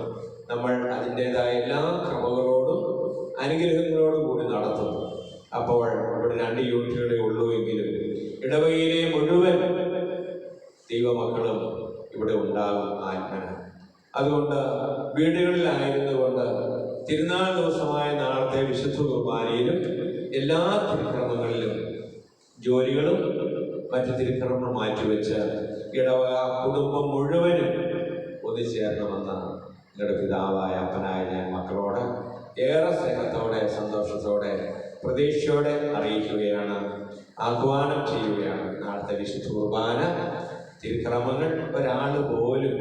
നമ്മൾ അതിൻ്റെതായ എല്ലാ ക്രമങ്ങളോടും അനുഗ്രഹങ്ങളോടുകൂടി നടത്തുന്നു. അപ്പോൾ ഇവിടെ 2 യൂണിറ്റുകളെ ഉള്ളൂ എങ്കിലും ഇടവകയിലെ മുഴുവൻ ദൈവമക്കളും ഇവിടെ ഉണ്ടാകും ആത്മന. അതുകൊണ്ട് വീടുകളിലായിരുന്നുകൊണ്ട് തിരുനാൾ ദിവസമായ നാളത്തെ വിശുദ്ധ കുർബാനയിലും എല്ലാ തിരുക്രമങ്ങളിലും ജോലികളും മറ്റു തിരുക്രമങ്ങളും മാറ്റിവെച്ച് ഇടവക കുടുംബം മുഴുവനും ഒന്നിച്ചേരണമെന്ന് നിങ്ങളുടെ പിതാവായ അപ്പനായ ഞാൻ മക്കളോട് ഏറെ സ്നേഹത്തോടെ സന്തോഷത്തോടെ പ്രതീക്ഷയോടെ അറിയിക്കുകയാണ്, ആഹ്വാനം ചെയ്യുകയാണ്. നാളത്തെ വിശുദ്ധ കുർബാന തിരുക്രമങ്ങൾ ഒരാൾ പോലും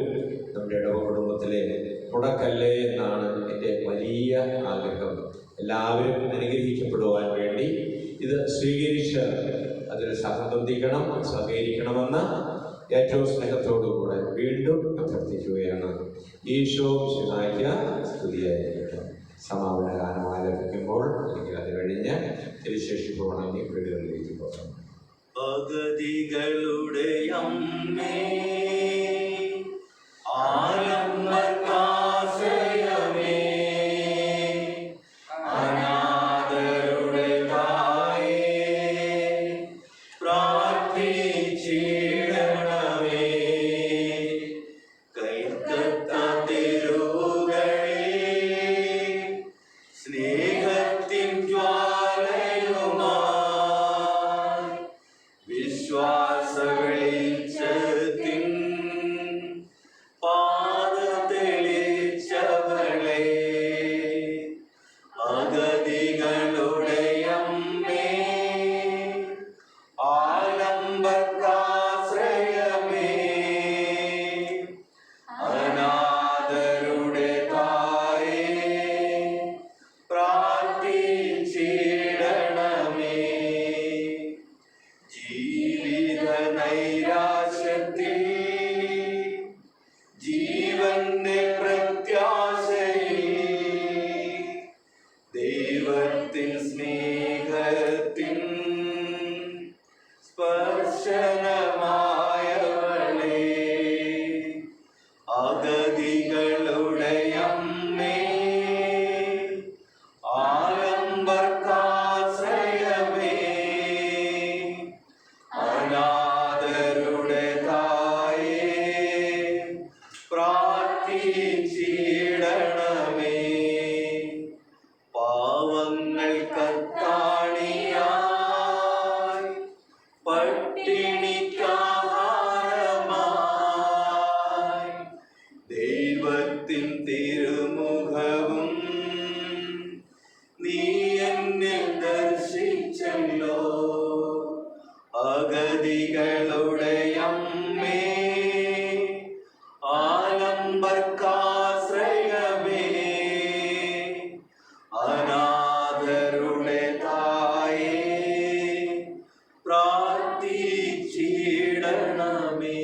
നമ്മുടെ ഇടവ കുടുംബത്തിലെ മുടക്കല്ലേ എന്നാണ് എൻ്റെ വലിയ ആഗ്രഹം. എല്ലാവരും അനുഗ്രഹിക്കപ്പെടുവാൻ വേണ്ടി ഇത് സ്വീകരിച്ച് അതിൽ സഹകരിക്കണമെന്ന് ഏറ്റവും സ്നേഹത്തോടുകൂടെ വീണ്ടും അഭ്യർത്ഥിക്കുകയാണ്. ഈശോ ശിഹായ്ക്ക് സ്തുതിയായിരിക്കട്ടെ. സമാപന ഗാനം ആലപിക്കുമ്പോൾ അല്ലെങ്കിൽ അത് കഴിഞ്ഞ് തിരുശേഷിപ്പ് വണങ്ങി വീടുകളിലേക്ക് പോകാം. അഗതികളുടെ അമ്മേ, ആലംബർക്കാശ്രയമേ, അനാഥരുടെ തായേ, പ്രാർത്ഥിച്ചിടണമേ. കൈത്തത്ത തെരുവുകളിൽ സ്നേഹത്തിൻ ജ്വാലയുമായി വിശ്വാസ വെളിച്ചത്തിൻ പാത തെളിച്ചവളെ, അഗതികളുടെ അമ്മേ, ആലംബർക്കാശ്രയമേ, അനാഥരുടെ തായേ, പ്രാർത്ഥിച്ചിടണമേ. ജീവിത നൈരാശ്യത്തിൽ ജീവന്റെ പ്രത്യാശയിൽ ദൈവത്തിൻ സ്നേഹത്തിൻ സ്പർശനമായവളെ, അഗതികളുടെ അമ്മേ, ആലംബർക്കാശ്രയമേ, അനാഥരുടെ തായേ, പ്രാർത്ഥിച്ചിടണമേ. പാവങ്ങൾക്കത്താണിയായി പട്ടിണിക്കാഹാരമായി ദൈവത്തിൻ തിരുമുഖവും നീ എന്നിൽ ദർശിച്ചല്ലോ. അഗതികളുടെ അമ്മേ, ആലംബർക്കാശ്രയമേ, അനാഥരുടെ തായേ, പ്രാർത്ഥിച്ചിടണമേ.